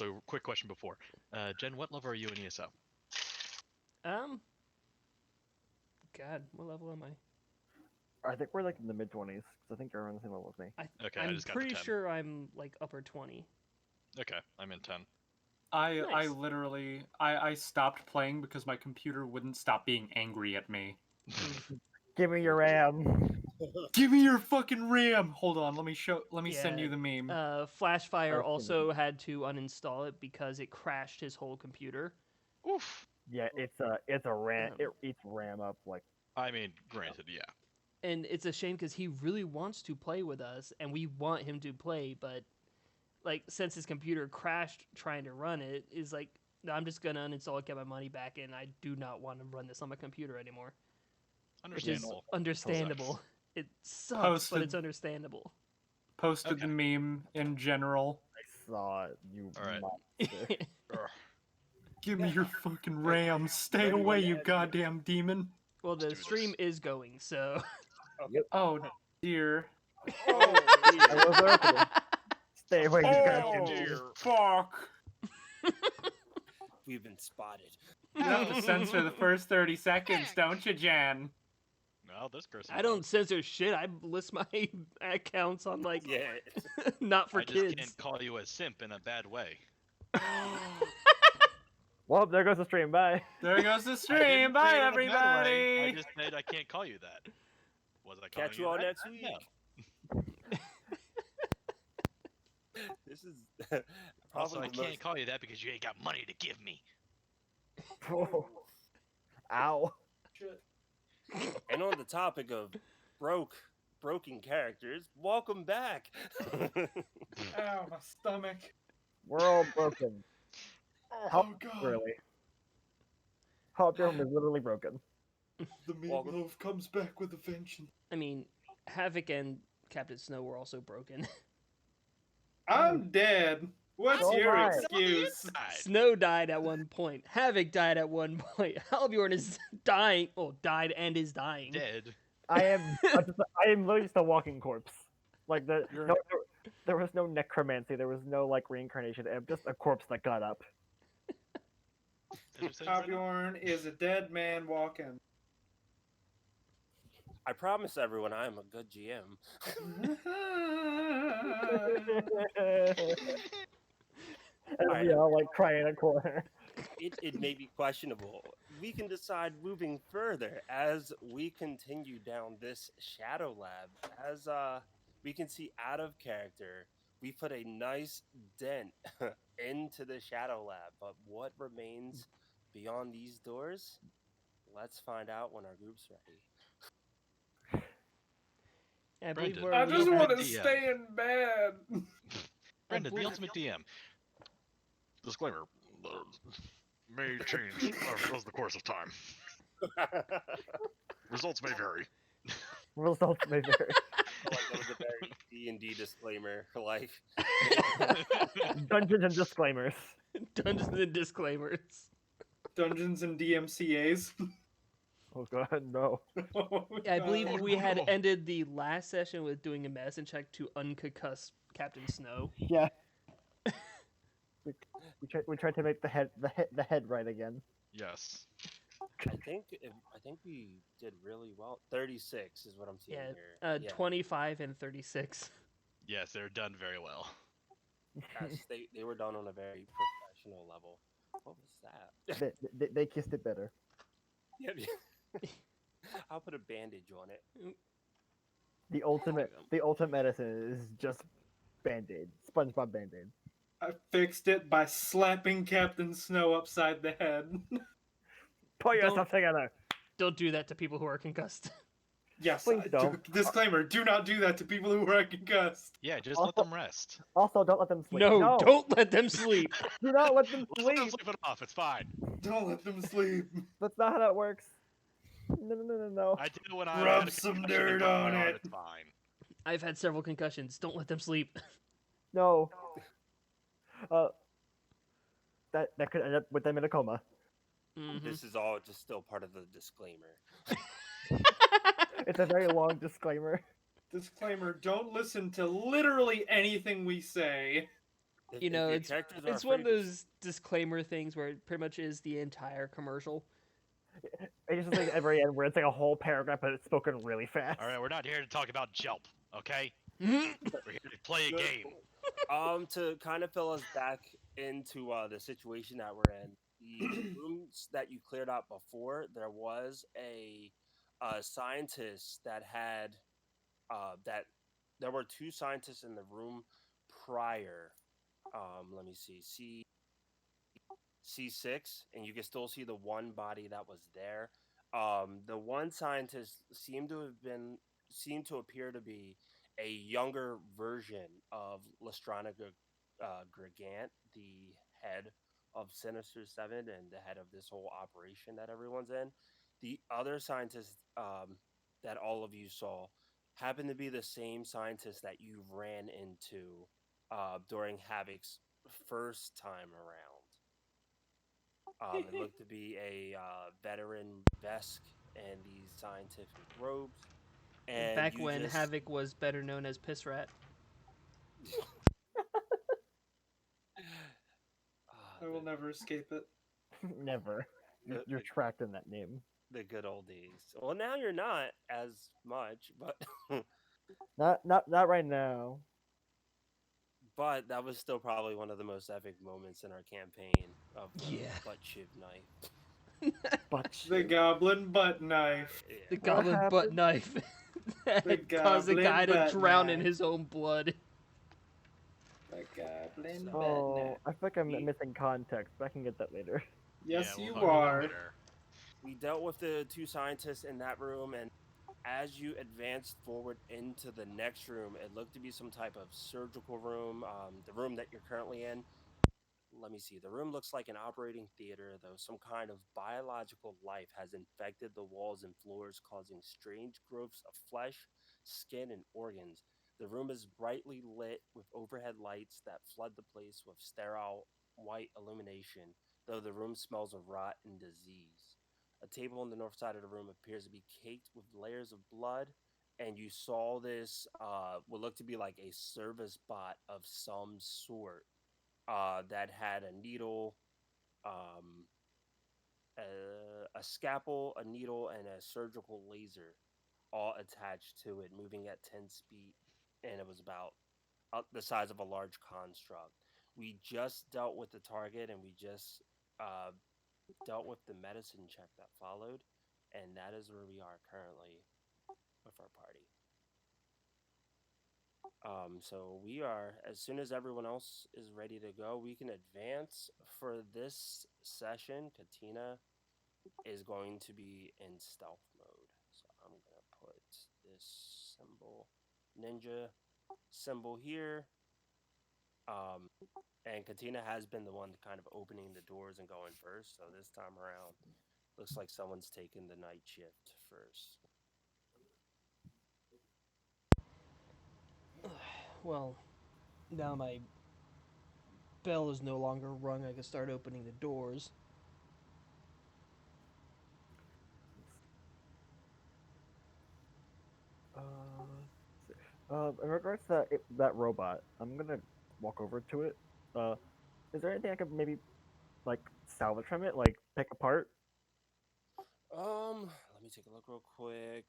also, quick question before. Jen, what level are you in ESO? God, what level am I? I think we're like in the mid-20s, because I think you're on the same level as me. Okay, I I'm just got the pretty 10. sure I'm like upper 20. Okay, I'm in 10. I Nice. literally I stopped playing because my computer wouldn't stop being angry at me. Give me your RAM. Give me your fucking RAM. Hold on, let me send Yeah, you the meme. Flashfire Okay. also had to uninstall it because it crashed his whole computer. Oof. Yeah, it's a RAM. Um, It eats RAM up like. I mean, granted, yeah. And it's a shame because he really wants to play with us, and we want him to play, but like since his computer crashed trying to run it, is like, no, I'm just gonna uninstall it, get my money back, and I do not want to run this on my computer anymore. Which is Understandable. understandable. It sucks, but Posted. it's understandable. Posted Okay. the meme in general. I saw it, you All right. monster. Ugh. Give me your fucking RAM. Stay away, you goddamn demon. Well, the Let's do stream this. is going, so. Oh dear. I was opening. Stay away, you Oh, goddamn. dear. Fuck. We've been spotted. You have to censor the first 30 seconds, don't you, Jan? No, this person. I don't censor shit. I list my accounts on like Yeah. not for I just kids. can't call you a simp in a bad way. Well, there goes the stream. Bye. There goes the I stream. didn't Bye, say it in a bad way. I everybody. just said I can't call you that. Was I calling Catch you all that? next No. week. This is Also, probably I the can't most. call you that because you ain't got money to give me. Oh. Ow. And on the topic of broken characters, welcome back. Ow, my stomach. We're all broken. Oh, How God. really? Hot Dome is literally broken. The meatloaf comes back with a vengeance. I mean, Havoc and Captain Snow were also broken. I'm dead. What's So your am I. excuse? Snow died at one point. Havoc died at one point. Halbjorn is dying. Well, died and is dying. Dead. I am literally just a walking corpse. Like there was no necromancy. There was no like reincarnation. I'm just a corpse that got up. Did you say that? Bjorn is a dead man walking. I promise everyone I am a good GM. And we all like cry in a corner. It may be questionable. We can decide moving further as we continue down this shadow lab. As we can see out of character, we put a nice dent into the shadow lab. But what remains beyond these doors? Let's find out when our group's ready. I believe Brendan. we're I just we want have- to DM. stay in bed. Brendan, the believe- ultimate DM. Disclaimer. May change over the course of time. Results may vary. Results may vary. Like that was a very D&D disclaimer. Like, Dungeons and disclaimers. Dungeons and disclaimers. Dungeons and DMCA's. Oh god, no. Oh, I believe God. we had ended the last session with doing a medicine check to unconcuss Captain Snow. Yeah. We tried to make the head right again. Yes. I think we did really well. 36 is what I'm seeing Yeah, here. 25 and 36. Yes, they're done very well. Yes, they were done on a very professional level. What was that? They kissed it better. Yeah, I'll put a bandage on it. The ultimate medicine is just Band-Aid. SpongeBob Band-Aid. I fixed it by slapping Captain Snow upside the head. Put yourself together. Don't do that to people who are concussed. Yes, Please don't. disclaimer, do not do that to people who are concussed. Yeah, just let them rest. Also, don't let them sleep. No, don't let them sleep. Do not let them Let them sleep. sleep it off. It's fine. Don't let them sleep. That's not how that works. No. I did it when I Rub had a some concussion dirt and broke my on arm, it. It's fine. I've had several concussions. Don't let them sleep. No. That could end up with them in a coma. Mhm. This is all just still part of the disclaimer. It's a very long disclaimer. Disclaimer, don't listen to literally anything we say. You know, your it's characters are it's one of afraid to those disclaimer things where it pretty much is the entire commercial. It's just like at the very end where it's like a whole paragraph, but it's spoken really fast. All right, we're not here to talk about Jelp, okay? Mhm. We're here to play a Good game. to kind of fill us back into the situation that we're in, the rooms that you cleared out before, there was a scientist that had that there were two scientists in the room prior. Let me see, C6, and you can still see the one body that was there. The one scientist seemed to appear to be a younger version of Lestrana Gregant, the head of Sinister Seven and the head of this whole operation that everyone's in. The other scientist that all of you saw happened to be the same scientist that you ran into during Havoc's first time around. It looked to be a veteran Vesk in these scientific robes, and Back you when just Havoc was better known as Piss Rat. I will never escape it. Never. the, You're the, trapped in that name. the good old days. Well, now you're not as much, but Not right now. but that was still probably one of the most epic moments in our campaign of the Yeah. butt shiv knife. But The goblin butt knife. The Yeah. What goblin butt happened? knife that The caused the goblin guy to butt drown in knife. his own blood. The goblin So- butt Oh, knife. I feel like I'm We- missing context, but I can get that later. Yes, yeah, you we'll talk about that are. later. We dealt with the two scientists in that room, and as you advanced forward into the next room, it looked to be some type of surgical room. The room that you're currently in, let me see. The room looks like an operating theater, though some kind of biological life has infected the walls and floors, causing strange growths of flesh, skin, and organs. The room is brightly lit with overhead lights that flood the place with sterile white illumination, though the room smells of rot and disease. A table on the north side of the room appears to be caked with layers of blood, and you saw this what looked to be like a service bot of some sort that had a needle, um, a scalpel, a needle, and a surgical laser all attached to it, moving at 10 speed, and it was about the size of a large construct. We just dealt with the target, and we just uh, dealt with the medicine check that followed, and that is where we are currently with our party. So we are, as soon as everyone else is ready to go, we can advance for this session. Katina is going to be in stealth mode. So I'm going to put this symbol, ninja symbol here. And Katina has been the one kind of opening the doors and going first. So this time around, looks like someone's taking the night shift first. Well, now my bell is no longer rung, I can start opening the doors. In regards to that robot, I'm gonna walk over to it. Uh, is there anything I could maybe like salvage from it, like pick apart? Let me take a look real quick.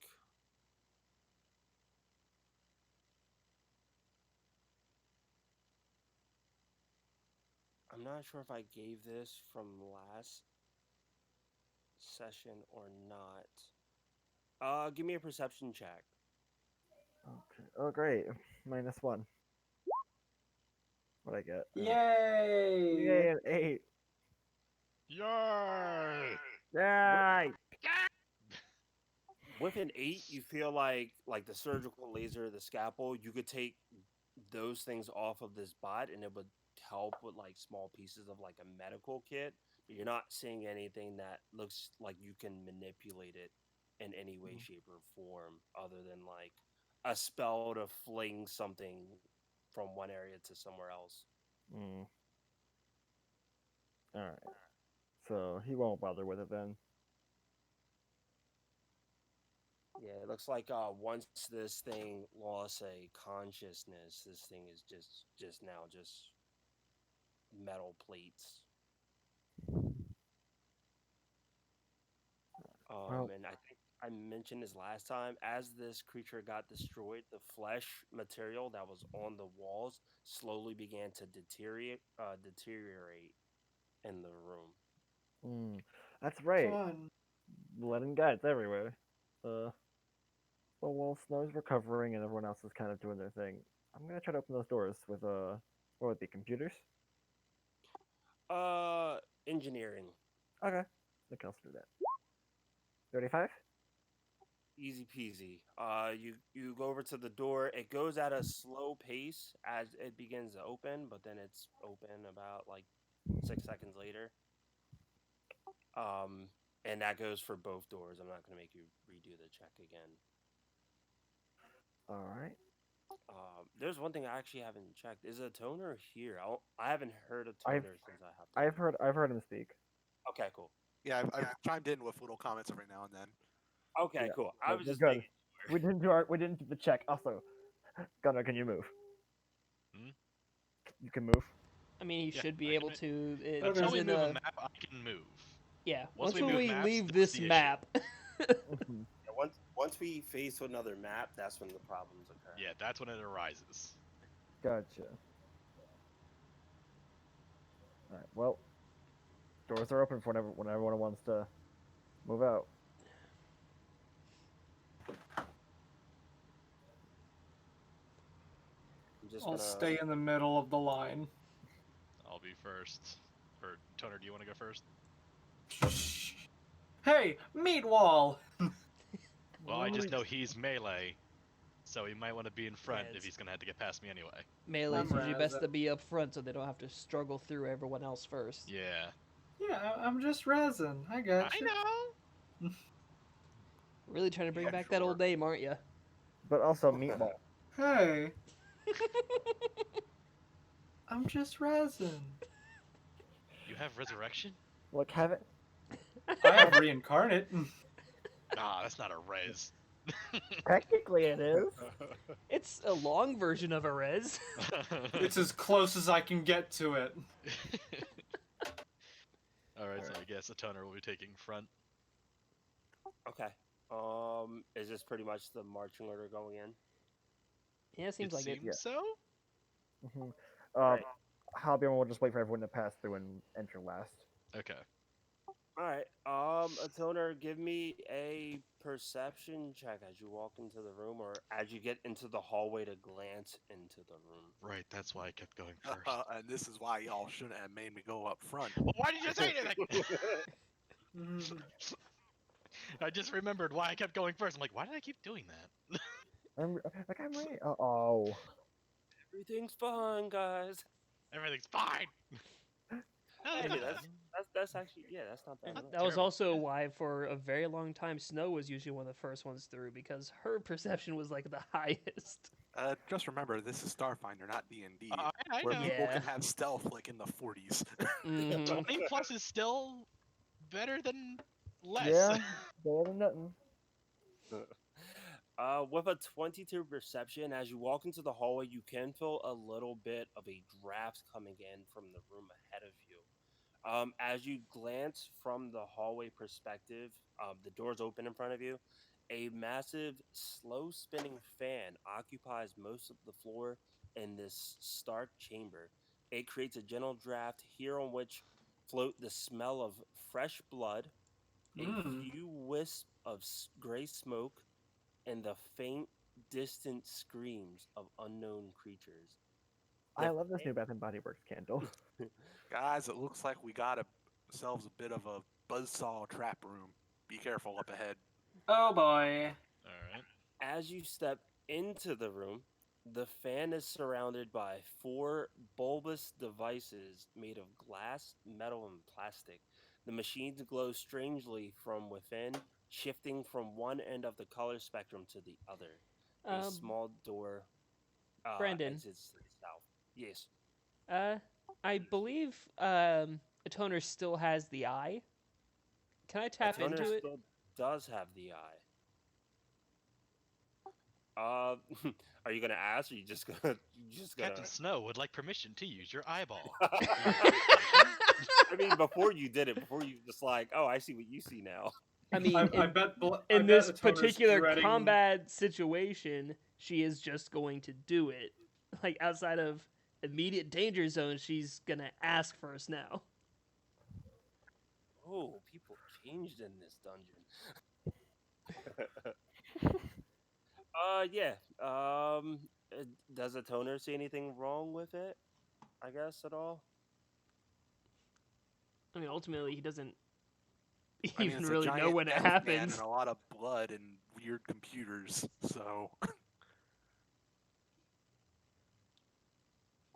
I'm not sure if I gave this from last session or not. Give me a perception check. Okay. Oh, great. -1. What I get? Yay! Yay, an 8. Yay! Yay! With an 8, you feel like the surgical laser, the scalpel, you could take those things off of this bot, and it would help with like small pieces of like a medical kit. But you're not seeing anything that looks like you can manipulate it in any way, shape, or form, other than like a spell to fling something from one area to somewhere else. Mm. All right. So he won't bother with it then. Yeah, it looks like once this thing lost a consciousness, this thing is just now just metal plates. Well- And I think I mentioned this last time. As this creature got destroyed, the flesh material that was on the walls slowly began to deteriorate in the room. That's right. Fun. Blood and guts everywhere. Well, while Snow's recovering and everyone else is kind of doing their thing, I'm gonna try to open those doors with what would be computers? Engineering, Okay, I can also do that. 35. easy peasy. You go over to the door. It goes at a slow pace as it begins to open, but then it's open about like 6 seconds later. And that goes for both doors. I'm not gonna make you redo the check again. All right. There's one thing I actually haven't checked. Is a toner here? I haven't heard a I've- toner since I hopped in. I've heard him speak. Okay, cool. Yeah, I've chimed in with little comments every now and then. Okay, Yeah, cool. I we're was just good. making sure. We didn't do the check. Also, Gunnar, can you move? Hmm? You can move. I mean, he Yeah, should I be can able move. to. Okay. Until we in move a, a map, I can move. yeah. Once Once we move we maps, leave that's this the issue. map, Mhm. Yeah, once we face another map, that's when the problems occur. Yeah, that's when it arises. Gotcha. All right. Well, doors are open for when everyone wants to move out. I'm just I'll gonna stay in the middle of the line. I'll be first. Or Toner, do you want to go first? Hey, meat wall. Well, I just know he's melee, so he might want to be in front Yeah, if he's gonna have to get past me anyway. melee's I'm usually best Razza. to be up front so they don't have to struggle through everyone else first. Yeah. Yeah, I'm just resin. I got I you. know. Really trying to bring Yeah, back that sure. old name, aren't you? But also meatball. Hey, I'm just resin. You have resurrection? Look, have it. I have reincarnate. Nah, that's not a res. Technically, it is. It's a long version of a res. It's as close as I can get to it. Alright, so I guess a Toner will be taking front. Okay. Is this pretty much the marching order going in? Yeah, it seems like it. seems Yeah. so? Mhm. Right. Halbjorn will just wait for everyone to pass through and enter last. Okay. All right. Atoner, give me a perception check as you walk into the room, or as you get into the hallway to glance into the room. Right, that's why I kept going first. And this is why y'all shouldn't have made me go up front. Well, why did you say anything? I just remembered why I kept going first. I'm like, why did I keep doing that? I'm ready. Oh. Everything's fine, guys. Everything's fine. No, Hey, not that's- bad. That's actually that's not bad. And at all. that was terrible. also why, for a very long time, Snow was usually one of the first ones through because her perception was like the highest. Just remember, this is Starfinder, not D&D, I where know. people Yeah. can have stealth like in the 40s. Mhm. 20 plus is still better than less. Yeah. Better than nothing. With a 22 perception, as you walk into the hallway, you can feel a little bit of a draft coming in from the room ahead of you. As you glance from the hallway perspective, the doors open in front of you. A massive, slow spinning fan occupies most of the floor in this stark chamber. It creates a gentle draft here on which float the smell of fresh blood, a few wisps of gray smoke, and the faint, distant screams of unknown creatures. I The love this new Bath and Body Works candle. Guys, it looks like we got ourselves a bit of a buzzsaw trap room. Be careful up ahead. Oh boy. Alright. As you step into the room, the fan is surrounded by 4 bulbous devices made of glass, metal, and plastic. The machines glow strangely from within, shifting from one end of the color spectrum to the other. A Um, small door Brandon. exits to the south. Yes. I believe Atoner still has the eye. Can I tap Atoner into it? still does have the eye. Uh, are you gonna ask? Or you just gonna? Captain Snow would like permission to use your eyeball. I mean, before you did it, before you just like, oh, I see what you see now. I mean, I bet I in bet this Atoner's particular dreading... combat situation, she is just going to do it. Like outside of immediate danger zone, she's gonna ask first now. Oh, people changed in this dungeon. Yeah. Does a toner see anything wrong with it? I guess at all. I mean, ultimately, he doesn't I mean, even it's a really know giant when it death man happens. and a lot of blood and weird computers. So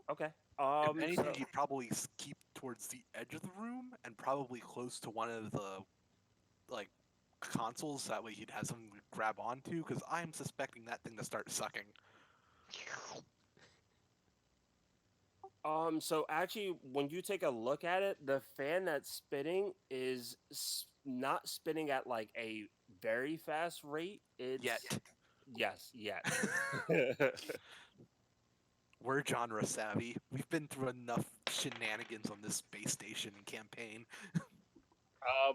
Okay. if anything, So, you'd probably keep towards the edge of the room and probably close to one of the like consoles. That way, you'd have something to grab onto. Because I'm suspecting that thing to start sucking. so actually, when you take a look at it, the fan that's spinning is not spinning at like a very fast rate. It's Yet, yes, yes. we're genre savvy. We've been through enough shenanigans on this space station campaign.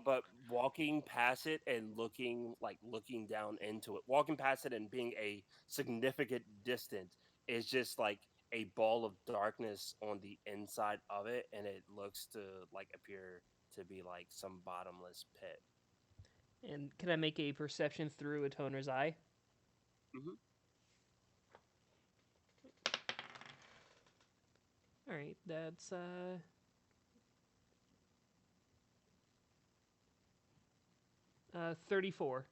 But walking past it and looking down into it, walking past it and being a significant distance is just like a ball of darkness on the inside of it, and it looks to like appear to be like some bottomless pit. And can I make a perception through a toner's eye? Mhm. All right, that's 34.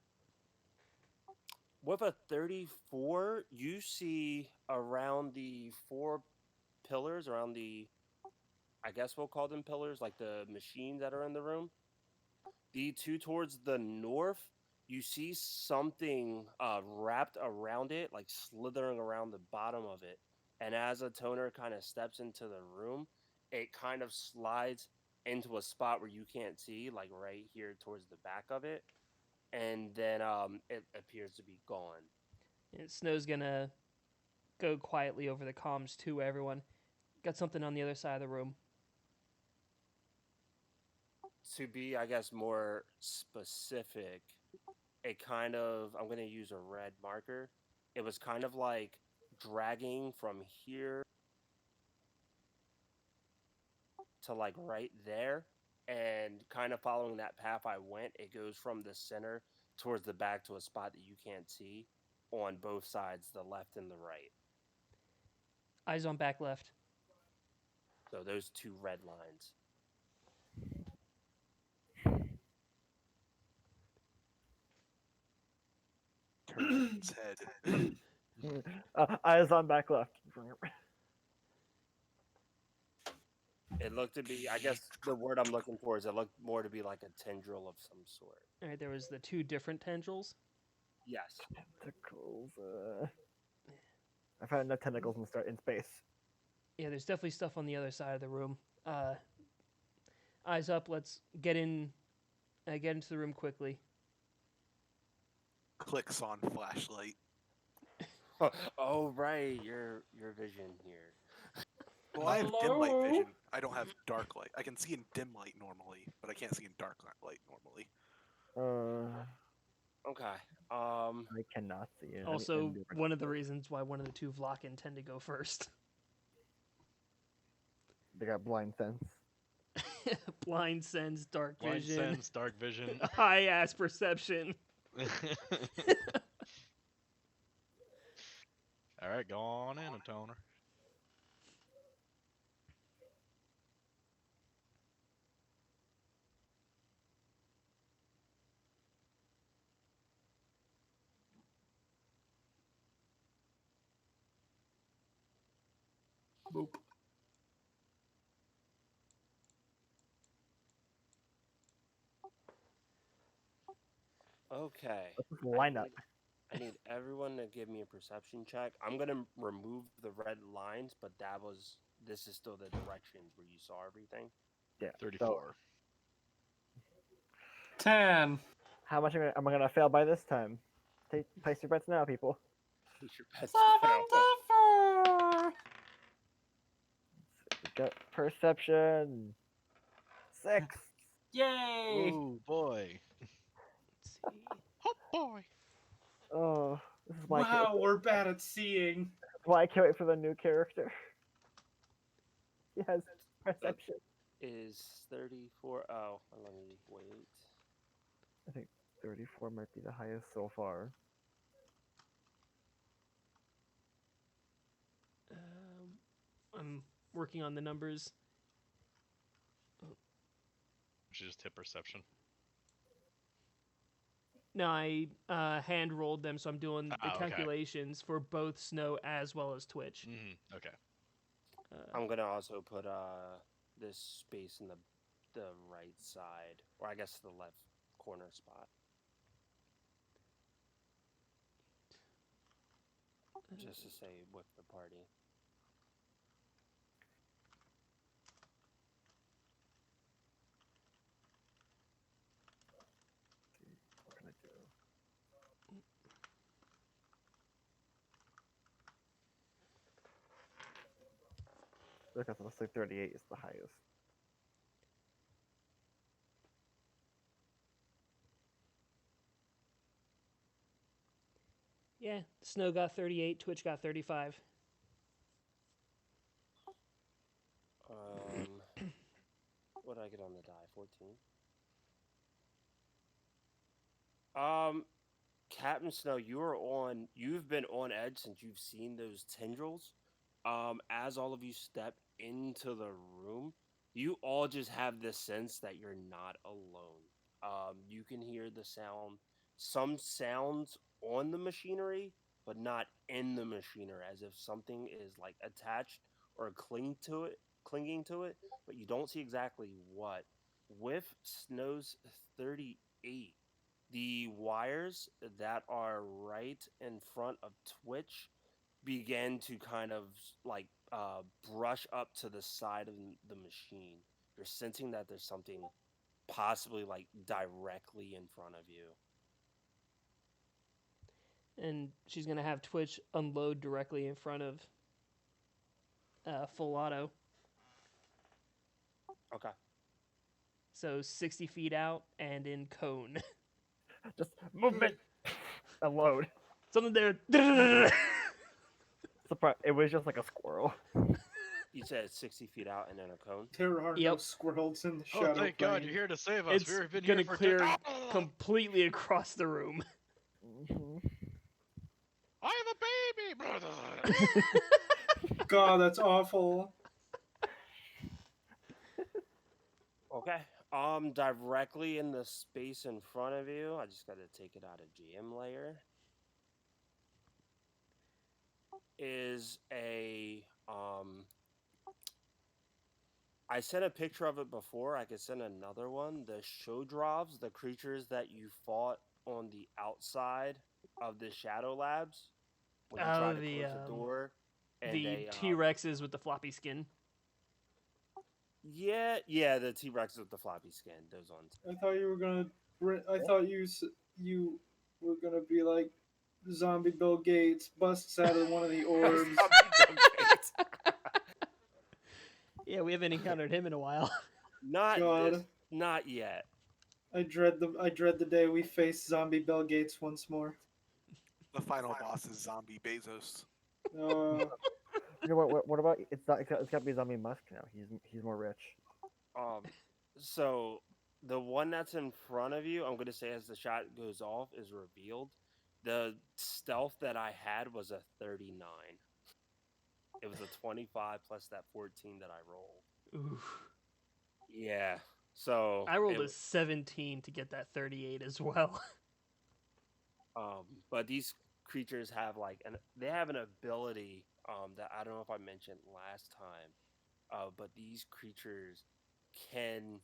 With a 34, you see around the four pillars, around the, I guess we'll call them pillars, like the machines that are in the room. The two towards the north, you see something wrapped around it, like slithering around the bottom of it. And as a toner kind of steps into the room, it kind of slides into a spot where you can't see, like right here towards the back of it. And then it appears to be gone. And Snow's gonna go quietly over the comms to everyone. Got something on the other side of the room. To be, I guess, more specific, it kind of, I'm going to use a red marker. It was kind of like dragging from here to like right there, and kind of following that path I went, it goes from the center towards the back to a spot that you can't see on both sides, the left and the right. Eyes on back left. So those two red lines. Turns its head. Eyes on back left. It looked to be, I guess the word I'm looking for is it looked more to be like a tendril of some sort. All right, there was the two different tendrils. Yes. Tentacles. I found enough tentacles in space. Yeah, there's definitely stuff on the other side of the room. Eyes up. Let's get into the room quickly. Clicks on flashlight. Oh right, your vision here. Well, I have dim light Hello? vision. I don't have dark light. I can see in dim light normally, but I can't see in dark light normally. Okay. I cannot see it. Also, one of the reasons why one of the two Vlakin tend to go first. They got blind sense. Blind sense, dark Blind vision, sense, dark vision. high ass perception. All right, go on in, a toner. Boop. Okay. Let's just line up. I need everyone to give me a perception check. I'm gonna remove the red lines, but this is still the directions where you saw everything. Yeah. 34. So 10. how much am I gonna fail by this time? Place your bets now, people. Who's your best friend? 74! We got perception. 6. Yay! Ooh, boy. Let's see. Oh, boy. Oh, this is why Wow, we're bad at seeing. I can't wait for the new character. He has perception. Is 34. Oh, let me wait. I think 34 might be the highest so far. I'm working on the numbers. Should just hit perception. No, I hand rolled them, so I'm doing the okay. calculations for both Snow as well as Twitch. Okay. I'm gonna also put this space in the right side, or I guess the left corner spot, just to say with the party. What can I do? Because it looks like 38 is the highest. Yeah, Snow got 38, Twitch got 35. What did I get on the die? 14. Captain Snow, you've been on edge since you've seen those tendrils. As all of you step into the room, you all just have this sense that you're not alone. You can hear some sounds on the machinery, but not in the machinery, as if something is like attached or clinging to it, but you don't see exactly what. With Snow's 38, the wires that are right in front of Twitch began to kind of like brush up to the side of the machine. You're sensing that there's something possibly like directly in front of you. And she's going to have Twitch unload directly in front of full auto. Okay. So 60 feet out and in cone. Just movement. A load. Something there. Surprise! It was just like a squirrel. You said 60 feet out and in a cone. There are no Yep. squirrels in the shadow Oh, thank God plane. you're here to save us. It's We've been going here to for clear completely across the room. I have a baby. God, that's awful. Okay. Directly in the space in front of you. I just got to take it out of GM layer. Is a I sent a picture of it before. I could send another one. The Shodrovs, the creatures that you fought on the outside of the Shadow Labs when you tried to close the door. And The T-Rexes with the floppy skin. Yeah, the T-Rex with the floppy skin. Those ones. I thought you were gonna. I thought you were gonna be like zombie Bill Gates busts out of one of the orbs. Yeah, we haven't encountered him in a while. Not yet. I dread the day we face zombie Bill Gates once more. The final boss is Zombie Bezos. Uh, You know what about it's got to be Zombie Musk now. He's more rich. So the one that's in front of you, I'm gonna say as the shot goes off, is revealed. The stealth that I had was a 39. It was a 25 plus that 14 that I rolled. Oof. Yeah. So I rolled a 17 to get that 38 as well. But these creatures have they have an ability that I don't know if I mentioned last time. But these creatures can,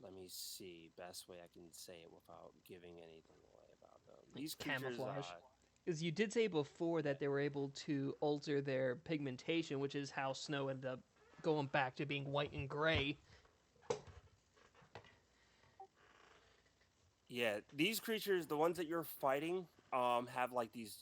let me see, best way I can say it without giving anything away about them. These creatures, camouflage. Because you did say before that they were able to alter their pigmentation, which is how Snow ended up going back to being white and gray. yeah, these creatures, the ones that you're fighting, have like these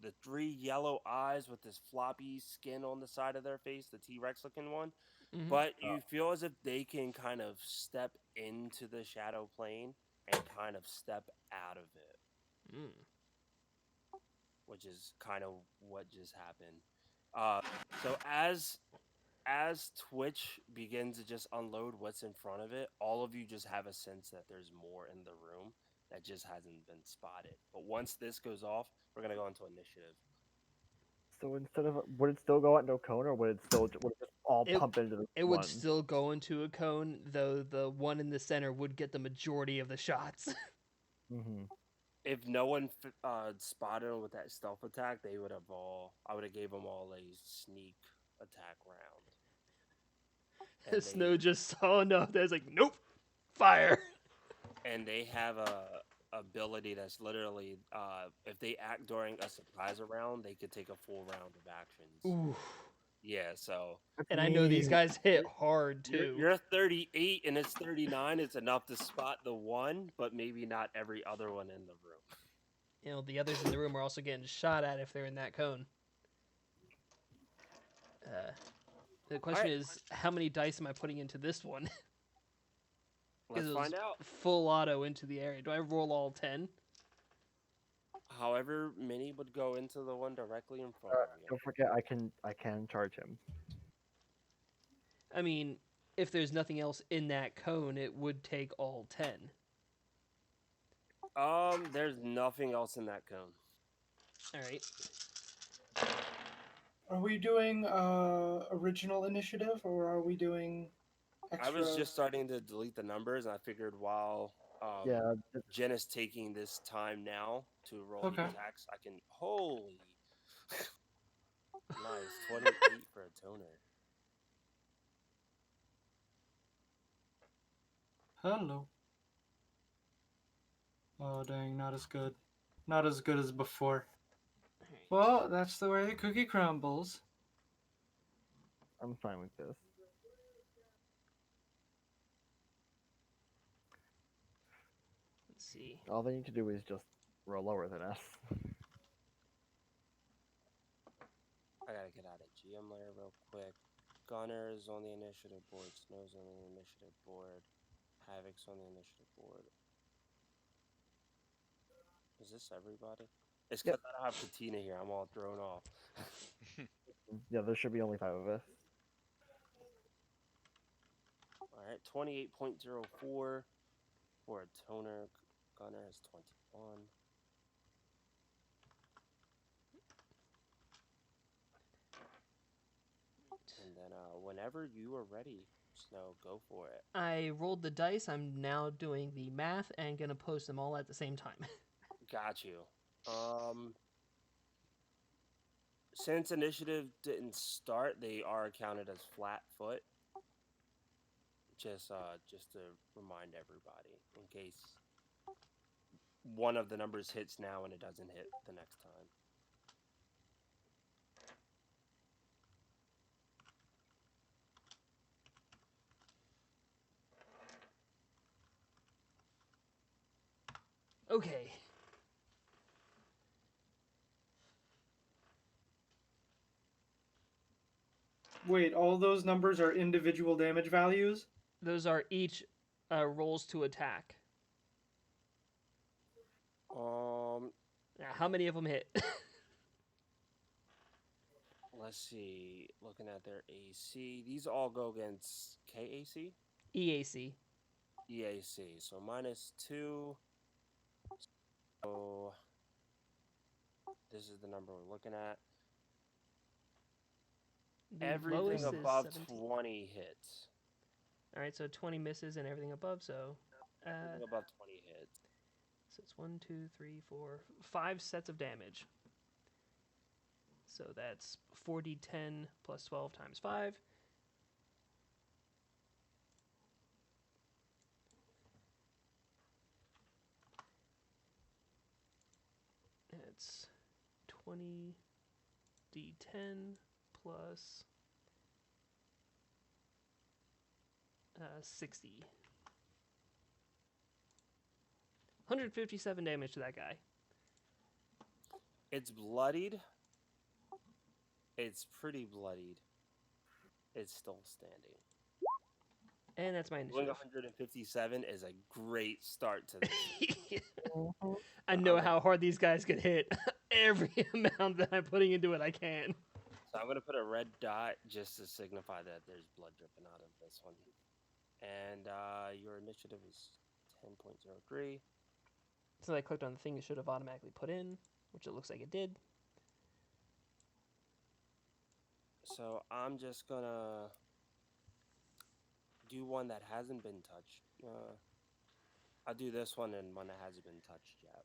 the 3 yellow eyes with this floppy skin on the side of their face, the T-Rex looking one. Mhm. But you feel as if they can kind of step into the shadow plane and kind of step out of it, Mm. which is kind of what just happened. So as Twitch begins to just unload what's in front of it, all of you just have a sense that there's more in the room that just hasn't been spotted. But once this goes off, we're gonna go into initiative. So instead of would it still go out into a cone, or would it still would it just all It- pump into the It one? would still go into a cone, though the one in the center would get the majority of the shots. Mm-hmm. If no one spotted them with that stealth attack, they would have all. I would have gave them all a sneak attack round. And Snow just saw enough. That's like, nope, fire. they have a ability that's literally if they act during a surprise round, they could take a full round of actions. Ooh. Yeah, so And I know these guys hit hard too. you're 38 and it's 39. It's enough to spot the one, but maybe not every other one in the room. You know, the others in the room are also getting shot at if they're in that cone. The question is, how many dice am I putting into this one? Let's it find was out. Full auto into the area. Do I roll all 10? However many would go into the one directly in front of you. Don't forget, I can charge him. I mean, if there's nothing else in that cone, it would take all 10. There's nothing else in that cone. All right. Are we doing original initiative or are we doing extra? I was just starting to delete the numbers, and I figured while Yeah, Jen is taking this time now to roll Okay. the attacks, I can. Holy. Nice. 28 for a toner. Hello. Oh dang, not as good. Not as good as before. Well, that's the way the cookie crumbles. I'm fine with this. Let's see. All they need to do is just roll lower than us. I gotta get out of GM layer real quick. Gunner is on the initiative board. Snow's on the initiative board. Havoc's on the initiative board. Is this everybody? It's because I don't have Katina here. I'm all thrown off. Yeah, there should be only 5 of us. Alright, 28.04 for a toner. Gunner has 21. And then whenever you are ready, Snow, go for it. I rolled the dice. I'm now doing the math and going to post them all at the same time. Got you. Since initiative didn't start, they are counted as flat foot. Just to remind everybody, in case one of the numbers hits now and it doesn't hit the next time. Okay. Wait, all those numbers are individual damage values? Those are each rolls to attack. Now, how many of them hit? Let's see. Looking at their AC, these all go against KAC? EAC. EAC. So -2. So this is the number we're looking at. The Everything lowest is above 17. 20 hits. All right, so 20 misses and everything above. So, Everything above 20 hits. so it's 1, 2, 3, 4, 5 sets of damage. So that's 4d10 plus 12 times 5. It's 20d10 plus 60. 157 damage to that guy. It's bloodied. It's pretty bloodied. It's still standing. And that's my Doing initiative. 157 is a great start to this. Mhm. I know how hard these guys get hit. Every amount that I'm putting into it, I can. So I'm going to put a red dot just to signify that there's blood dripping out of this one. And your initiative is 10.03. Since I clicked on the thing it should have automatically put in, which it looks like it did. So I'm just going to do one that hasn't been touched. I'll do this one and one that hasn't been touched yet.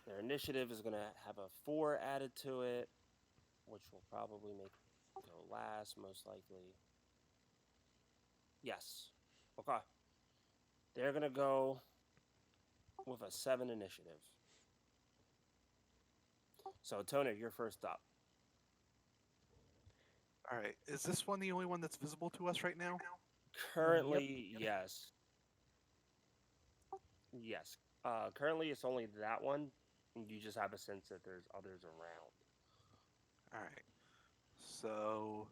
Their initiative is going to have a 4 added to it, which will probably make it go last, most likely. Yes. Okay. They're going to go with a 7 initiative. So, Toner, you're first up. All right. Is this one the only one that's visible to us right now? Currently, yes. Yes. Currently, it's only that one. You just have a sense that there's others around. All right. So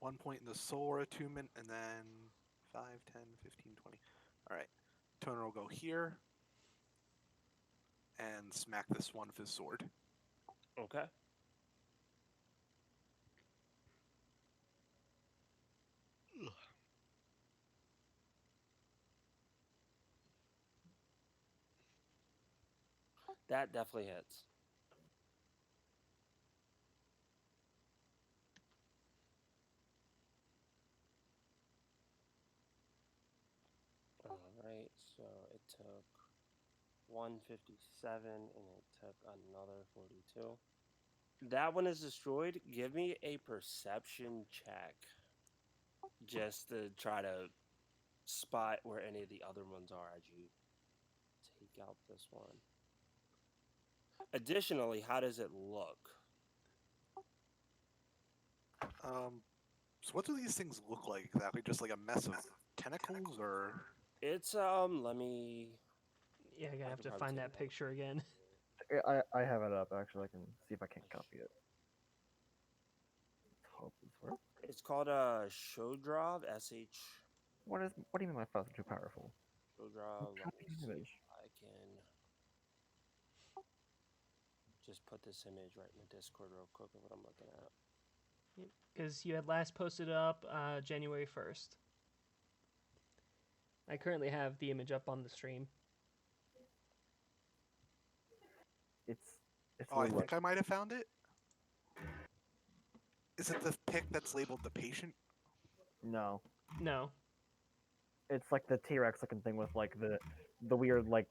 1 point in the solar attunement, and then 5, 10, 15, 20. All right. Toner will go here and smack this one with his sword. Okay. That definitely hits. All right, so it took 157 and it took another 42. That one is destroyed. Give me a perception check just to try to spot where any of the other ones are as you take out this one. Additionally, how does it look? So what do these things look like exactly? Just like a mess of tentacles, or It's let me Yeah, I I have could to probably find take that that. picture again. I have it up actually. I can see if I can copy it. Hope this works. it's called a Shodrov, SH What do you mean my files are too powerful? Shodrov. Let Copy me see image. if I can just put this image right in the Discord real quick of what I'm looking at. Because you had last posted up January 1st. I currently have the image up on the stream. It's oh, I really think I might have found it. Is it the pic that's labeled the patient? no. No. It's like the T-Rex looking thing with like the weird like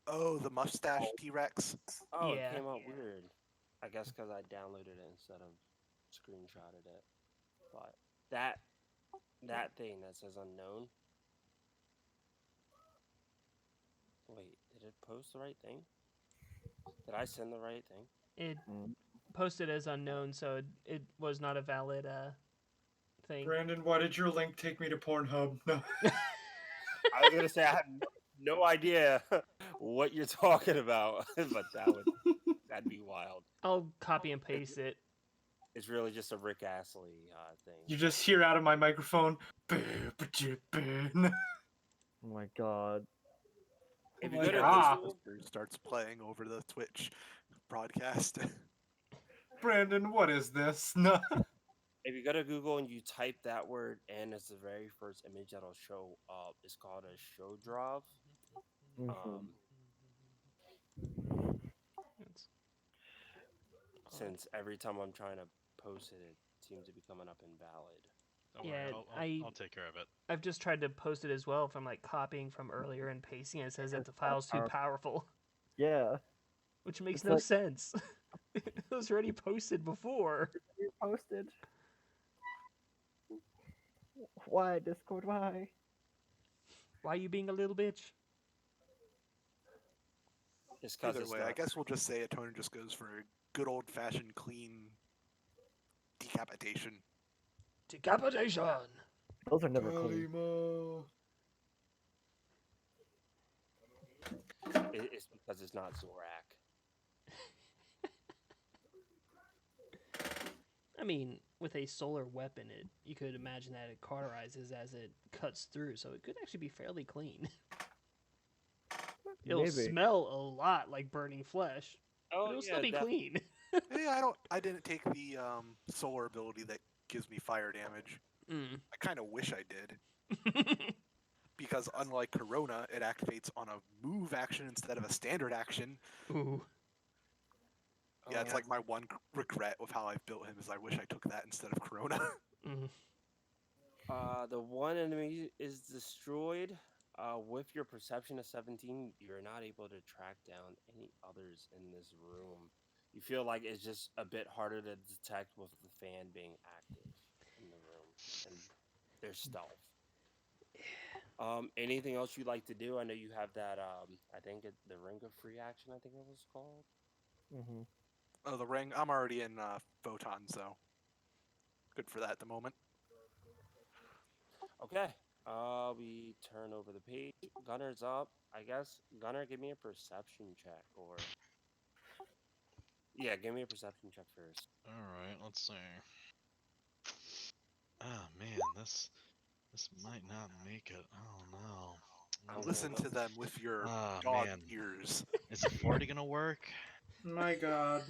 Oh, the mustache T-Rex. Oh, Yeah. it came out weird. I guess because I downloaded it instead of screenshotted it. But that thing that says unknown. Wait, did it post the right thing? Did I send the right thing? It mm, posted as unknown, so it was not a valid thing. Brandon, why did your link take me to Pornhub? No. I was gonna say I have no idea what you're talking about, but that'd be wild. I'll copy and paste it. It's really just a Rick Astley thing. You just hear out of my microphone. oh my god. If Oh you my go to God. Google, Starts playing over the Twitch broadcast. Brandon, what is this? No. if you go to Google and you type that word in, it's the very first image that'll show up. It's called a Shodrov. Mhm. It's- Since every time I'm trying to post it, it seems to be coming up invalid. Don't Yeah, worry, I'll take care of it. I've just tried to post it as well from like copying from earlier and pasting it. It says that the file's too powerful, Yeah. which makes It's no like- sense. It was already posted before. You posted. Why Discord? Why? Why are you being a little bitch? It's because Either it's way, not. I guess we'll just say a Toner just goes for a good old-fashioned clean decapitation. Decapitation. Those are never clean. Kalima. It's because it's not Zorak. I mean, with a solar weapon, you could imagine that it cauterizes as it cuts through, so it could actually be fairly clean. It'll Maybe. smell a lot like burning flesh, Oh but it'll still be clean. Yeah, I didn't take the solar ability that gives me fire damage. Mm. I kind of wish I did, because unlike Corona, it activates on a move action instead of a standard action. Ooh. Yeah, it's like my one regret with how I've built him is I wish I took that instead of Corona. Mm. The one enemy is destroyed. With your perception of 17, you're not able to track down any others in this room. You feel like it's just a bit harder to detect with the fan being active in the room and their stealth. Anything else you'd like to do? I know you have that. I think the Ring of Free Action. I think it was called. Mm-hmm. Oh, the ring. I'm already in Photon, so good for that at the moment. Okay. We turn over the page. Gunner's up. I guess Gunner, give me a perception check, or yeah, give me a perception check first. All right, let's see. Ah, man, this might not make it. Oh no. I'm Listen gonna to them with your Ah, dog man. ears. Is 40 gonna work? My God.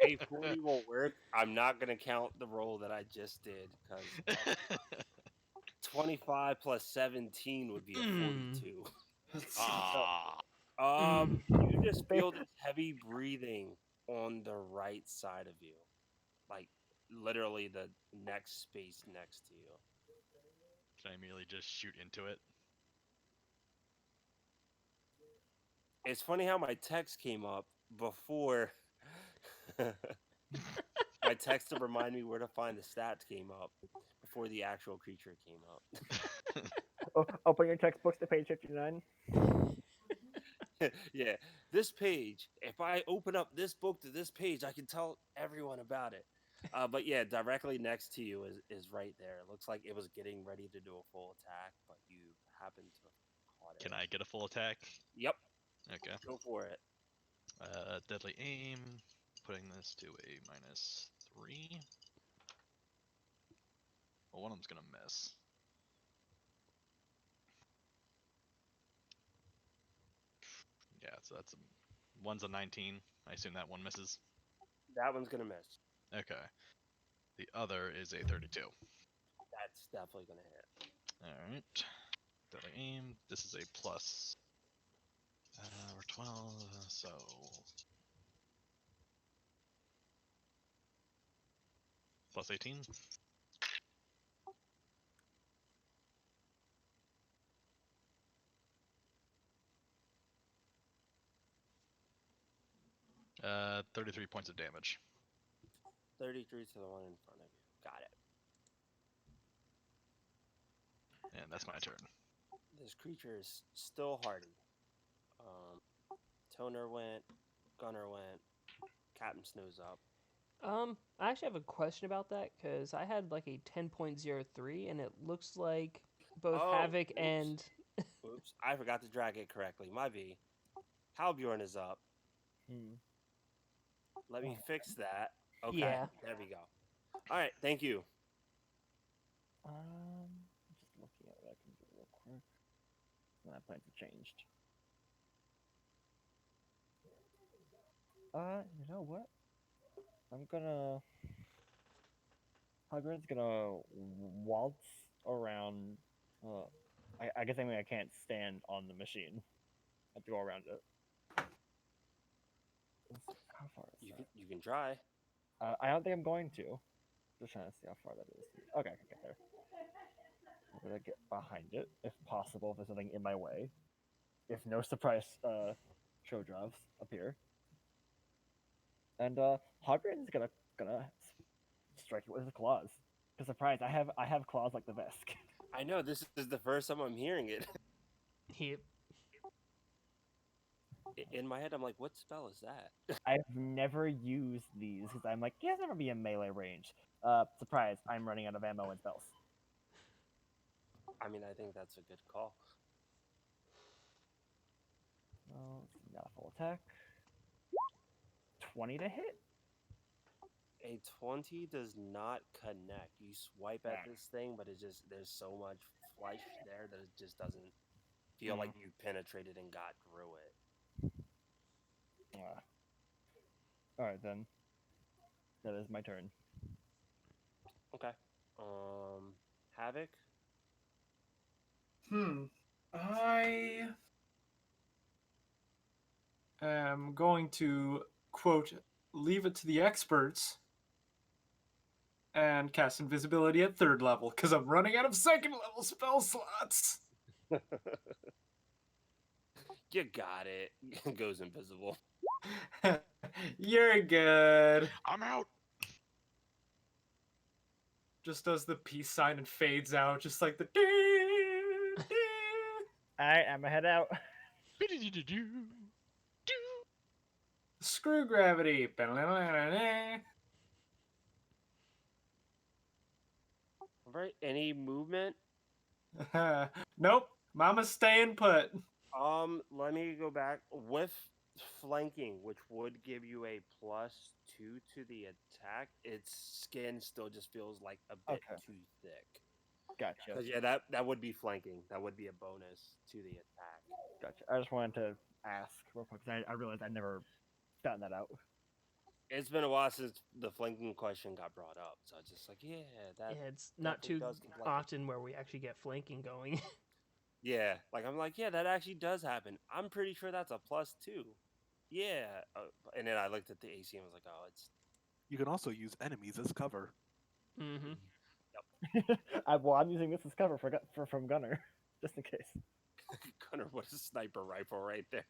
A 40 will work. I'm not gonna count the roll that I just did because 25 plus 17 would be a 42. That's Ah. You just feel this heavy breathing on the right side of you, like literally the next space next to you. Can I immediately just shoot into it? It's funny how my text came up before my text to remind me where to find the stats came up before the actual creature came up. Open your textbooks to page 59. Yeah, this page. If I open up this book to this page, I can tell everyone about it. But yeah, directly next to you is right there. It looks like it was getting ready to do a full attack, but you happen to have caught it. Can I get a full attack? Yep, Okay. go for it. Deadly aim. Putting this to a -3. Well, one of them's gonna miss. Yeah, so that's one's a 19. I assume that one misses. That one's gonna miss. Okay. The other is a 32. That's definitely gonna hit. All right. Deadly aim. This is a plus. We're 12, so plus 18. Uh, 33 points of damage. 33 to the one in front of you. Got it. And that's my turn. This creature is still hardy. Toner went, Gunner went, Captain Snow's up. I actually have a question about that because I had like a 10.03, and it looks like both Oh, Havoc oops. and Oops, I forgot to drag it correctly. My B. Halbjorn is up. Hmm. Let me fix that. Okay, Yeah. there we go. All right, thank you. Just looking at what I can do real quick. My plans have changed. You know what? Hagrid's gonna waltz around. I guess I can't stand on the machine. I have to go around it. How far is that? You can try. I don't think I'm going to. Just trying to see how far that is. Okay, I can get there. I'm gonna get behind it, if possible, if there's something in my way. If no surprise show drops appear. And Hagrid is gonna strike it with his claws. To surprise, I have claws like the Vesk. I know this is the first time I'm hearing it. Yep. In my head, I'm like, what spell is that? I've never used these because I'm like, he has never be in melee range. Surprise! I'm running out of ammo and spells. I mean, I think that's a good call. Well, not a full attack. 20 to hit. A 20 does not connect. You swipe at Ah. this thing, but it just there's so much flesh there that it just doesn't feel like you penetrated and got through it. All right then. That is my turn. Okay. Havoc. I am going to quote leave it to the experts and cast invisibility at 3rd level because I'm running out of 2nd level spell slots. You got it. Goes invisible. You're good. I'm out. Just does the peace sign and fades out, just like the. Alright, I'm gonna head out. Screw gravity. Right. Any movement? Nope. Mama's staying put. Let me go back with flanking, which would give you a +2 to the attack. Its skin still just feels like a bit Okay. too thick. Gotcha. 'Cause, yeah, that would be flanking. That would be a bonus to the attack. Gotcha. I just wanted to ask real quick because I realized I never found that out. It's been a while since the flanking question got brought up, so it's just like, yeah, that. Yeah, it's not definitely too does conflict. often where we actually get flanking going. Yeah, like I'm like, yeah, that actually does happen. I'm pretty sure that's a +2. Yeah, and then I looked at the AC and was like, oh, it's You can also use enemies as cover. Mm-hmm. I'm using this as cover from Gunner, just in case. Gunner with a sniper rifle right there.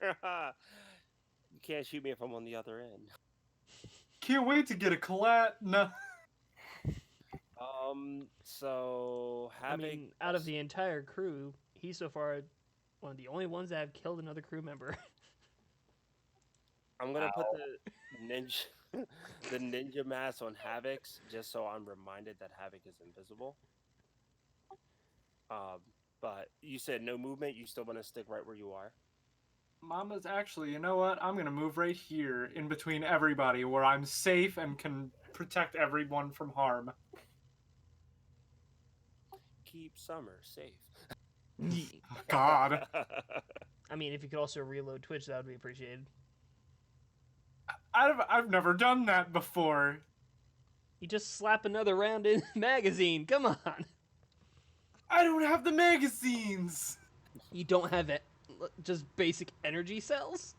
You can't shoot me if I'm on the other end. Can't wait to get a collat. No. So I Havoc. mean, out of the entire crew, he's so far one of the only ones that have killed another crew member. I'm gonna put the ninja mask on Havoc's just so I'm reminded that Havoc is invisible. But you said no movement. You still want to stick right where you are? Mama's actually, you know what? I'm gonna move right here in between everybody where I'm safe and can protect everyone from harm. Keep Summer safe. God. I mean, if you could also reload Twitch, that would be appreciated. I've never done that before. You just slap another round in magazine. Come on. I don't have the magazines. You don't have it. Just basic energy cells?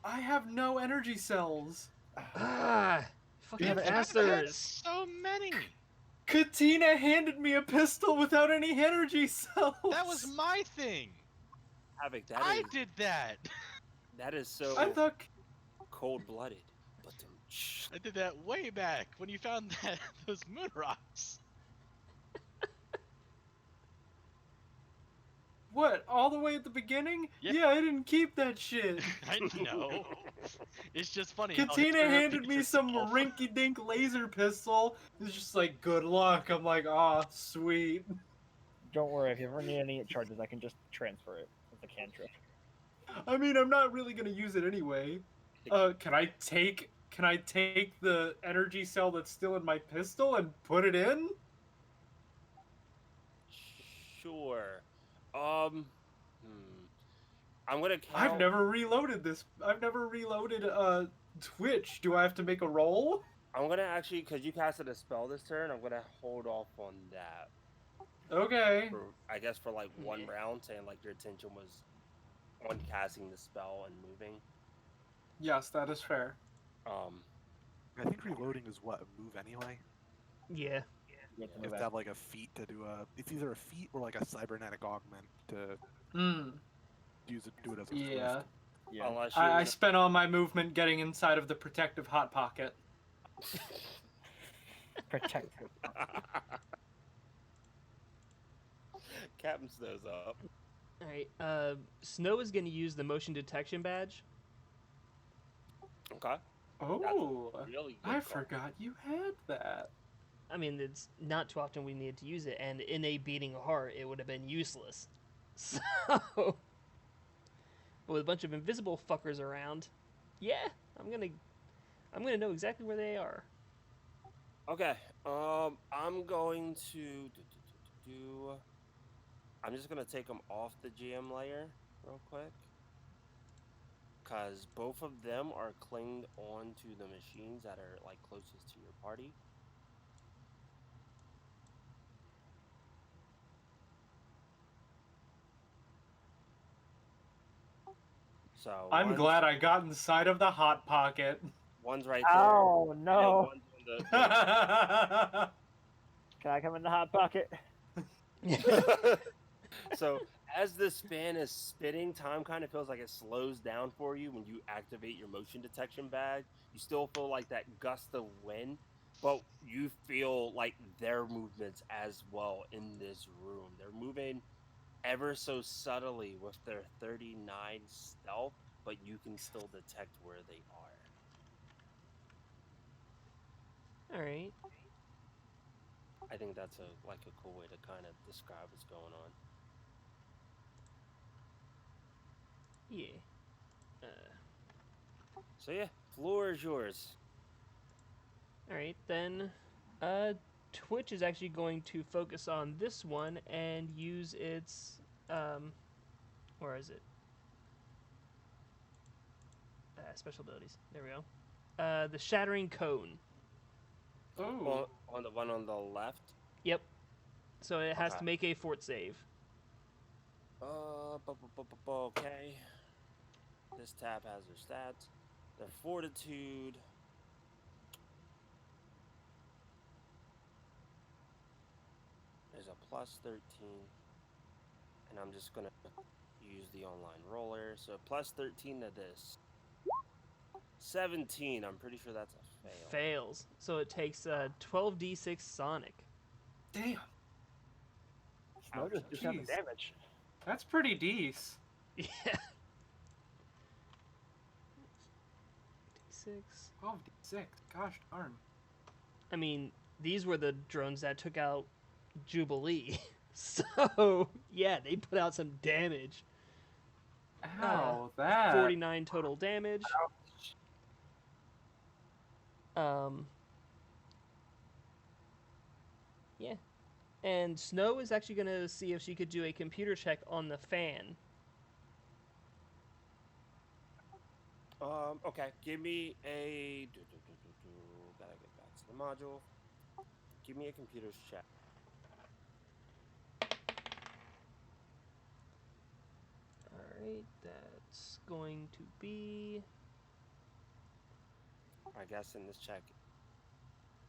I have no energy cells. Ah, fucking have bastards. So many. Katina handed me a pistol without any energy cells. That was my thing. Havoc, I did that. that is so I thought. cold-blooded. But I did that way back when you found those moon rocks. What? All the way at the beginning? Yeah. Yeah, I didn't keep that shit. I know. It's just funny. Katina handed me some rinky-dink laser pistol. It's just like, good luck. I'm like, ah, sweet. Don't worry, if you ever need any charges, I can just transfer it as a cantrip. I mean, I'm not really gonna use it anyway. Can I take the energy cell that's still in my pistol and put it in? Sure. I'm gonna count. I've never reloaded Twitch. Do I have to make a roll? I'm gonna actually, because you casted a spell this turn, I'm gonna hold off on that. Okay. I guess for like one round, saying like your attention was on casting the spell and moving. Yes, that is fair. I think reloading is what, a move anyway? Yeah. You have to You move have to out. have like a feat to do it's either a feat or like a cybernetic augment to do it as a Yeah. swift. Yeah. Unless you. I spent all my movement getting inside of the protective hot pocket. Protect her. Captain Snow's up. Alright, Snow is going to use the motion detection badge Okay. Oh, Really good I call. forgot you had that. I mean, it's not too often we needed to use it, and in a beating heart, it would have been useless. So, but with a bunch of invisible fuckers around, yeah, I'm gonna know exactly where they are. Okay. I'm going to I'm just gonna take them off the GM layer real quick, cause both of them are clinged onto the machines that are like closest to your party. So I'm glad I got inside of the hot pocket. one's right there, Oh and then no! one's on the. Can I come in the hot pocket? So as the span is spitting, time kind of feels like it slows down for you when you activate your motion detection badge. You still feel like that gust of wind, but you feel like their movements as well in this room. They're moving ever so subtly with their 39 stealth, but you can still detect where they are. All right. I think that's a cool way to kind of describe what's going on. Yeah. So yeah, floor is yours. All right, then. Twitch is actually going to focus on this one and use its where is it? Special abilities. There we go. The Shattering Cone. Oh, On the one on the left. Yep. So it has Okay. to make a fort save. Okay. This tab has their stats. Their fortitude. There's a plus 13. And I'm just going to use the online roller. So plus 13 to this. 17. I'm pretty sure that's a fail. Fails. So it takes 12d6 Sonic. damn. Snow just did some Jeez. damage. That's pretty decent. Yeah. D6. 12d6. Gosh darn. I mean, these were the drones that took out Jubilee. So, yeah, they put out some damage. Ow, that. 49 total damage. Yeah. And Snow is actually going to see if she could do a computer check on the fan. Okay. Give me a. Gotta get back to the module. Give me a computer's check. Alright, that's going to be... I guess in this check.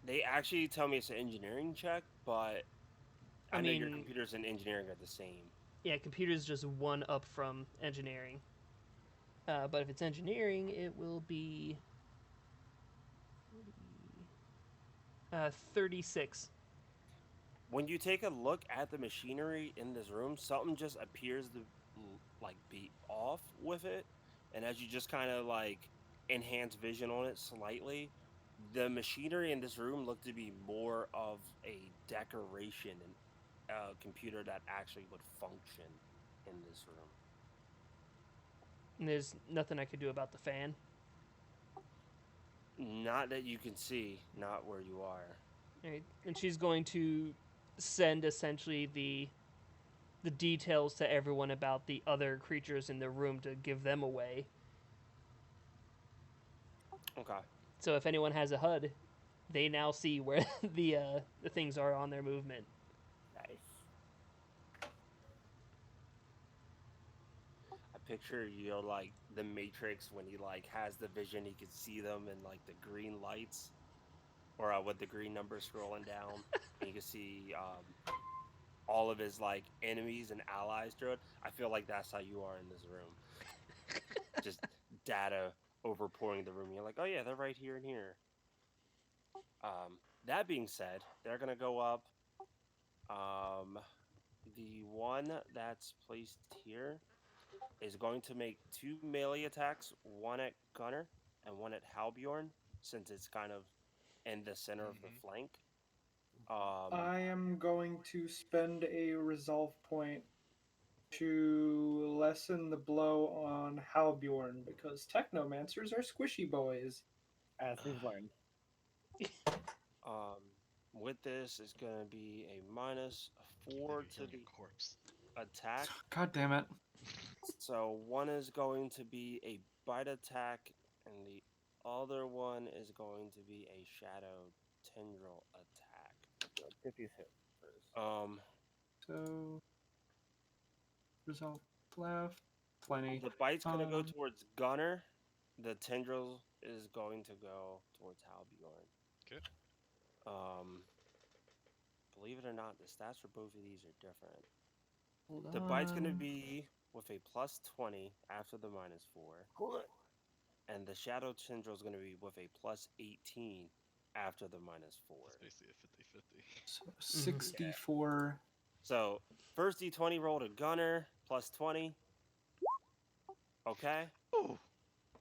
They actually tell me it's an engineering check, but I know your mean, computers and engineering are the same. Yeah, computer's just one up from engineering. But if it's engineering, it will be... 36. When you take a look at the machinery in this room, something just appears to like be off with it, and as you just kind of like enhance vision on it slightly, the machinery in this room looked to be more of a decoration and a computer that actually would function in this room. And there's nothing I could do about the fan. Not that you can see, not where you are. Right? And she's going to send essentially the details to everyone about the other creatures in the room to give them away. Okay. So if anyone has a HUD, they now see where the things are on their movement. Nice. I picture like the Matrix when he like has the vision, he can see them in like the green lights, or with the green numbers scrolling down, and you can see all of his like enemies and allies through it. I feel like that's how you are in this room. Just data overpouring the room. You're like, oh yeah, they're right here and here. That being said, they're gonna go up. The one that's placed here is going to make 2 melee attacks, one at gunner and one at Halbjorn, since it's kind of in the center of the Mhm. flank. I am going to spend a resolve point to lessen the blow on Halbjorn because Technomancers are squishy boys. As we've learned. Um, with this, it's going to be a minus Can't 4 believe to you're killing the a corpse. attack. God damn it. So one is going to be a bite attack, and the other one is going to be a shadow tendril attack. Get these hit first. So, resolve left, plenty. The bite's going to go Um, towards Gunner. The tendril is going to go towards Halbjorn. Okay. Believe it or not, the stats for both of these are different. Hold The bite's going to on. be with a plus 20 after the minus 4. And the shadow tendril is going to be with a plus 18 after the minus 4. It's basically a 50-50. So 64. So first d20 roll to Gunner, plus 20. Okay. Ooh.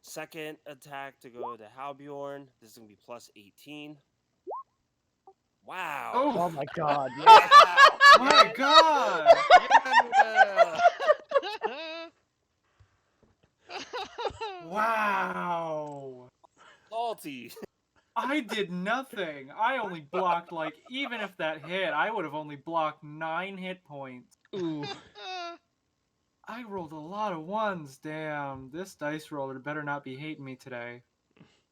Second attack to go to Halbjorn. This is going to be plus 18. Wow. Oh my god. My god! Yeah. Wow! Salty. I did nothing. I only blocked, like, even if that hit, I would have only blocked 9 hit points. Ooh. I rolled a lot of ones. Damn, this dice roller better not be hating me today.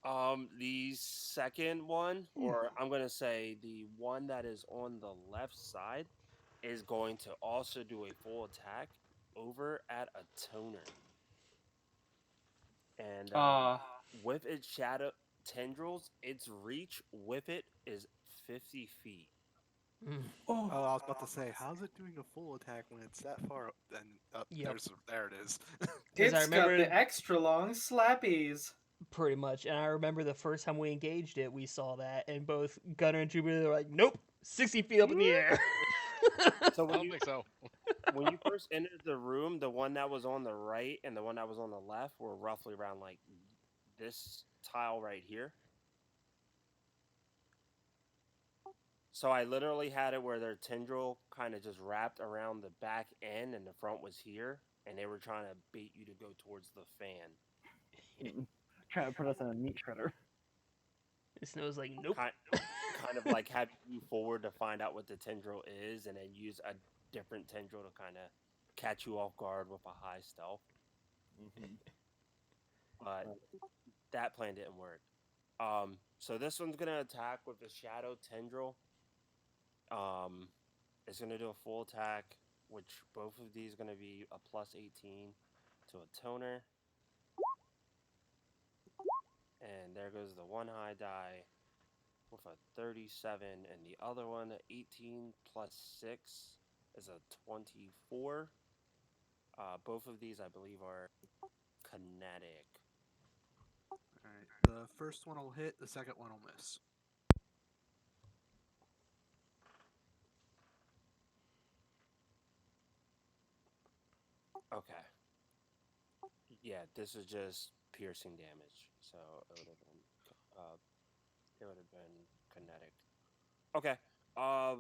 The second one, or I'm going to say the one that is on the left side, is going to also do a full attack over at a toner. And with its shadow tendrils, its reach with it is 50 feet. Oh, I was about to say, how's it doing a full attack when it's that far up? And Yep. there it is. Because I It's got remember the extra long slappies. pretty much, and I remember the first time we engaged it, we saw that, and both Gunner and Jupiter were like, "Nope, 60 feet up in the air." So I don't think so. when you first entered the room, the one that was on the right and the one that was on the left were roughly around like this tile right here. So I literally had it where their tendril kind of just wrapped around the back end and the front was here, and they were trying to bait you to go towards the fan. Trying to put us in a meat shredder. Snow's like, "Nope." Kind of like have you forward to find out what the tendril is, and then use a different tendril to kind of catch you off guard with a high stealth. But that plan didn't work. So this one's gonna attack with the shadow tendril. It's gonna do a full attack, which both of these are gonna be a plus 18 to a toner. And there goes the one high die with a 37, and the other one, 18 plus 6 is a 24. Both of these, I believe, are kinetic. Alright, the first one will hit, the second one will miss. Okay. Yeah, this is just piercing damage, so it would have been kinetic. Okay.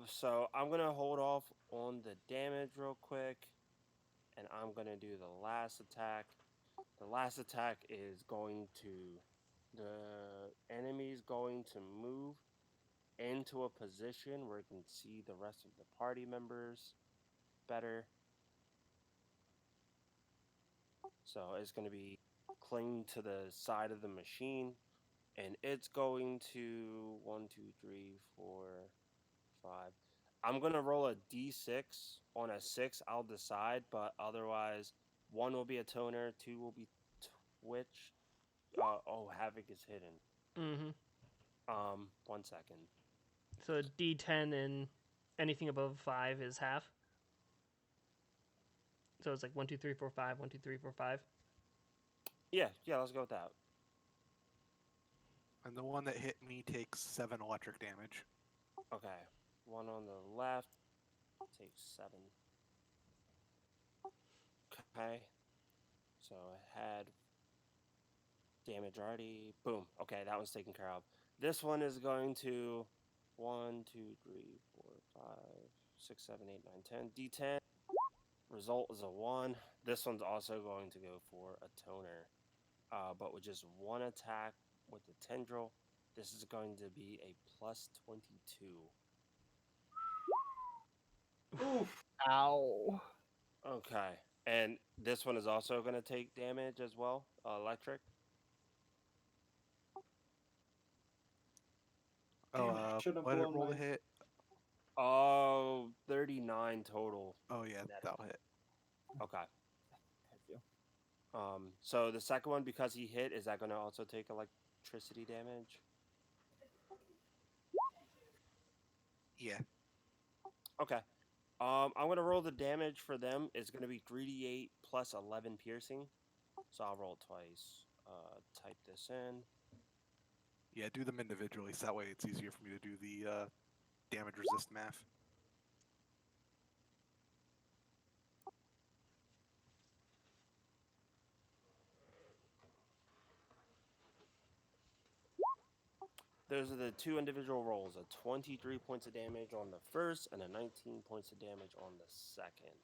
So I'm gonna hold off on the damage real quick, and I'm gonna do the last attack. The last attack is going to the enemy's going to move into a position where it can see the rest of the party members better. So it's going to be clinging to the side of the machine, and it's going to 1, 2, 3, 4, 5. I'm going to roll a d6. On a 6, I'll decide, but otherwise, 1 will be a toner, 2 will be twitch. Havoc is hidden. Mm-hmm. 1 second. So a D10 and anything above 5 is half. So it's like 1, 2, 3, 4, 5. 1, 2, 3, 4, 5. Yeah, let's go with that. And the one that hit me takes 7 electric damage. Okay. One on the left takes 7. Okay. So it had Damage already. Boom. Okay, that one's taken care of. This one is going to 1, 2, 3, 4, 5, 6, 7, 8, 9, 10. D10. Result is a 1. This one's also going to go for a toner, but with just one attack with the tendril. This is going to be a plus 22. Oof. Ow. Okay. And this one is also going to take damage as well, electric. Damn it, I should have let it blown roll my... the hit. Oh, 39 total. Oh yeah, Net. that'll hit. Okay. Thank you. So the second one, because he hit, is that going to also take electricity damage? Yeah. Okay. I'm going to roll the damage for them. It's going to be 3d8 plus 11 piercing. So I'll roll twice. Type this in. Yeah, do them individually, so that way it's easier for me to do the damage resist math. Those are the two individual rolls. A 23 points of damage on the first and a 19 points of damage on the second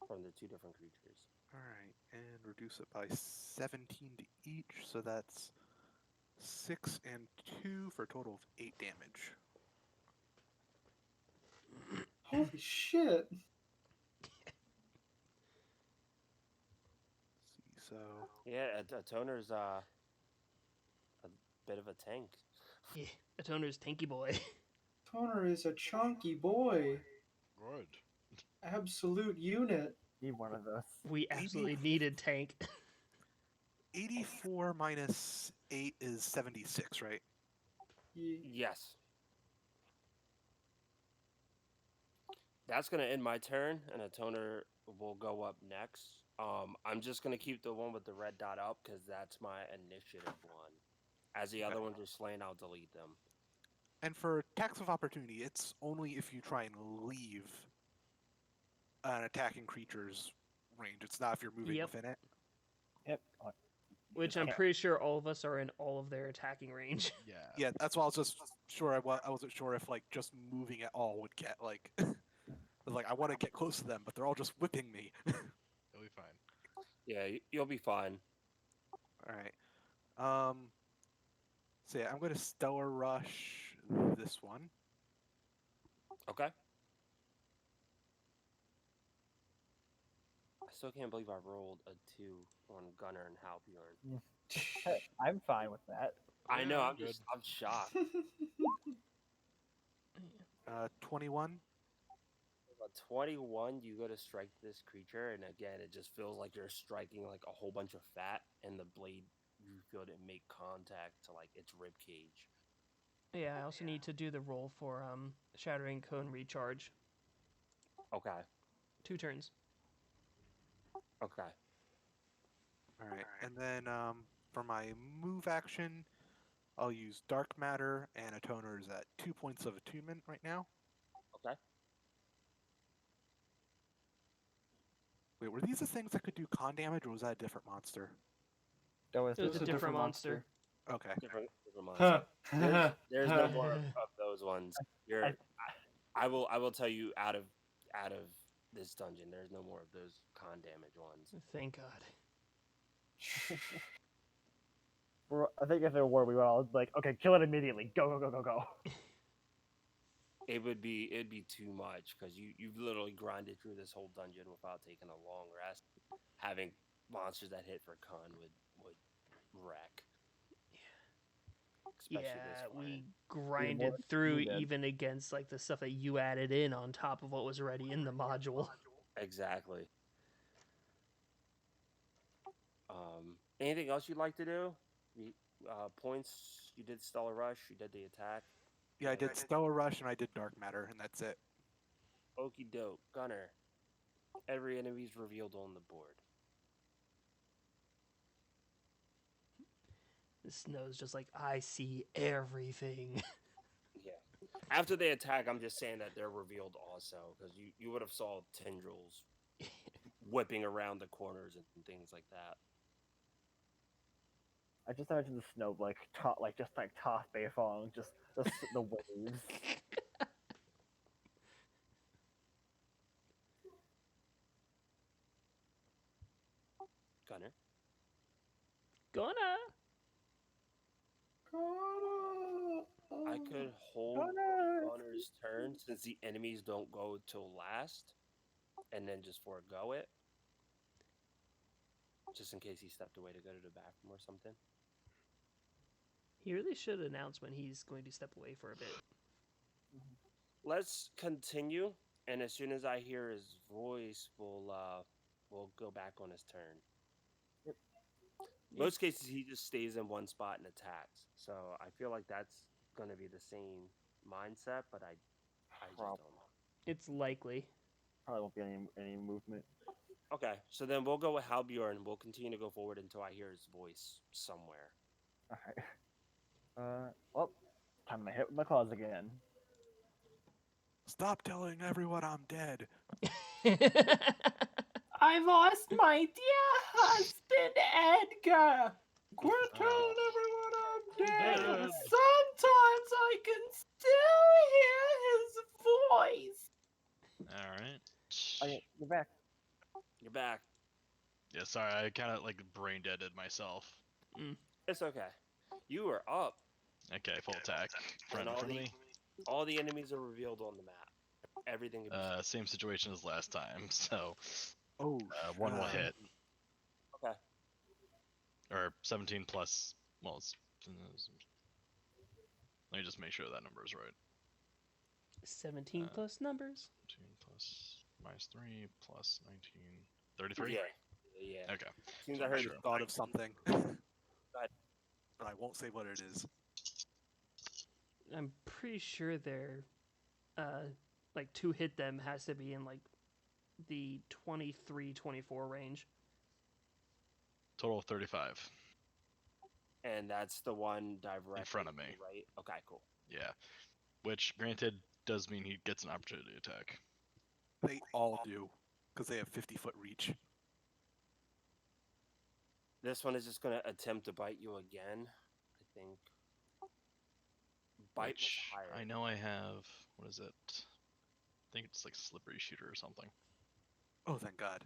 from the two different creatures. Alright, and reduce it by 17 to each, so that's 6 and 2 for a total of 8 damage. Holy shit. See, so Yeah, a toner's a bit of a tank. Yeah, a toner's tanky boy. Toner is a chunky boy. Good. Absolute unit. Need one of those. We absolutely needed tank. 84 minus 8 is 76, right? Yes. That's going to end my turn, and a toner will go up next. I'm just going to keep the one with the red dot up because that's my initiative one. As the other ones are slain, I'll delete them. And for attacks of opportunity, it's only if you try and leave an attacking creature's range. It's not if you're moving Yep. within it. Yep. Which I'm pretty sure all of us are in all of their attacking range. Yeah. Yeah, that's why I was just sure. I wasn't sure if like just moving at all would get like, like I want to get close to them, but they're all just whipping me. It'll be fine. Yeah, you'll be fine. All right. So yeah, I'm going to Stellar Rush this one. Okay. I still can't believe I rolled a 2 on Gunner and Halbjorn. Hey, I'm fine with that. I know, Yeah, I'm shocked. 21. A 21, you go to strike this creature, and again, it just feels like you're striking like a whole bunch of fat, and the blade, you feel it make contact to like its rib cage. Yeah, I also need to do the roll for Shattering Cone Recharge. Okay. 2 turns. Okay. All right, and then for my move action, I'll use Dark Matter, and a toner is at 2 points of attunement right now. Okay. Wait, were these the things that could do con damage, or was that a different monster? That was It was a different monster. Okay. Different monster. Huh. There's no more of those ones. I will tell you out of this dungeon, there's no more of those con damage ones. Thank God. I think if there were, we would all like, okay, kill it immediately. Go, go, go, go, go. It'd be too much because you've literally grinded through this whole dungeon without taking a long rest. Having monsters that hit for con would wreck. Especially Yeah, this one. we grinded through even against like the stuff that you added in on top of what was already in the module. Exactly. Anything else you'd like to do? Points. You did Stellar Rush. You did the attack. Yeah, I did Stellar Rush and I did Dark Matter, and that's it. Okie doke. Gunner. Every enemy's revealed on the board. The snow's just like, I see everything. Yeah. After they attack, I'm just saying that they're revealed also, because you would have saw tendrils whipping around the corners and things like that. I just imagine the snow just toss Beifong, just the waves. Gunner. Gonna. I could hold Gunner! Gunner's turn since the enemies don't go till last, and then just forego it, just in case he stepped away to go to the bathroom or something. He really should announce when he's going to step away for a bit. Let's continue, and as soon as I hear his voice, we'll go back on his turn. Yep. Most cases, he just stays in one spot and attacks. So I feel like that's going to be the same mindset, but I just don't know. It's likely. Probably won't be any movement. Okay, so then we'll go with Halbjorn. We'll continue to go forward until I hear his voice somewhere. Alright. Well, time to hit with my claws again. Stop telling everyone I'm dead. I lost my dear husband, Edgar. Quit telling everyone I'm dead. Dead. Sometimes I can still hear his voice. All right. You're back. You're back. Yeah, sorry, I kind of like brain deaded myself. It's okay. You are up. Okay, full attack. Front And in front of me. all the enemies are revealed on the map. Everything. Same situation as last time. So Oh, one will hit. Okay. Or 17 plus. Well, let me just make sure that number is right. 17 plus numbers. 17 plus minus 3 plus 19. 33? Yeah. Okay. seems So I heard sure. the thought of something. But I won't say what it is. I'm pretty sure their like to hit them has to be in like the 23-24 range. Total of 35. And that's the one directly In front of me. right? Okay, cool. Yeah. Which, granted, does mean he gets an opportunity attack. They all do, because they have 50-foot reach. This one is just going to attempt to bite you again, I think. Bite Which was higher. I know I have. What is it? I think it's like slippery shooter or something. Oh, thank God.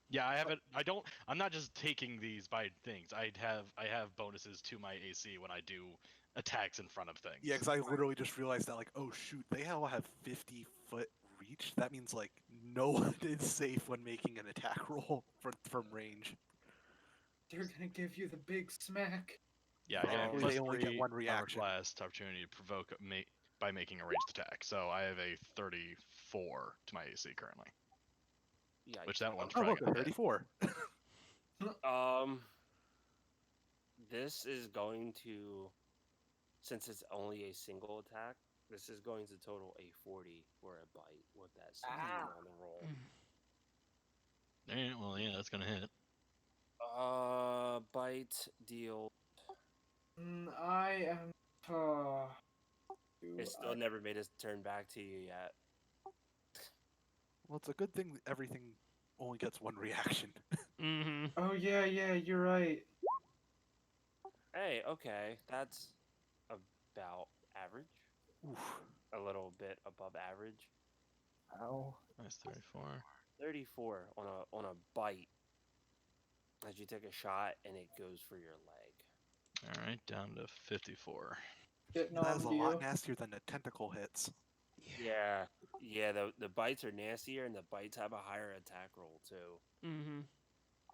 Yeah, I have it. I'm not just taking these by things. I have bonuses to my AC when I do attacks in front of things. Yeah, because I literally just realized that, like, oh shoot, they all have 50-foot reach. That means like no one is safe when making an attack roll from range. They're gonna give you the big smack. Yeah, I get a Thankfully, plus they only get 3 one armor reaction. class opportunity to provoke by making a ranged attack. So I have a 34 to my AC currently. Yeah. Which that one's Oh, probably look, a gonna hit. 34. This is going to, since it's only a single attack, this is going to total a 40 for a bite with that 16 on the roll. Alright, well, yeah, that's gonna hit. Bite deal. I am. It still never made its turn back to you yet. Well, it's a good thing everything only gets one reaction. Mm-hmm. Oh yeah, you're right. Hey, okay, that's about average. Oof. A little bit above average. Ow. Nice 34. 34 on a bite. As you take a shot and it goes for your leg. Alright, down to 54. Getting That is on a to lot you. nastier than the tentacle hits. Yeah. The bites are nastier, and the bites have a higher attack roll too. Mm-hmm.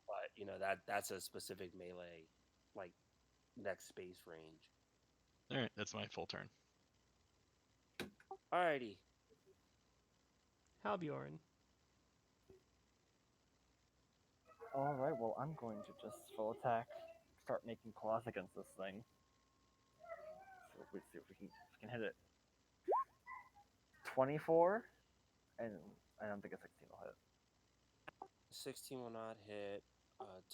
But you know that's a specific melee, like next space range. Alright, that's my full turn. Alrighty. Halbjorn. Alright, well, I'm going to just full attack, start making claws against this thing. So we see if we can hit it. 24, and I don't think a 16 will hit. 16 will not hit.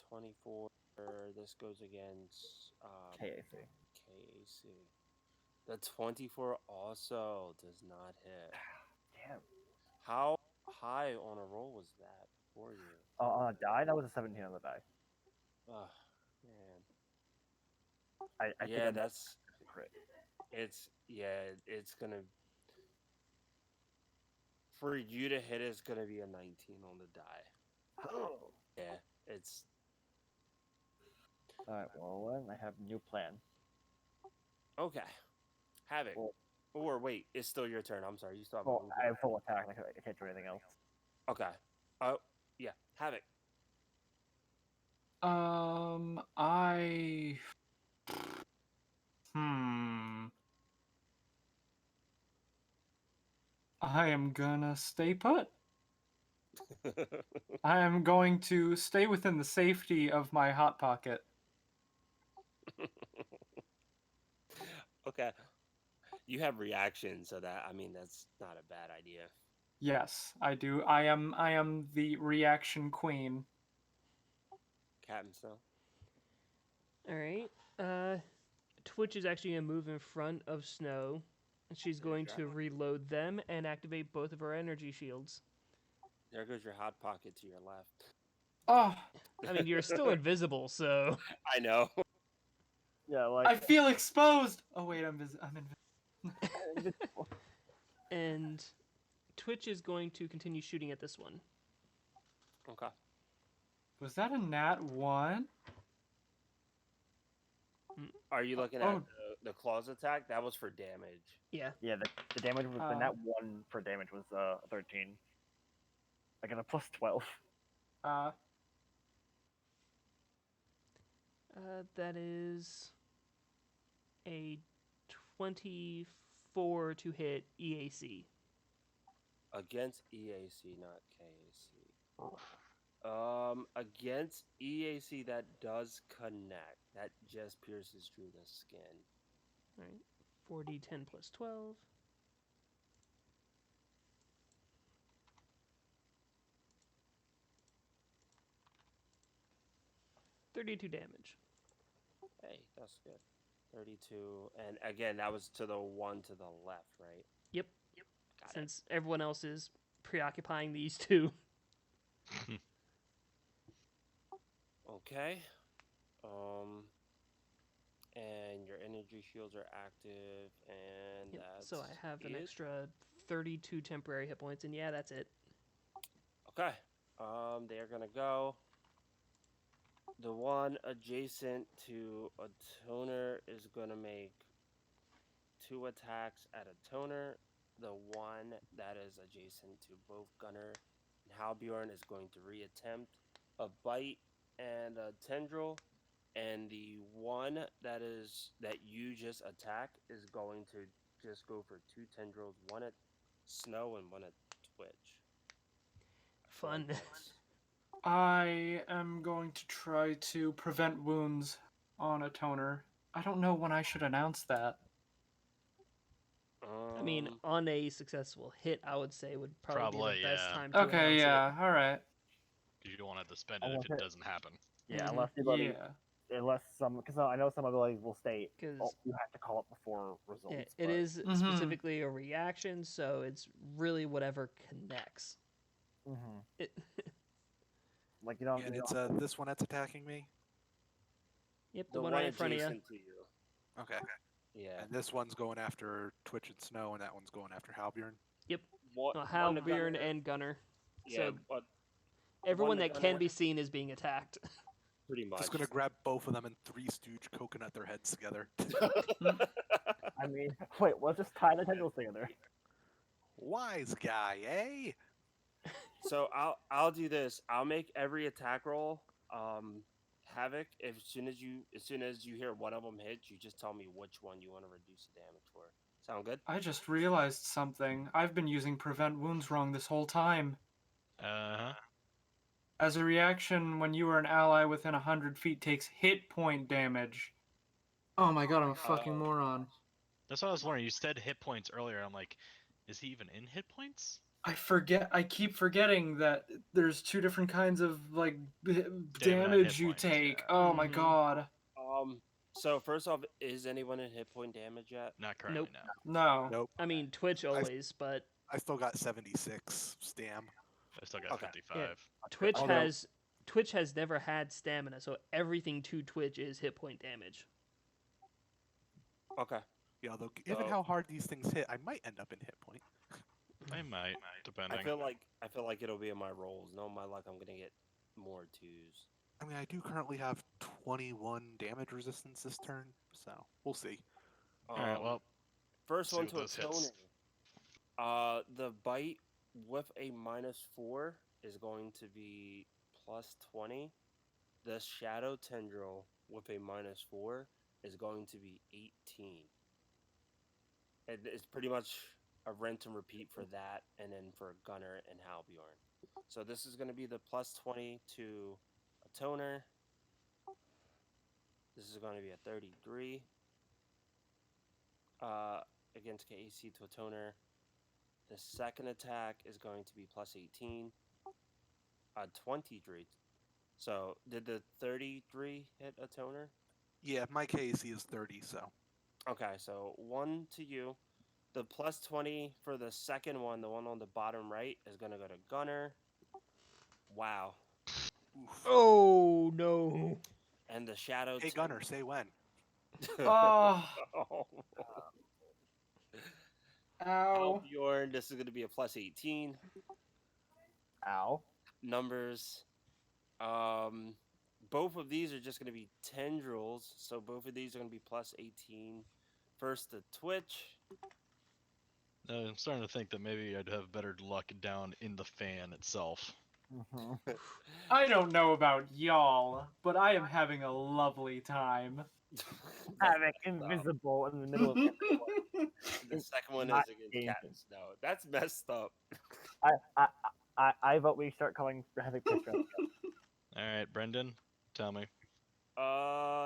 24. This goes against KAC. KAC. The 24 also does not hit. Damn. How high on a roll was that for you? On a die, that was a 17 on the die. Ugh, man. I think Yeah, I'm that's crit. it's gonna for you to hit it's gonna be a 19 on the die. Yeah, it's All right. Well, then I have a new plan. okay. Havoc. Well, Or wait, it's still your turn. I'm sorry, you still have a well, movement. I have full attack. I can't do anything else. Okay. Oh, yeah, Havoc. I. Hmm. I am gonna stay put. I am going to stay within the safety of my hot pocket. Okay. You have reaction, so that I mean that's not a bad idea. Yes, I do. I am the reaction queen. Captain Snow. All right. Twitch is actually gonna move in front of Snow, and she's going to reload them and activate both of her energy shields. There goes your hot pocket to your left. Oh, I mean, you're still invisible, so I know. Yeah, like I feel exposed. Oh wait, I'm invisible. and Twitch is going to continue shooting at this one. Okay. Was that a nat 1? Are you looking at the claws attack? That was for damage. Yeah. Yeah, the damage was the net 1 for damage was 13. I got a plus 12. That is a 24 to hit EAC. Against EAC, not KAC. Against EAC, that does connect. That just pierces through the skin. All right. 4d10 plus 12. $32 damage. Hey, that's good. 32. And again, that was to the one to the left, right? Yep. Got Since everyone else is preoccupying these two. Okay. And your energy shields are active, and that's So I have an it. extra 32 temporary hit points, and yeah, that's it. Okay. They're gonna go. The one adjacent to a toner is gonna make 2 attacks at a toner. The one that is adjacent to both Gunner and Halbjorn is going to reattempt a bite and a tendril. And the one that you just attacked is going to just go for 2 tendrils, one at Snow and one at Twitch. Fun. I am going to try to prevent wounds on a toner. I don't know when I should announce that. I mean, on a successful hit, I would say would probably be the best yeah. time to Okay, announce yeah, all right. You don't want to spend it if it doesn't happen. Yeah, Mhm. unless anybody, Yeah. unless some, because I know some abilities will state, Because you have to call it before results. it but- is Mhm. specifically a reaction, so it's really whatever connects. Mhm. It, Like you don't. And you it's don't- this one that's attacking me. yep, the one right in front of you. adjacent to you. Okay. Yeah. And this one's going after Twitch and Snow, and that one's going after Halbjorn. What? Hal, Bjorn, and Gunner. Yeah, So but everyone to that can Gunner. be seen is being attacked. pretty much. Just gonna grab both of them and 3 stooge coconut their heads together. I mean, wait, we'll just tie the tendrils together. Wise guy, eh? So I'll do this. I'll make every attack roll Havoc. As soon as you hear one of them hit, you just tell me which one you want to reduce the damage for. Sound good? I just realized something. I've been using prevent wounds wrong this whole time. Uh-huh. As a reaction, when you or an ally within 100 feet takes hit point damage. Oh my god, I'm a fucking moron. That's what I was wondering. You said hit points earlier. I'm like, is he even in hit points? I keep forgetting that there's 2 different kinds of, like, not damage hit you points, take. yeah. Oh my Mhm. god. So first off, is anyone in hit point damage yet? Not currently, Nope. no. No. Nope. I mean, Twitch always, but I still got 76 stam. I still got Okay. 55. Twitch Although- Twitch has never had stamina, so everything to Twitch is hit point damage. Okay. Yeah, although given So- how hard these things hit, I might end up in hit point. I might, depending. I feel like it'll be in my rolls. No, my luck, I'm gonna get more twos. I mean, I do currently have 21 damage resistance this turn, so we'll see. All right, well, first see one what to a this hits. toner. The bite with a -4 is going to be +20. The shadow tendril with a -4 is going to be 18. It's pretty much a rent and repeat for that, and then for Gunner and Halbjorn. So this is going to be the +20 to a toner. This is going to be a 33 against KAC to a toner. The second attack is going to be +18, 23. So did the 33 hit a toner? Yeah, my KAC is 30, so. Okay, so 1 to you. The +20 for the second one, the one on the bottom right, is going to go to Gunner. Wow. Oof. Oh no! And the shadow. Hey, Gunner, say when. Oh, Oh. ow. Bjorn, this is going to be a +18. Ow. Numbers. Both of these are just going to be tendrils, so both of these are going to be +18. First, the Twitch. I'm starting to think that maybe I'd have better luck down in the fan itself. Mm-hmm. I don't know about y'all, but I am having a lovely time. Havoc invisible in the middle of everyone. The second one Not is against dangerous. Cat and Snow. That's messed up. I vote we start calling Havoc picture. All right, Brendan, tell me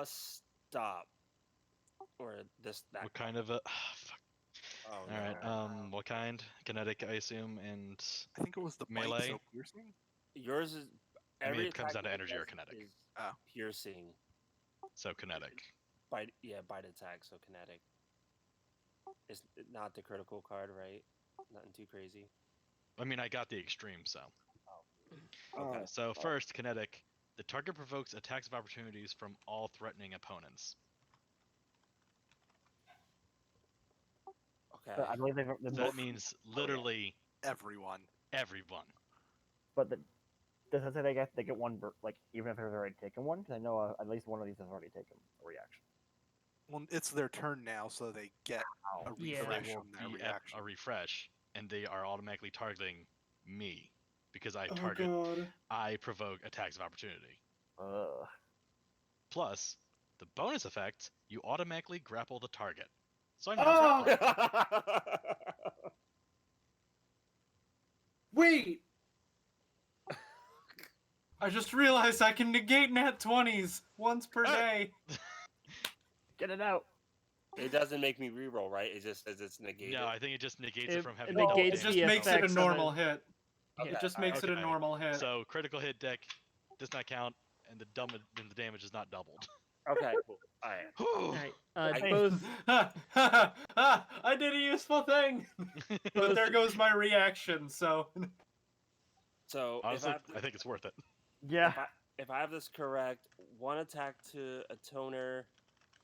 Stop. Or that. what kind of a. Fuck. Oh, All right, no. what kind? Kinetic, I assume, and I think it was the bite, melee. so piercing? Yours is. I mean, Every it comes attack down to you energy or does kinetic. is Oh. Piercing. So kinetic. Bite attack, so kinetic. It's not the critical card, right? Nothing too crazy. I mean, I got the extreme, so. Okay. So first, kinetic. The target provokes attacks of opportunities from all threatening opponents. Okay. But I believe they're So both. that means literally Everyone. everyone. But does that say they get one even if they've already taken one? Because I know at least one of these has already taken a reaction. Well, it's their turn now, so they get a Yeah. So they refresh will on that be at reaction. a refresh, and they are automatically targeting me because I Oh target. god. I provoke attacks of opportunity. Ugh. Plus, the bonus effect, you automatically grapple the target. So I'm Oh! now grappling. Wait! I just realized I can negate nat 20s once per day. Get it out. It doesn't make me reroll, right? It just says it's negated. No, I think it just negates it It- from it having negates It damage. just the makes it a effects on the- normal hit. Yeah. It just makes it a Okay. normal hit. So critical hit deck does not count, and the damage is not doubled. Okay, cool. All right. All right. I- Both I did a useful thing, but there goes my reaction. So So Honestly, if I think it's worth it. Yeah. if I have this correct, one attack to a toner,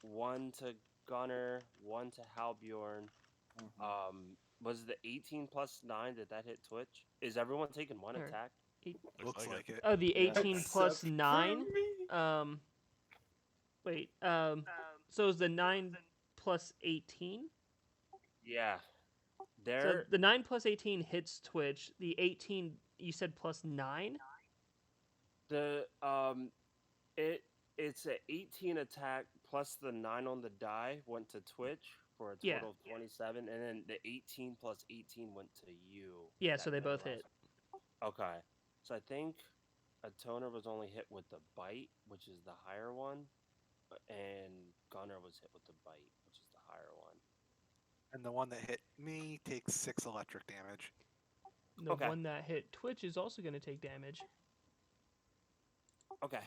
one to Gunner, one to Halbjorn. Was the 18 plus 9, did that hit Twitch? Is everyone taking one Sure. attack? Looks like it. Oh, the 18 plus Except for 9. me. Wait. So is the 9 plus 18? Yeah. So There. the 9 plus 18 hits Twitch. The 18 you said plus 9. The it's a 18 attack plus the 9 on the die went to Twitch for a total Yeah. of 27, and then the 18 plus 18 went to you. Yeah, That so they never both hit. lasts. Okay, so I think a toner was only hit with the bite, which is the higher one, and Gunner was hit with the bite, which is the higher one. And the one that hit me takes 6 electric damage. The Okay. one that hit Twitch is also going to take damage. Okay,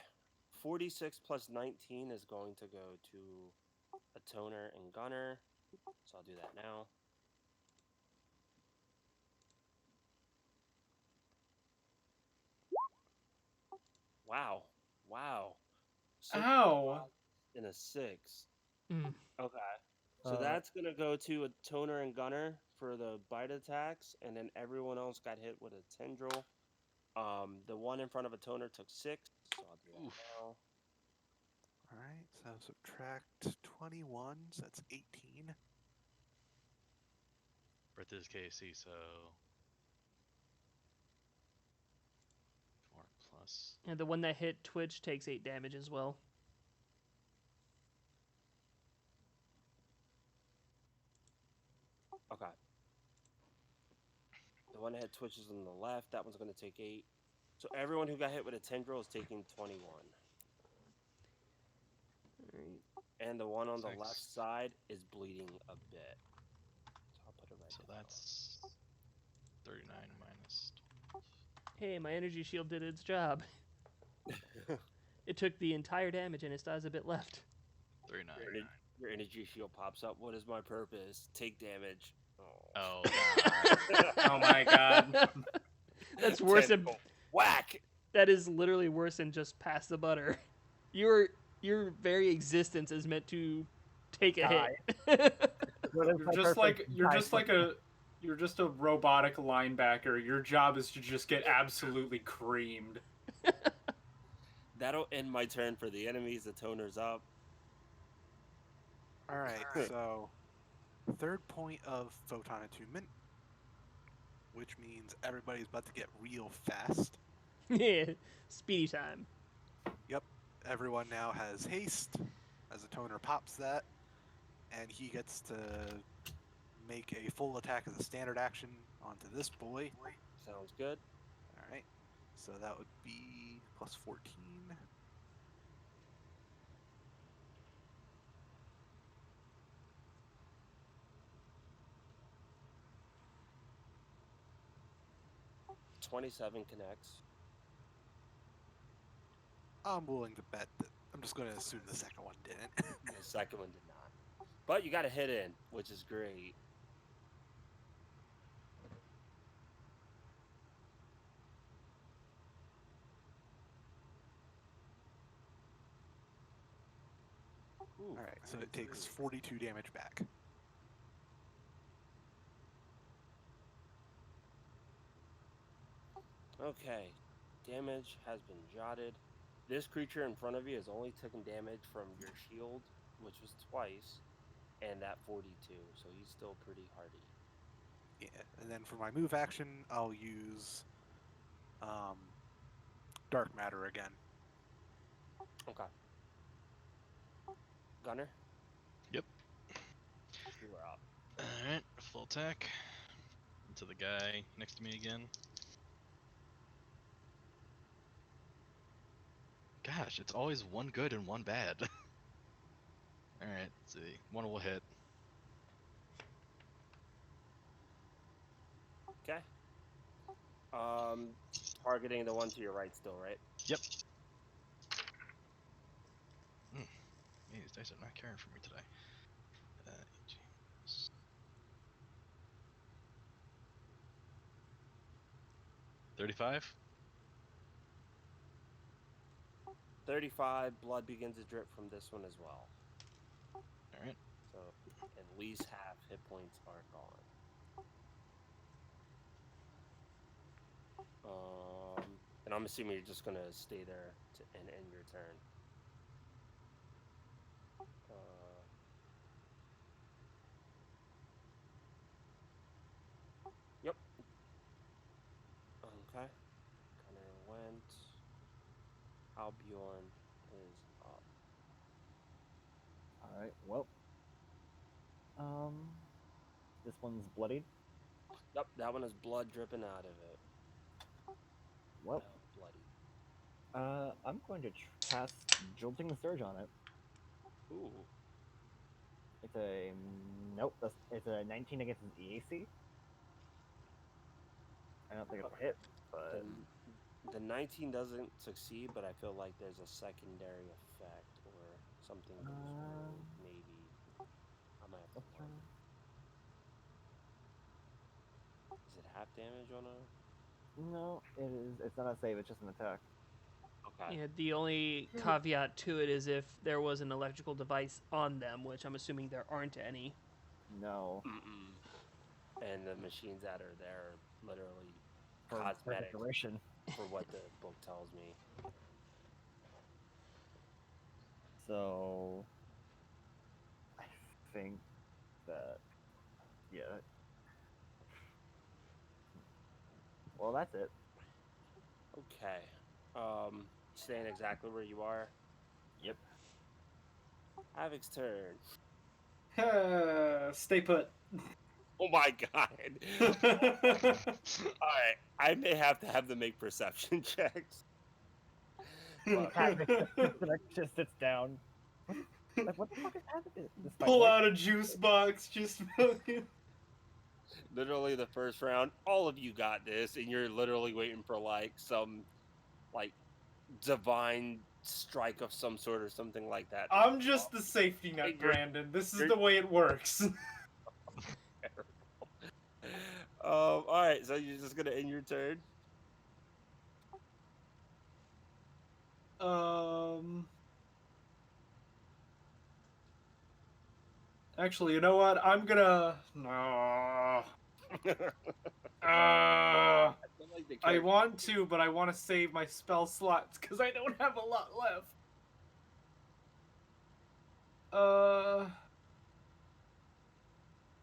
46 plus 19 is going to go to a toner and Gunner, so I'll do that now. Wow. 6 Ow. and a 6. Mm. Okay. So that's gonna go to a toner and gunner for the bite attacks, and then everyone else got hit with a tendril. The one in front of a toner took 6, so I'll do that Oof. now. All right, so subtract 21, so that's 18. For this KC, so 4 plus. And the one that hit Twitch takes 8 damage as well. Okay. The one that hit Twitch is on the left. That one's gonna take 8. So everyone who got hit with a tendril is taking 21. Alright. And the one on the 6. left side is bleeding a bit. So I'll put it right So down. that's 39 minus. Hey, my energy shield did its job. It took the entire damage and it still has a bit left. 39. Your energy shield pops up. What is my purpose? Take damage. Oh, Oh my god. That's worse than Tentacle. Whack! that is literally worse than just pass the butter. Your very existence is meant to take a hit. You're just a robotic linebacker. Your job is to just get absolutely creamed. That'll end my turn for the enemies. The toner's up. All right, so third point of photon attunement, which means everybody's about to get real fast. Yeah, speedy time. Yep, everyone now has haste as a toner pops that, and he gets to make a full attack as a standard action onto this boy. Sounds good. All right, so that would be plus 14. $27 connects. I'm willing to bet that I'm just going to assume the second one didn't. The second one did not. But you got a hit in, which is great. Ooh, All right, so it takes 42 damage back. Okay, damage has been jotted. This creature in front of you has only taken damage from your shield, which was twice, and that 42, so he's still pretty hardy. Yeah, and then for my move action, I'll use Dark Matter again. Okay. Gunner? Yep. You are up. Alright, full attack. To the guy next to me again. Gosh, it's always one good and one bad. Alright, let's see. One will hit. Okay. Targeting the one to your right still, right? Yep. Man, these dice are not caring for me today. 35? 35, blood begins to drip from this one as well. Alright. So at least half hit points are gone. And I'm assuming you're just gonna stay there and end your turn. Yep. Okay. Gunner went. Albion is up. All right. Well, this one's bloodied. Yep, that one has blood dripping out of it. Well, Bloody. I'm going to cast Jolting the Surge on it. Ooh. It's a nope. It's a 19 against his EAC. I don't think it'll hit, but The 19 doesn't succeed, but I feel like there's a secondary effect or something goes wrong. Maybe. I might have to look. Is it half damage on a? no, it is. It's not a save. It's just an attack. Okay. Yeah, the only caveat to it is if there was an electrical device on them, which I'm assuming there aren't any. No. Mm-mm. And the machines that are there are literally For cosmetic decoration. for what the book tells me. So I think that yeah. Well, that's it. Okay. Staying exactly where you are. Yep. Havoc's turn. Stay put. Oh my god. Alright. I may have to have them make perception checks. But Havoc just sits down. Like, what the fuck is happening? This fight Pull work? out a juice box, just fucking. literally the first round, all of you got this, and you're literally waiting for like some like divine strike of some sort or something like that. I'm just the safety net, And you're- Brandon. This is you're- the way it works. all right, so you're just gonna end your turn. Actually, you know what? I'm gonna. No. I feel like the I character- want to, but I want to save my spell slots because I don't have a lot left.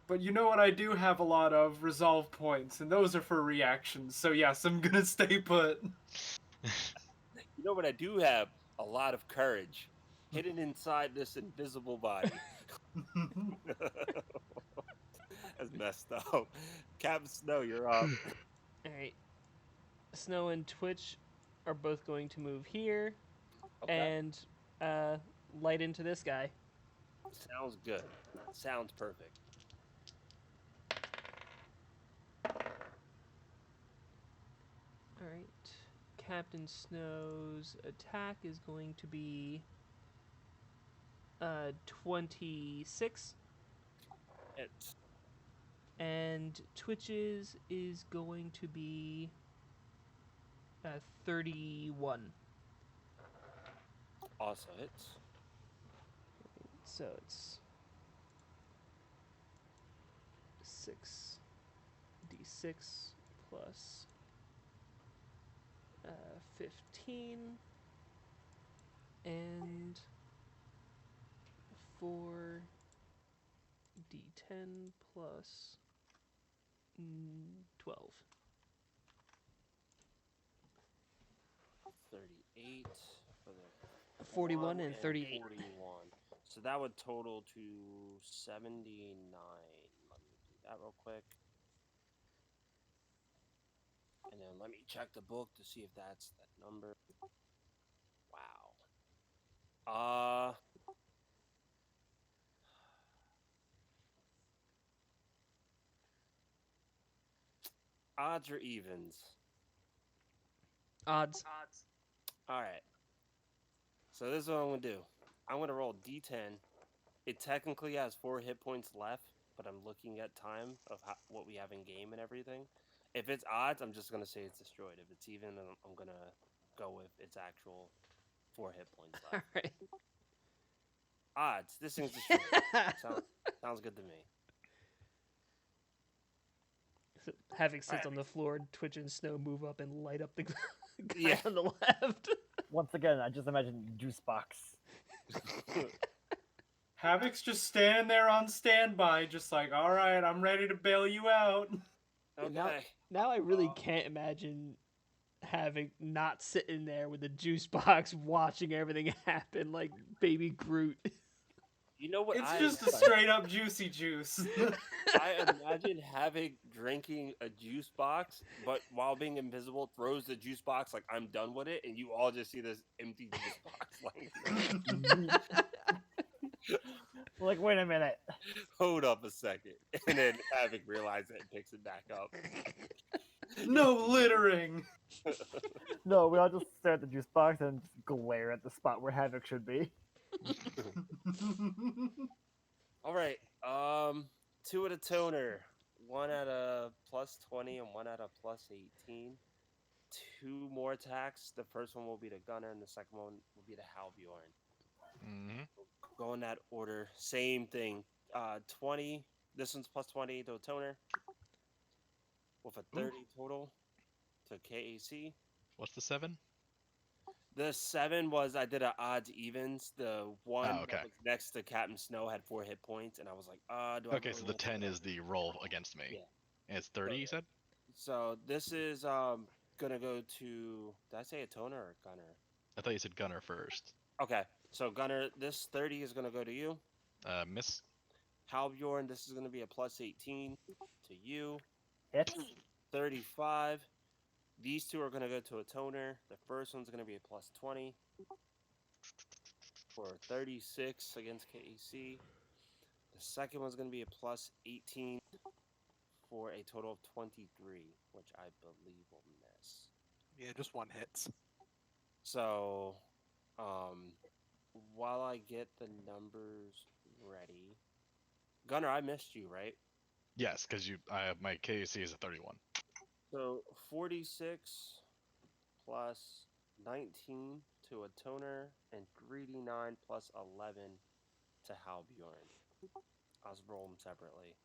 But you know what? I do have a lot of resolve points, and those are for reactions. So yes, I'm gonna stay put. You know what? I do have a lot of courage hidden inside this invisible body. That's messed up. Captain Snow, you're up. All right. Snow and Twitch are both going to move here Okay. and light into this guy. Sounds good. Sounds perfect. All right. Captain Snow's attack is going to be 26, It's and Twitch's is going to be 31. also hits. So it's 6d6 plus 15 and 4d10 plus 12. 38 for the 41 one and 38. 41. So that would total to 79. Let me do that real quick. And then let me check the book to see if that's that number. Wow. Odds or evens? Odds. Alright. So this is what I'm going to do. I'm going to roll D10. It technically has 4 hit points left, but I'm looking at time of what we have in game and everything. If it's odds, I'm just going to say it's destroyed. If it's even, I'm going to go with its actual 4 hit points All left. right. Odds. This thing's destroyed. Sounds good to me. Havoc sits Alright. on the floor, Twitch and Snow move up and light up the guy Yeah. on the left. Once again, I just imagine juice box. Havoc's just standing there on standby, just like, all right, I'm ready to bail you out. Okay. Now I really can't imagine Havoc not sitting there with a juice box watching everything happen like baby Groot. You know what? It's just a straight up juicy juice. I imagine having drinking a juice box, but while being invisible, throws the juice box like I'm done with it, and you all just see this empty juice box laying there. Like, wait a minute. Hold up a second, and then Havoc realizes it and picks it back up. No littering. No, we all just stare at the juice box and just glare at the spot where Havoc should be. All right, 2 at a toner, 1 at a plus 20 and 1 at a plus 18. 2 more attacks. The first one will be the Gunner, and the second one will be the Halbjorn. Mm-hmm. Go in that order. Same thing. 20. This one's plus 20 to a toner with a 30 total to KAC. What's the 7? The 7 was I did a odds evens. The one Oh, okay. that was next to Captain Snow had 4 hit points, and I was like, do I Okay, really so the want to 10 take is the roll against me. Yeah. And it's 30, you said? So this is gonna go to. Did I say a toner or a Gunner? I thought you said Gunner first. Okay, so Gunner, this 30 is gonna go to you. Miss? Halbjorn, this is gonna be a plus 18 to you. Hits. 35. These two are gonna go to a toner. The first one's gonna be a plus 20 for 36 against KAC. The second one's gonna be a plus 18 for a total of 23, which I believe will miss. Yeah, just one hits. So, while I get the numbers ready, Gunner, I missed you, right? Yes, because my KAC is a 31. So 46 plus 19 to a toner, and greedy 9 plus 11 to Halbjorn. I'll roll them separately.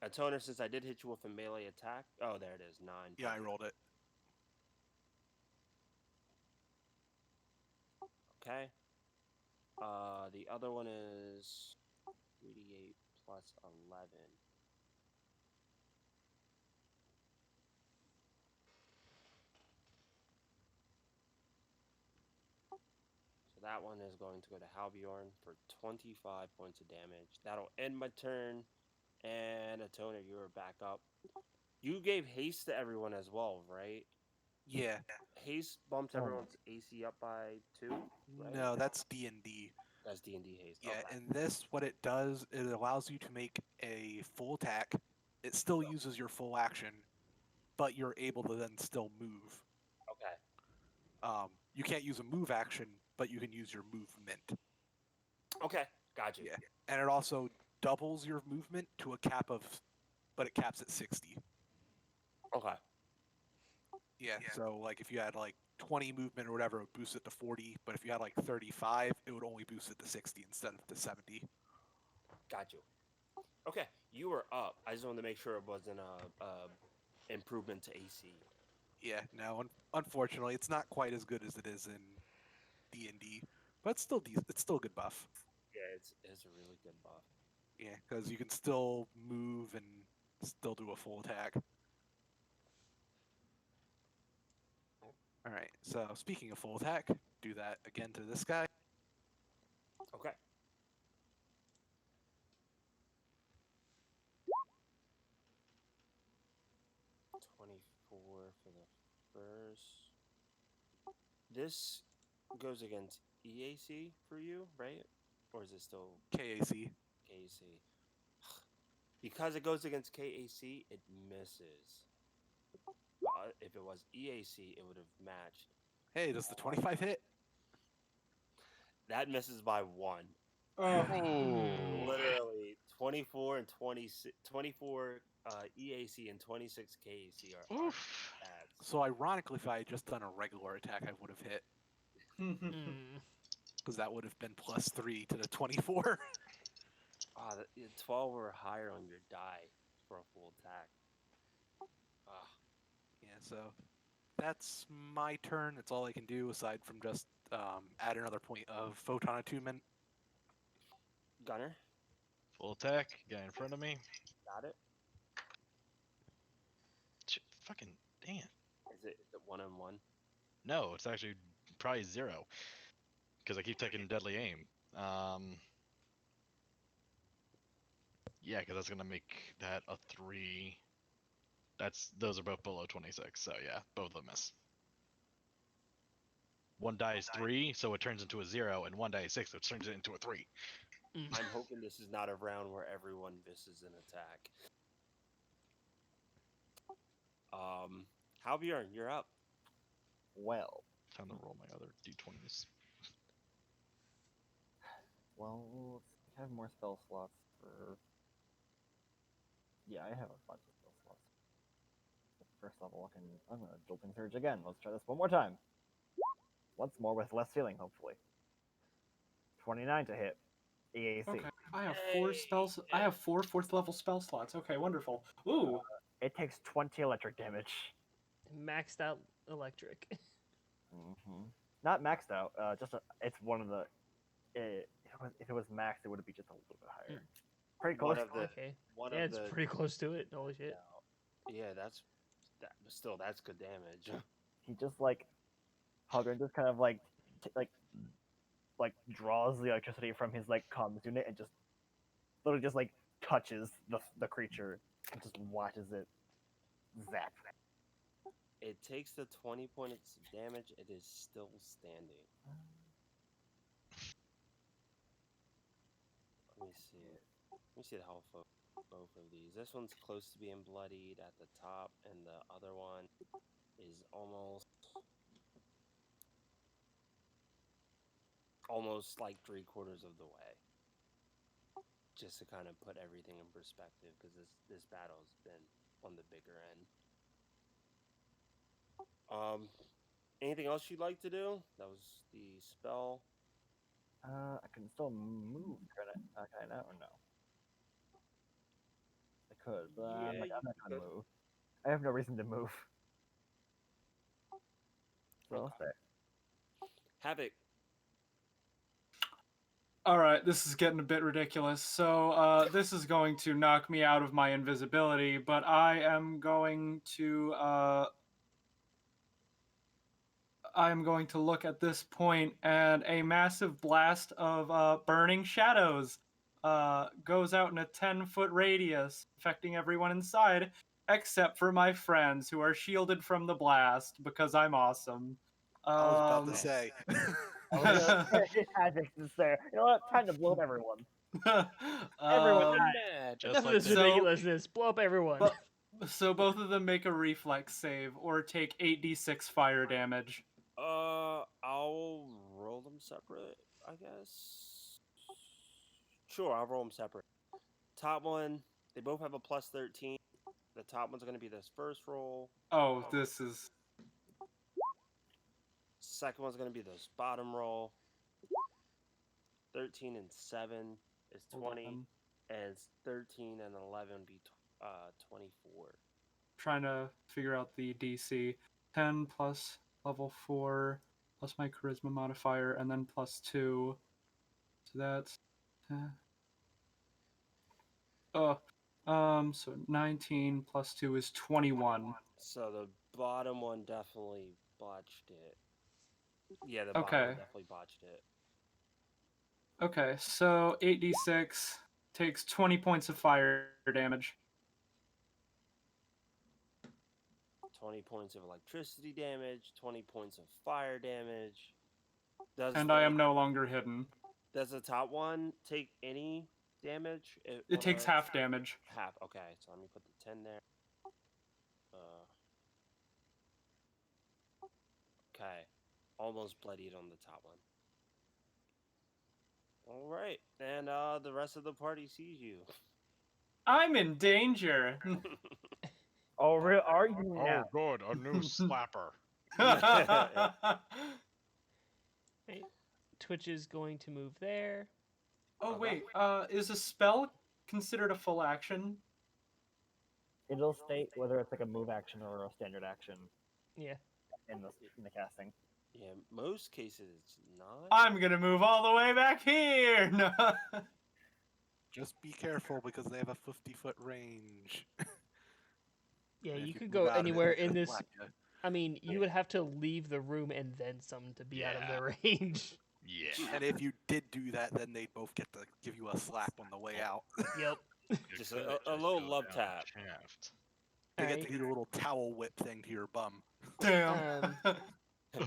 A toner, since I did hit you with a melee attack. Oh, there it is, 9. Yeah, I rolled it. Okay. The other one is 3d8 plus 11. So that one is going to go to Halbjorn for 25 points of damage. That'll end my turn. And a toner, you are back up. You gave haste to everyone as well, right? Yeah. Haste bumps everyone's AC up by 2. Right? No, that's D&D. That's D&D haste. Yeah, Okay. and this, what it does, it allows you to make a full attack. It still uses your full action, but you're able to then still move. Okay. You can't use a move action, but you can use your movement. Okay. Got you. Yeah, and it also doubles your movement to a cap of, but it caps at 60. Okay. Yeah, so like if you had like 20 movement or whatever, it would boost it to 40, but if you had like 35, it would only boost it to 60 instead of to 70. Got you. Okay, you were up. I just wanted to make sure it wasn't a improvement to AC. Yeah, no, unfortunately, it's not quite as good as it is in D&D, but it's still it's still a good buff. Yeah, it's a really good buff. Yeah, because you can still move and still do a full attack. All right, so speaking of full attack, do that again to this guy. Okay. $24 for the first. This goes against EAC for you, right? Or is it still KAC. KAC? Because it goes against KAC, it misses. If it was EAC, it would have matched. Hey, does the 25 hit? That misses by 1. Oh. Literally 24 and 26, 24 EAC and 26 KAC are Oof. bad. So ironically, if I had just done a regular attack, I would have hit. Because that would have been plus 3 to the 24. 12 or higher on your die for a full attack. Yeah, so that's my turn. That's all I can do aside from just add another point of photon attunement. Gunner, Full attack. Guy in front of me. got it. Fucking damn. Is it 1-on-1? No, it's actually probably 0. Because I keep taking deadly aim. Yeah, because that's gonna make that a 3. Those are both below 26, so yeah, both of them miss. One die is 3, so it turns into a 0, and one die is 6, so it turns it into a 3. I'm hoping this is not a round where everyone misses an attack. Halbjorn, you're up. Well, Time to roll my other d20s. Well, I have more spell slots for. Yeah, I have a bunch of spell slots. First level, I'm gonna Jolting Surge again. Let's try this one more time. Once more with less healing, hopefully. 29 to hit. EAC. Okay, I have 4 spells. I have 4 fourth level spell slots. Okay, wonderful. Ooh, It takes 20 electric damage. Maxed out electric. Not maxed out. It's one of the. If it was maxed, it would be just a little bit higher. Pretty close. Okay. Yeah, it's pretty close to it. Holy shit. Yeah, that's good damage. He just Hogren just kind of draws the electricity from his comms unit and just literally just touches the creature and just watches it zap. It takes the 20 points of damage. It is still standing. Let me see. Let me see the health of both of these. This one's close to being bloodied at the top, and the other one is almost like 3/4 of the way. Just to kind of put everything in perspective, because this battle's been on the bigger end. Anything else you'd like to do? That was the spell. I can still move, can I now or no? I could, but I'm not gonna move. I have no reason to move. So I'll stay. Havoc. all right, this is getting a bit ridiculous. So this is going to knock me out of my invisibility, but I am going to look at this point, and a massive blast of burning shadows goes out in a 10-foot radius, affecting everyone inside, except for my friends, who are shielded from the blast, because I'm awesome. I was about to say. Havoc is there. You know what? Time to blow up everyone. Everyone Mad. Just Enough like of this the- ridiculousness. Blow up everyone. So both of them make a reflex save or take 8d6 fire damage. I'll roll them separate, I guess. Sure, I'll roll them separate. Top one, they both have a plus 13. The top one's going to be this first roll. Oh, this is... Second one's going to be this bottom roll. 13 and 7 is 20. And 13 and 11 would be 24. Trying to figure out the DC. 10 plus level 4 plus my charisma modifier, and then plus 2. So that's... so 19 plus 2 is 21. So the bottom one definitely botched it. Yeah, the bottom one definitely botched it. Okay, so 8d6 takes 20 points of fire damage. 20 points of electricity damage, 20 points of fire damage. And I am no longer hidden. Does the top one take any damage? It takes half damage. Half, okay. So let me put the 10 there. Okay. Almost bloodied on the top one. All right. And the rest of the party sees you. I'm in danger. Oh, real? Are you now? Oh, good. A new slapper. Twitch is going to move there. Oh, wait. Is a spell considered a full action? It'll state whether it's a move action or a standard action. Yeah. In the casting. Yeah, most cases it's not. I'm gonna move all the way back here. No. Just be careful because they have a 50-foot range. Yeah, And you if could move go out of it, anywhere they in can this. whack ya. I mean, you would have to leave the room and then some to be out of their range. Yeah. And if you did do that, then they both get to give you a slap on the way out. Yep. Just a little go love down tap. the shaft. They Alright. get to do a little towel whip thing to your bum. Damn.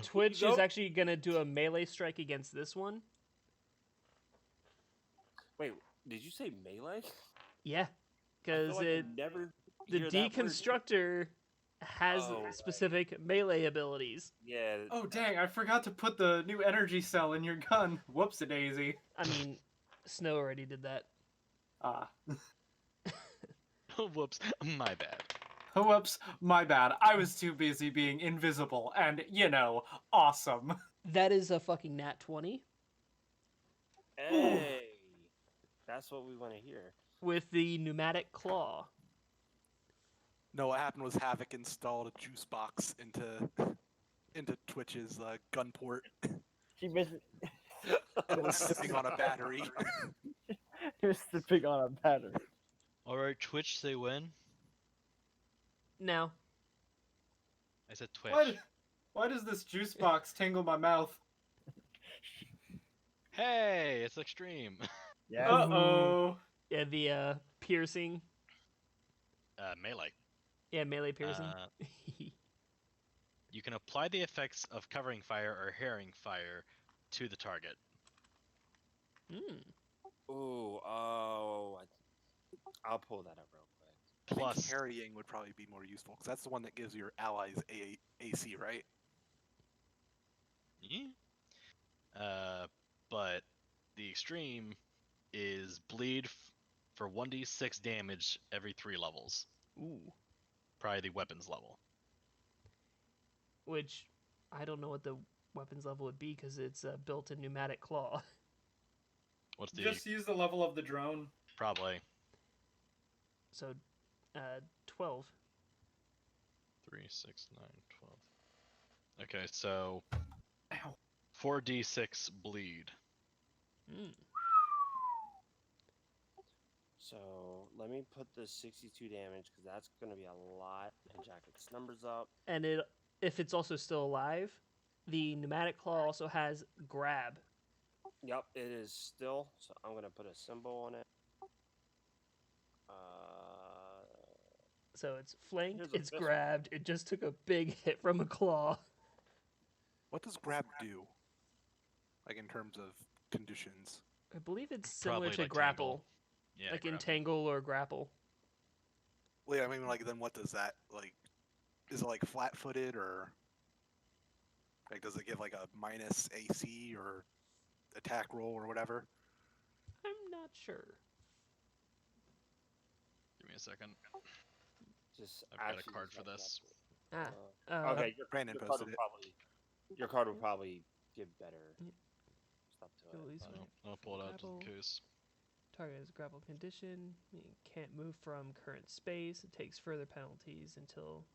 Twitch Nope. is actually gonna do a melee strike against this one. Wait, did you say melee? Yeah, I feel because like I never the hear that word. deconstructor has Oh, right. specific melee abilities. Yeah. Oh dang! I forgot to put the new energy cell in your gun. Whoops-a-daisy. I mean, Snow already did that. Ah. Whoops, my bad. Whoops, my bad. I was too busy being invisible and, awesome. That is a fucking nat 20 Hey, that's what we want to hear. with the pneumatic claw. No, what happened was Havoc installed a juice box into Twitch's gun port, He missed. and it was sitting on a battery. He was sipping on a battery. All right, Twitch, say when. Now, I said Twitch. Why does this juice box tingle my mouth? Hey, it's extreme. Yes. Uh-oh. yeah, the piercing. Melee. Yeah, melee piercing. You can apply the effects of covering fire or harrying fire to the target. Ooh, oh, I'll pull that up real quick. I think Plus, carrying would probably be more useful because that's the one that gives your allies AC, right? yeah. But the extreme is bleed for 1d6 damage every 3 levels. Ooh. Probably the weapons level. Which, I don't know what the weapons level would be because it's a built-in pneumatic claw. What's the Just use the level of the drone. probably So, 12. 3, 6, 9, 12. Okay, so Ow. 4d6 bleed. So let me put the 62 damage because that's going to be a lot and jack its numbers up. And if it's also still alive, the pneumatic claw also has grab. Yep, it is still. So I'm going to put a symbol on it. So it's flanked, Here's a it's fist. grabbed, it just took a big hit from a claw. What does grab do? Like in terms of conditions? I believe it's similar Probably to like grapple. tangle. Yeah, Like grapple. entangle or grapple. Well, yeah, I mean, like, then what does that, like, is it like flat-footed or, like, does it give like a minus AC or attack roll or whatever? I'm not sure. Give me a second. Just I've got a actually card just for like this. Ah. okay, Brandon your card posted will it. probably your card will probably give better stuff to it. Release but- one. I'll pull it out just Grapple. in case. Target is grapple condition. You can't move from current space. It takes further penalties until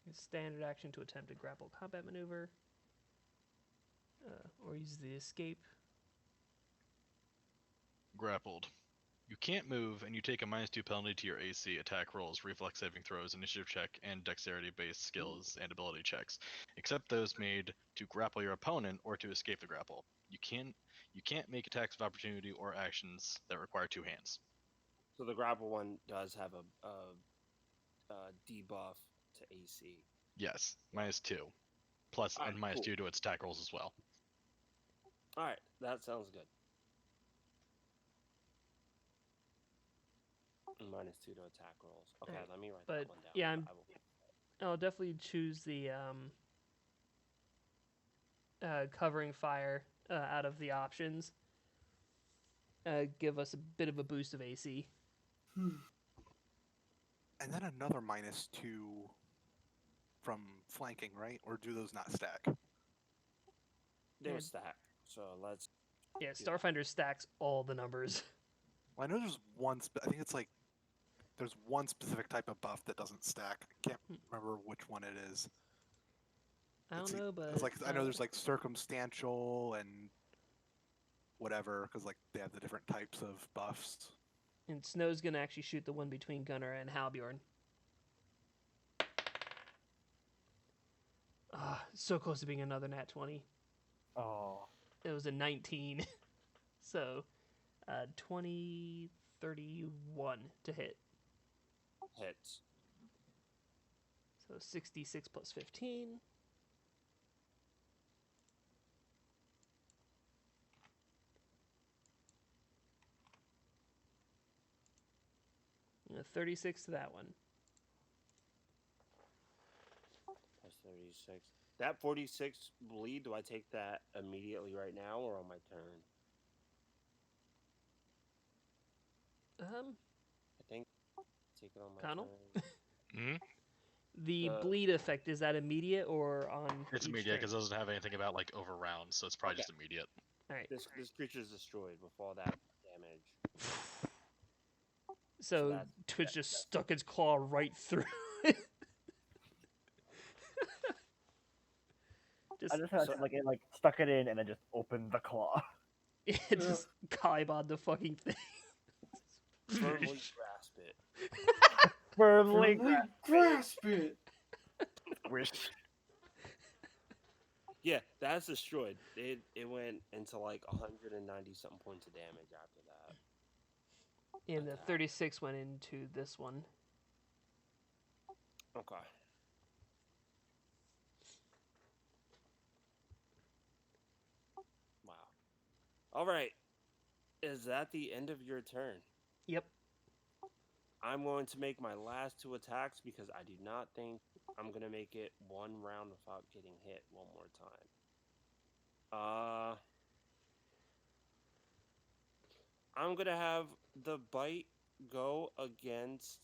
a standard action to attempt a grapple combat maneuver. Or use the escape. Grappled. You can't move, and you take a -2 penalty to your AC, attack rolls, reflex saving throws, initiative check, and dexterity-based skills and ability checks, except those made to grapple your opponent or to escape the grapple. You can't make attacks of opportunity or actions that require 2 hands. So the grapple one does have a debuff to AC. Yes, -2, plus Alright, and -2 cool. to its attack rolls as well. All right, that sounds good. -2 to attack rolls. Okay, Alright, let me write but, that one down. yeah, I will- I'll definitely choose the covering fire out of the options. Give us a bit of a boost of AC. And then another -2 from flanking, right? Or do those not stack? They're Yeah. stacked. So let's. Yeah, do that. Starfinder stacks all the numbers. Well, I know there's one. I think it's like there's one specific type of buff that doesn't stack. I can't remember which one it is. I don't know, but It's like I know there's like circumstantial and whatever because like they have the different types of buffs. and Snow's gonna actually shoot the one between Gunnar and Halbjorn. So close to being another nat 20. Oh. It was a 19. So, 20, 31 to hit. Hits. So 66 plus 15. And a 36 to that one. That's 36. That 46 bleed. Do I take that immediately right now or on my turn? I think take it on my Connell? turn. Hmm. The The- bleed effect, is that immediate or on It's each immediate turn? because it doesn't have anything about like over rounds, so it's probably just immediate. All right. This creature is destroyed with all that damage. So that's- Twitch just stuck its claw right through I just had So- like it like stuck it in and then just opened the claw. it just Kaibon the fucking thing. Firmly grasp it. Firmly Firmly grasp it. squish. Yeah, that's destroyed. It went into like 190 something points of damage after that. And the 36 went into this one. Okay. Wow. All right. Is that the end of your turn? Yep. I'm going to make my last 2 attacks because I do not think I'm going to make it one round without getting hit one more time. I'm going to have the bite go against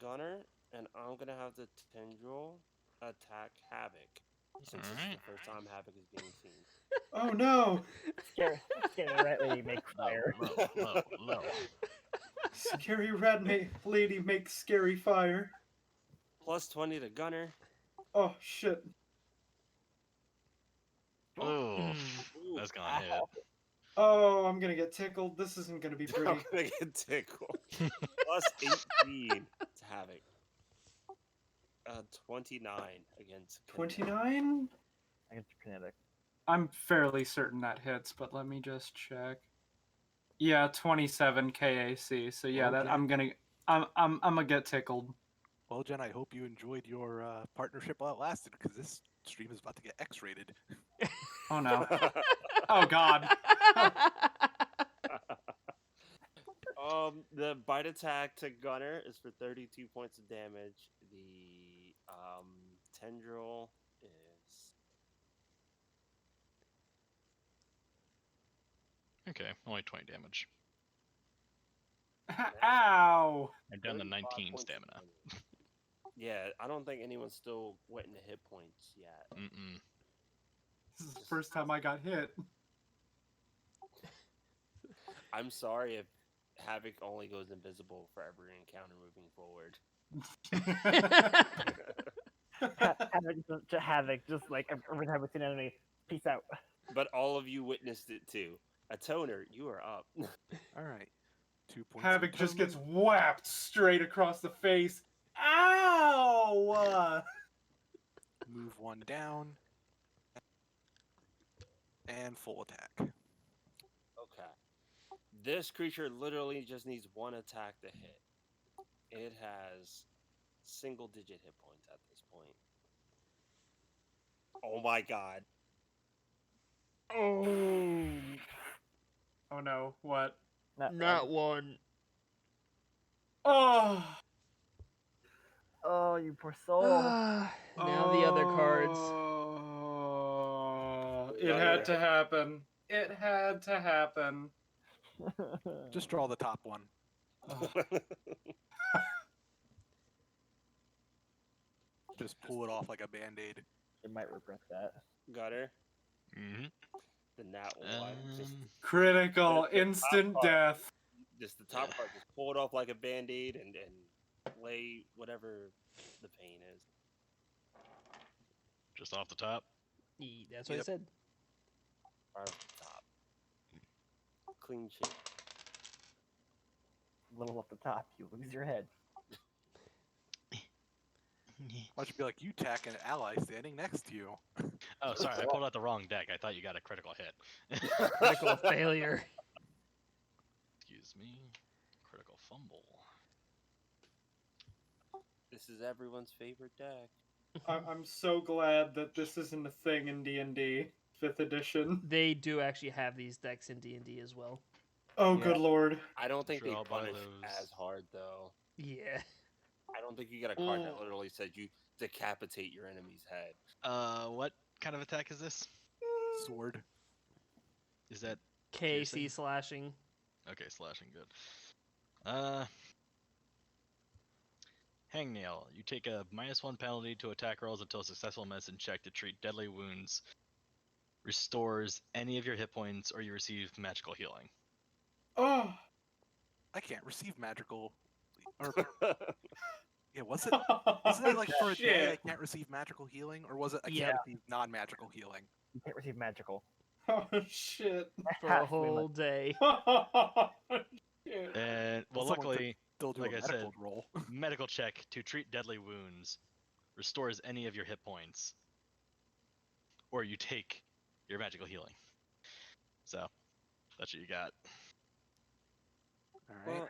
Gunner, and I'm going to have the tendril attack Havoc, since this is the first time Havoc is being seen. Oh no! Scary rat lady make fire. Low. Scary rat lady makes scary fire. Plus 20 to Gunner. Oh shit. Oh, Ooh, that's gonna hit. Oh, I'm gonna get tickled. This isn't gonna be I'm pretty. gonna get tickled. Plus 18 to Havoc. 29 against Kinetic. 29? Against kinetic. I'm fairly certain that hits, but let me just check. Yeah, 27 KAC. So yeah, that Okay. I'm gonna get tickled. Well, Jen, I hope you enjoyed your partnership while it lasted, because this stream is about to get X-rated. Oh no. Oh god. The bite attack to Gunner is for 32 points of damage. The tendril is Okay, only 20 damage. Ow. I'm down to 35 19 points of stamina. damage. Yeah, I don't think anyone's still wetting the hit points yet. Mm-mm. This is the first time I got hit. I'm sorry if Havoc only goes invisible for every encounter moving forward. Havoc, just like every time we see an enemy, peace out. But all of you witnessed it too. A toner, you are up. All right. 2 points. Havoc of just gets atonement. whapped straight across the face. Ow! Move 1 down. And full attack. Okay. This creature literally just needs 1 attack to hit. It has single-digit hit points at this point. Oh my god. Oh, Oh no, what? not one. Oh! Oh, you poor soul. Now the other cards. Oh, it had to happen. It had to happen. Just draw the top one. Just pull it off like a band-aid. You might regret that. Got her? Mm-hmm. The nat one. Critical, The instant top card. death. Just the top part. Just pull it off like a band-aid and lay whatever the pain is. Just off the top. That's what I Yep. said. Right off the top. Clean shit. A little off the top, you lose your head. Why don't you be like, you tack an ally standing next to you? Oh, sorry, I pulled out the wrong deck. I thought you got a critical hit. Critical failure. Excuse me. Critical fumble. This is everyone's favorite deck. I'm so glad that this isn't a thing in D&D 5th edition. They do actually have these decks in D&D as well. Oh, Yeah. good lord. I don't think Sure, they I'll buy punish those. as hard though. Yeah. I don't think you get a card that literally says you decapitate your enemy's head. What kind of attack is this? Sword. Is that KC Piercing? slashing. okay? Slashing, good. Hangnail. You take a -1 penalty to attack rolls until a successful medicine check to treat deadly wounds restores any of your hit points, or you receive magical healing. Oh. I can't receive magical. Or yeah, wasn't that like for a day I can't receive magical healing, or was it I can't receive non-magical healing? You can't receive magical. Oh shit! For a whole day. Shit. And well, Someone could luckily, still do like a I medical said, roll. medical check to treat deadly wounds restores any of your hit points, or you take your magical healing. So that's what you got. All right. Well,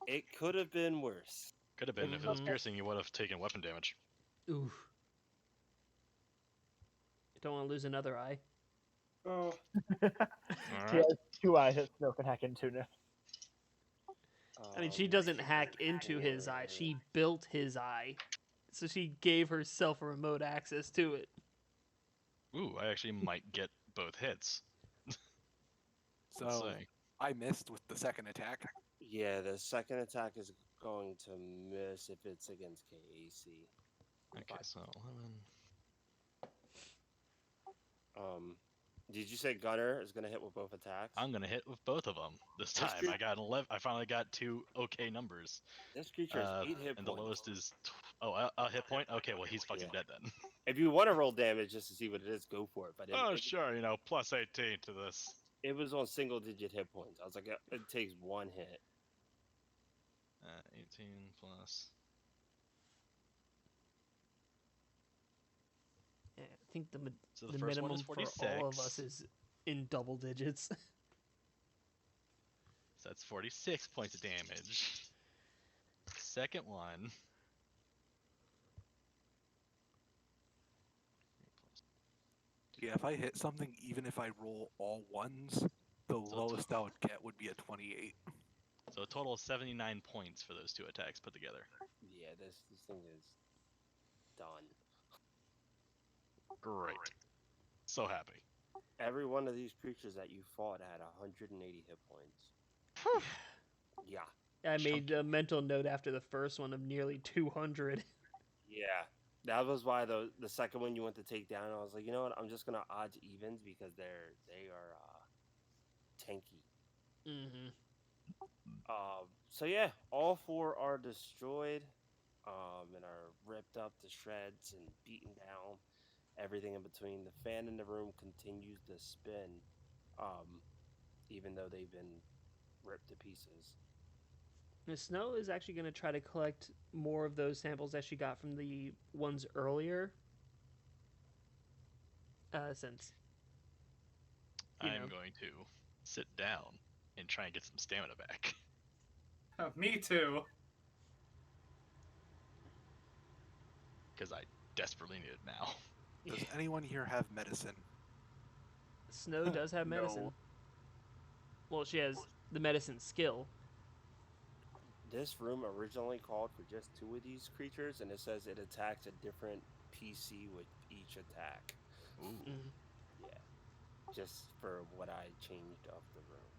it could have been worse. Could have been if it was piercing, you would have taken weapon damage. Oof. Don't want to lose another eye. Oh. She has 2 eyes that Snow can hack into now. I mean, she doesn't hack into his eye. She built his eye. So she gave herself a remote access to it. Ooh, I actually might get both hits. So I missed with the second attack. Yeah, the second attack is going to miss if it's against KAC. Okay, so 11. Did you say Gunner is going to hit with both attacks? I'm gonna hit with both of them this time. I got 11. I finally got 2 okay numbers. This creature has 8 hit points. And the lowest is a hit point. Okay, well he's fucking dead then. If you want to roll damage just to see what it is, go for it. But sure, plus 18 to this. It was on single-digit hit points. I was like, it takes 1 hit. 18 plus. Yeah, I think the So the first one minimum is for 46. all of us is in double digits. So that's 46 points of damage. Second one. Yeah, if I hit something, even if I roll all ones, the lowest I would get would be a 28. So a total of 79 points for those 2 attacks put together. Yeah, this thing is done. Great. So happy. Every one of these creatures that you fought had 180 hit points. Yeah. I made a mental note after the first one of nearly 200. Yeah. That was why the second one you went to take down, I was like, you know what? I'm just gonna odds evens because they are tanky. Mm-hmm. So yeah, all 4 are destroyed, and are ripped up to shreds and beaten down. Everything in between. The fan in the room continues to spin, even though they've been ripped to pieces. The Snow is actually going to try to collect more of those samples that she got from the ones earlier. Since I'm going to sit down and try and get some stamina back. Oh, me too. Because I desperately need it now. Does anyone here have medicine? Snow does have medicine. No. Well, she has the medicine skill. This room originally called for just 2 of these creatures, and it says it attacks a different PC with each attack. Ooh. Mm-hmm. Yeah. Just for what I changed of the room.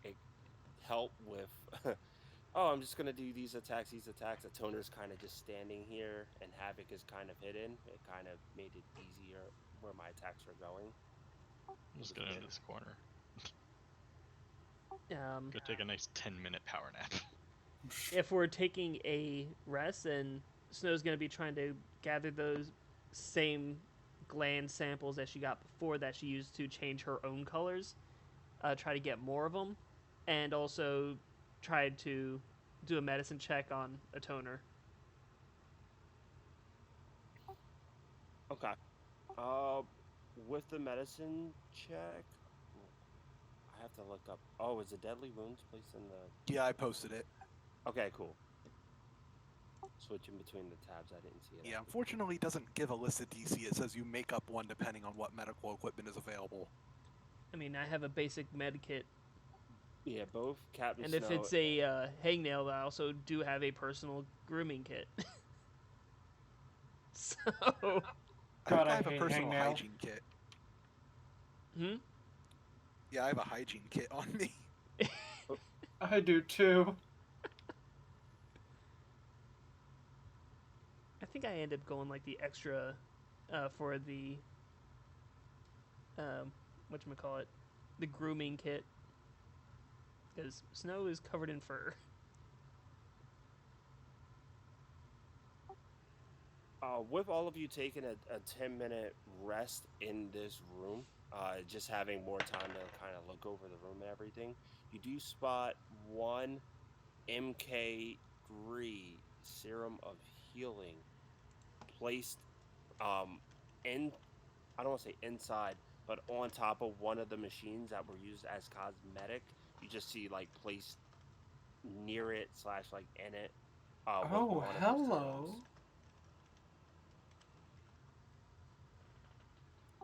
It helped with... oh, I'm just going to do these attacks. The toner's kind of just standing here, and Havoc is kind of hidden. It kind of made it easier where my attacks are going. I'm just going to this corner. Go take a nice 10-minute power nap. If we're taking a rest, then Snow's going to be trying to gather those same gland samples that she got before that she used to change her own colors. Try to get more of them, and also try to do a medicine check on a toner. Okay. With the medicine check, I have to look up. Oh, is the deadly wounds placed in the? Yeah, I posted it. Okay, cool. Switching between the tabs, I didn't see it. Yeah, unfortunately, it doesn't give a list of DC. It says you make up one depending on what medical equipment is available. I mean, I have a basic med kit. Yeah, both Captain And Snow. if it's a hangnail, I also do have a personal grooming kit. So. God, I I have a hate personal hangnail. hygiene kit. Yeah, I have a hygiene kit on me. I do too. I think I end up going like the extra for the whatchamacallit, the grooming kit, because Snow is covered in fur. With all of you taking a 10-minute rest in this room, just having more time to kind of look over the room and everything, you do spot one MK3 serum of healing placed in, I don't want to say inside, but on top of one of the machines that were used as cosmetic. You just see like placed near it slash like in it with Oh, one of the hello. serums.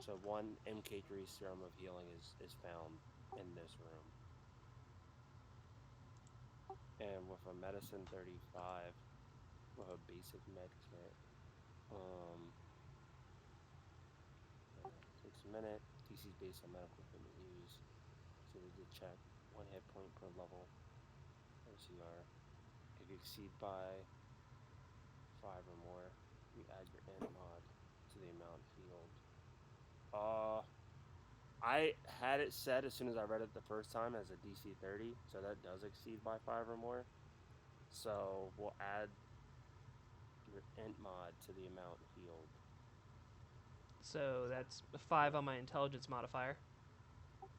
So one MK3 serum of healing is found in this room. And with a medicine 35, with a basic med kit, takes a minute. DC's based on medical equipment used. So they did check 1 hit point per level OCR. If you exceed by 5 or more, you add your int mod to the amount healed. I had it set as soon as I read it the first time as a DC 30, so that does exceed by 5 or more. So we'll add your int mod to the amount healed. So that's 5 on my intelligence modifier.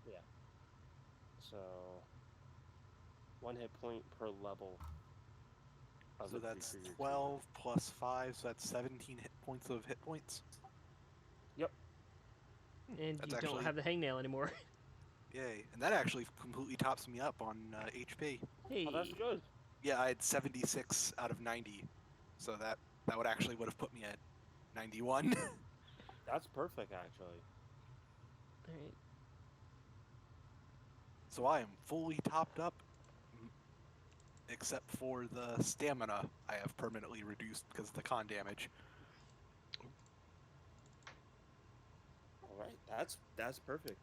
Yeah. So 1 hit point per level. So that's 12 plus 5, so that's 17 hit points of hit points. Yep. And That's you actually... don't have the hangnail anymore. Yay. And that actually completely tops me up on HP. Hey. Oh, that's good. Yeah, I had 76 out of 90. So that would actually would have put me at 91. That's perfect, actually. All right. So I am fully topped up, except for the stamina I have permanently reduced because of the con damage. All right, that's perfect.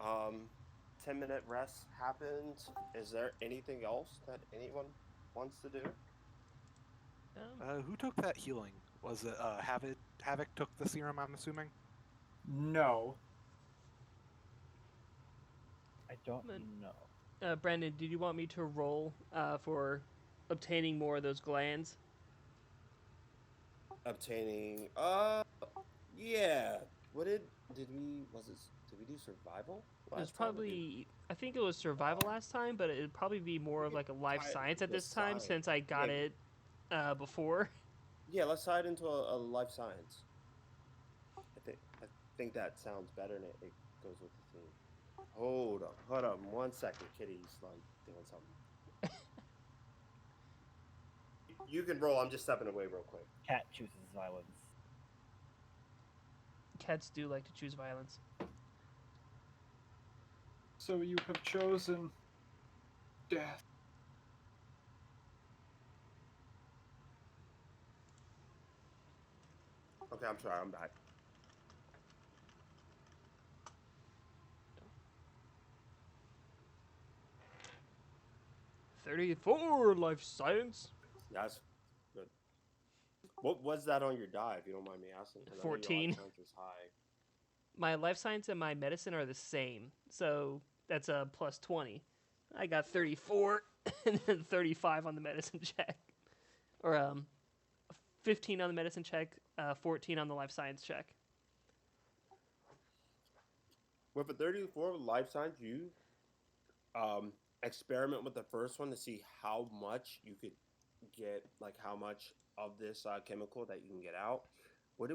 10-minute rest happened. Is there anything else that anyone wants to do? Who took that healing? Was it Havoc took the serum, I'm assuming? No. I don't know. Brandon, did you want me to roll for obtaining more of those glands? Obtaining, yeah. What did we do survival? It was probably, I think it was survival last time, but it'd probably be more of like a life science at this time since I got it before. Yeah, let's tie it into a life science. I think that sounds better and it goes with the theme. Hold on 1 second. Kitty's like doing something. You can roll. I'm just stepping away real quick. Cat chooses violence. Cats do like to choose violence. So you have chosen death. Okay, I'm sorry. I'm back. $34 life science. That's good. What was that on your die, if you don't mind me asking? 14. Life science is high. My life science and my medicine are the same, so that's a plus 20. I got 34 and then 35 on the medicine check. Or 15 on the medicine check, 14 on the life science check. With a 34 life science, you experiment with the first one to see how much you could get, like how much of this chemical that you can get out. What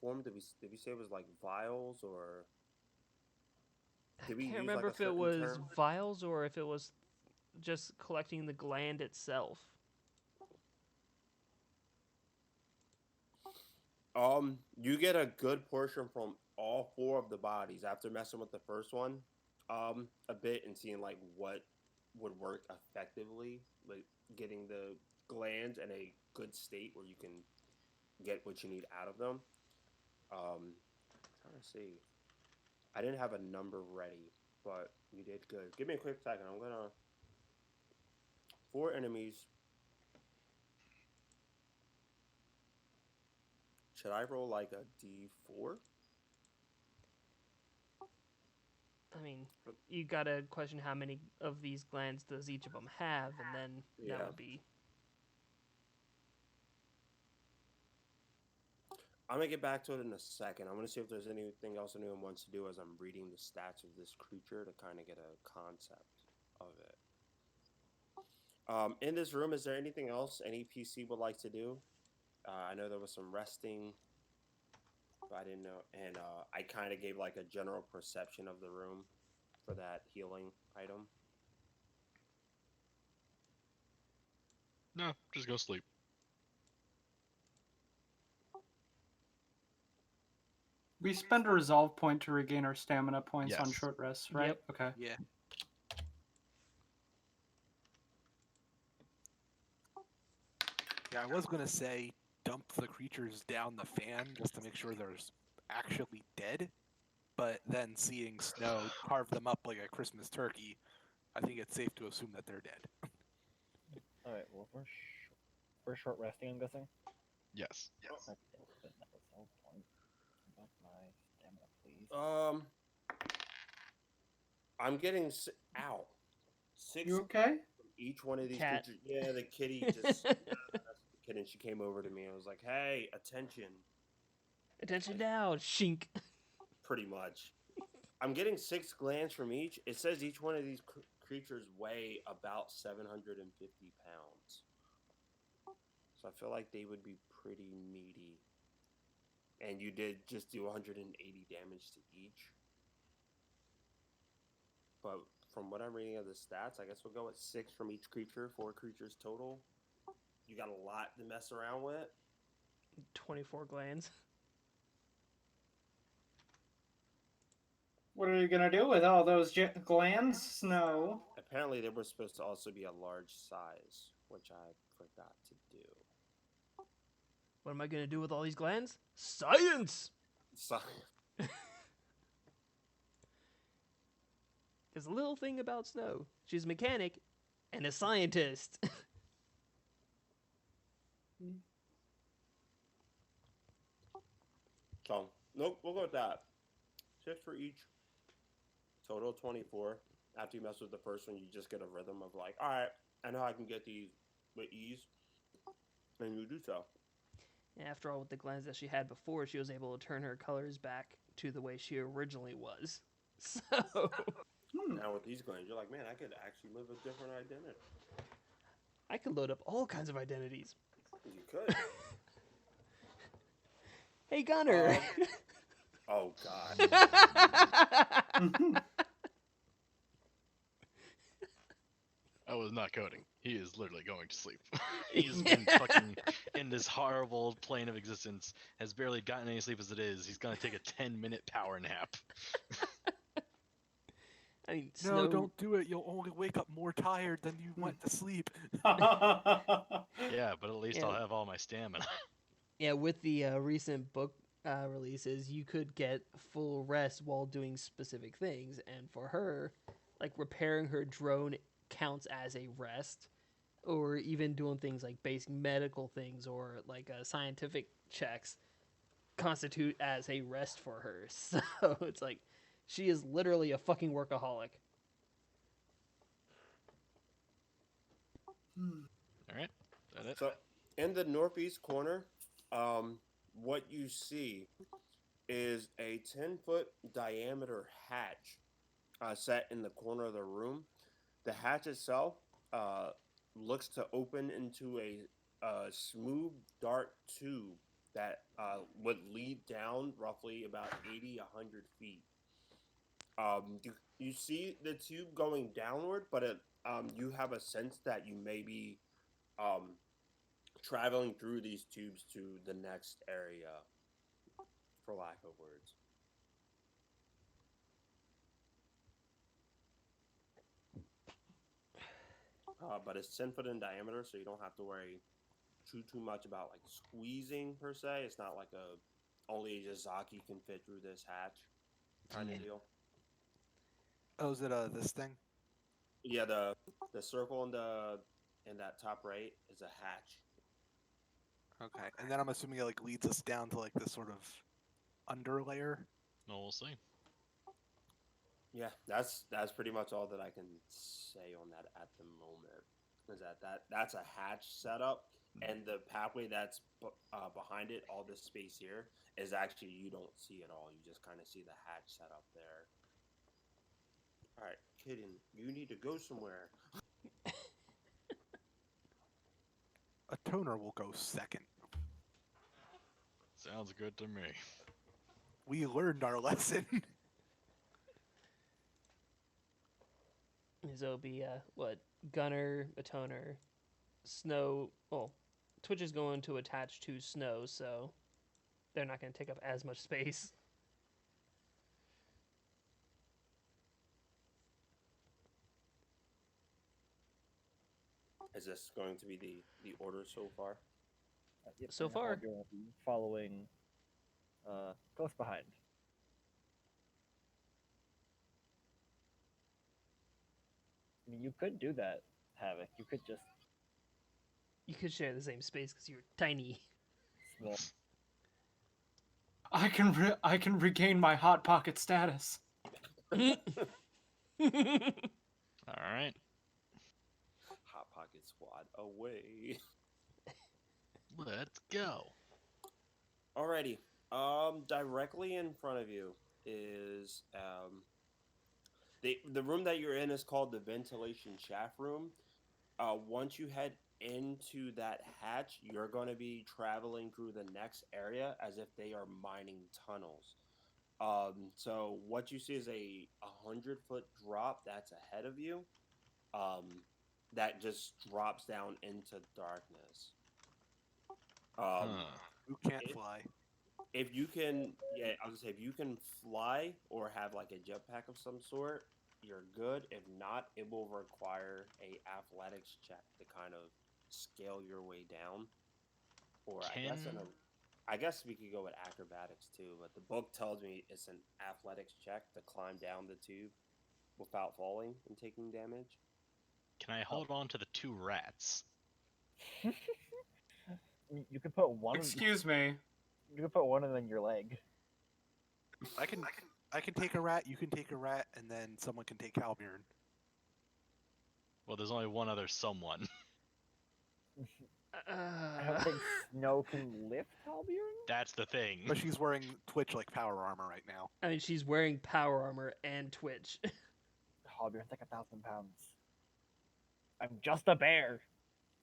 form did we say it was, like vials, or did we I can't use remember like if it was vials or if it was just collecting the gland itself. You get a good portion from all 4 of the bodies after messing with the first one a bit and seeing like what would work effectively, like getting the glands in a good state where you can get what you need out of them. Trying to see. I didn't have a number ready, but you did good. Give me a quick second. I'm gonna 4 enemies. Should I roll like a D4? I mean, you gotta question how many of these glands does each of them have, and then that Yeah. would be. I'm gonna get back to it in a second. I'm gonna see if there's anything else anyone wants to do as I'm reading the stats of this creature to kind of get a concept of it. In this room, is there anything else any PC would like to do? I know there was some resting, but I didn't know. And I kind of gave like a general perception of the room for that healing item. No, just go sleep. We spend a resolve point to regain our stamina points on Yes. short rests, right? Yep. Okay. Yeah. Yeah, I was gonna say dump the creatures down the fan just to make sure they're actually dead, but then seeing Snow carve them up like a Christmas turkey, I think it's safe to assume that they're dead. All right. Well, we're short resting. I'm guessing. Yes. Okay. Then that was all point. Back my stamina, please. I'm getting ow. 6 You okay? from each one of these Cat. creatures. Yeah, the kitty just. That's the kid, and she came over to me. I was like, "Hey, attention!" Attention now, shink. Pretty much. I'm getting 6 glands from each. It says each one of these creatures weigh about 750 pounds. So I feel like they would be pretty meaty. And you did just do 180 damage to each. But from what I'm reading of the stats, I guess we'll go with 6 from each creature, 4 creatures total. You got a lot to mess around with. 24 glands. What are you gonna do with all those glands, Snow? Apparently, they were supposed to also be a large size, which I forgot to do. What am I gonna do with all these glands? Science! So, There's a little thing about Snow. She's a mechanic and a scientist. so nope, we'll go with that. 6 for each. Total 24. After you mess with the first one, you just get a rhythm of like, all right, I know I can get these with ease, and you do so. After all, with the glands that she had before, she was able to turn her colors back to the way she originally was. So, Now with these glands, you're like, man, I could actually live a different identity. I could load up all kinds of identities. You could. Hey, Gunner! Oh God. I was not coding. He is literally going to sleep. He's been fucking in this horrible plane of existence, has barely gotten any sleep as it is. He's gonna take a 10-minute power nap. I mean, No, Snow... don't do it. You'll only wake up more tired than you went to sleep. Yeah, but at least Yeah. I'll have all my stamina. Yeah, with the recent book releases, you could get full rest while doing specific things, and for her, like repairing her drone counts as a rest, or even doing things like basic medical things or like scientific checks constitute as a rest for her. So it's like she is literally a fucking workaholic. All right, that it. So in the northeast corner, what you see is a 10-foot diameter hatch set in the corner of the room. The hatch itself looks to open into a smooth, dark tube that would lead down roughly about 80, 100 feet. You see the tube going downward, but you have a sense that you may be traveling through these tubes to the next area, for lack of words. But it's 10 foot in diameter, so you don't have to worry too much about like squeezing per se. It's not like only a Yazaki can fit through this hatch. kind of Mm. deal. Oh, is it this thing? Yeah, the circle in that top right is a hatch. Okay, and then I'm assuming it like leads us down to like this sort of underlayer. No, we'll see. Yeah, that's pretty much all that I can say on that at the moment. Is that's a hatch setup, and the pathway that's behind it, all this space here, is actually you don't see it all. You just kind of see the hatch set up there. All right, kitten, you need to go somewhere. A toner will go second. Sounds good to me. We learned our lesson. So it'll be what Gunner, a toner, Snow. Well, Twitch is going to attach to Snow, so they're not going to take up as much space. Is this going to be the order so far? Yep, So and far. Albion will be following close behind. I mean, you could do that, Havoc. You could just You could share the same space because you're tiny. small. I can regain my hot pocket status. All right. Hot Pocket Squad away. Let's go. Alrighty. Directly in front of you is the room that you're in is called the ventilation shaft room. Once you head into that hatch, you're going to be traveling through the next area as if they are mining tunnels. So what you see is a 100-foot drop that's ahead of you. That just drops down into darkness. Who can't fly? If you can, yeah, I was gonna say if you can fly or have like a jetpack of some sort, you're good. If not, it will require a athletics check to kind of scale your way down. Or I guess we could go with acrobatics too, but the book tells me it's an athletics check to climb down the tube without falling and taking damage. Can I hold on to the two rats? I mean, you could put one. Excuse me. You could put one of them in your leg. I can take a rat. You can take a rat, and then someone can take Halbjorn. Well, there's only one other someone. I don't think Snow can lift Albion. That's the thing. But she's wearing Twitch like power armor right now. I mean, she's wearing power armor and Twitch. Albion's like 1,000 pounds. I'm just a bear.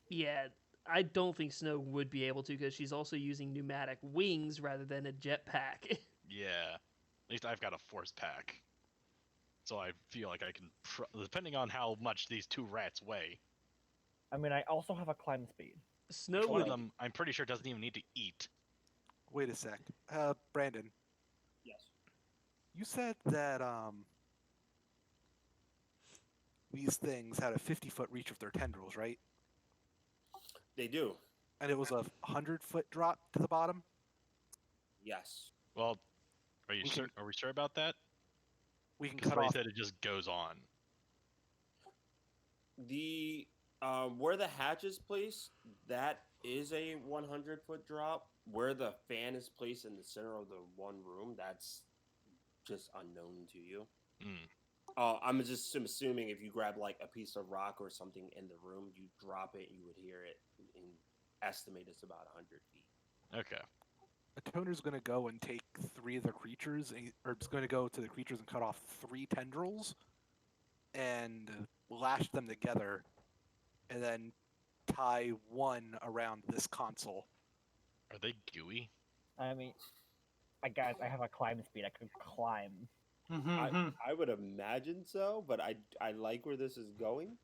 Yeah, I don't think Snow would be able to because she's also using pneumatic wings rather than a jetpack. Yeah. At least I've got a force pack. So I feel like I can, depending on how much these two rats weigh. I mean, I also have a climb speed. Snow One of would. them, I'm pretty sure, doesn't even need to eat. Wait a sec. Brandon, Yes. you said that these things had a 50-foot reach of their tendrils, right? They do. And it was a 100-foot drop to the bottom? Yes. Well, are We can- we sure about that? We can Because cut Ray off. said it just goes on. The where the hatch is placed, that is a 100-foot drop. Where the fan is placed in the center of the one room, that's just unknown to you. I'm just assuming if you grab like a piece of rock or something in the room, you drop it, you would hear it, and estimate it's about 100 feet. Okay. A toner's going to go and take 3 of the creatures, or it's going to go to the creatures and cut off 3 tendrils and lash them together, and then tie one around this console. Are they gooey? I mean, guys, I have a climb speed. I could climb. I would imagine so, but I like where this is going.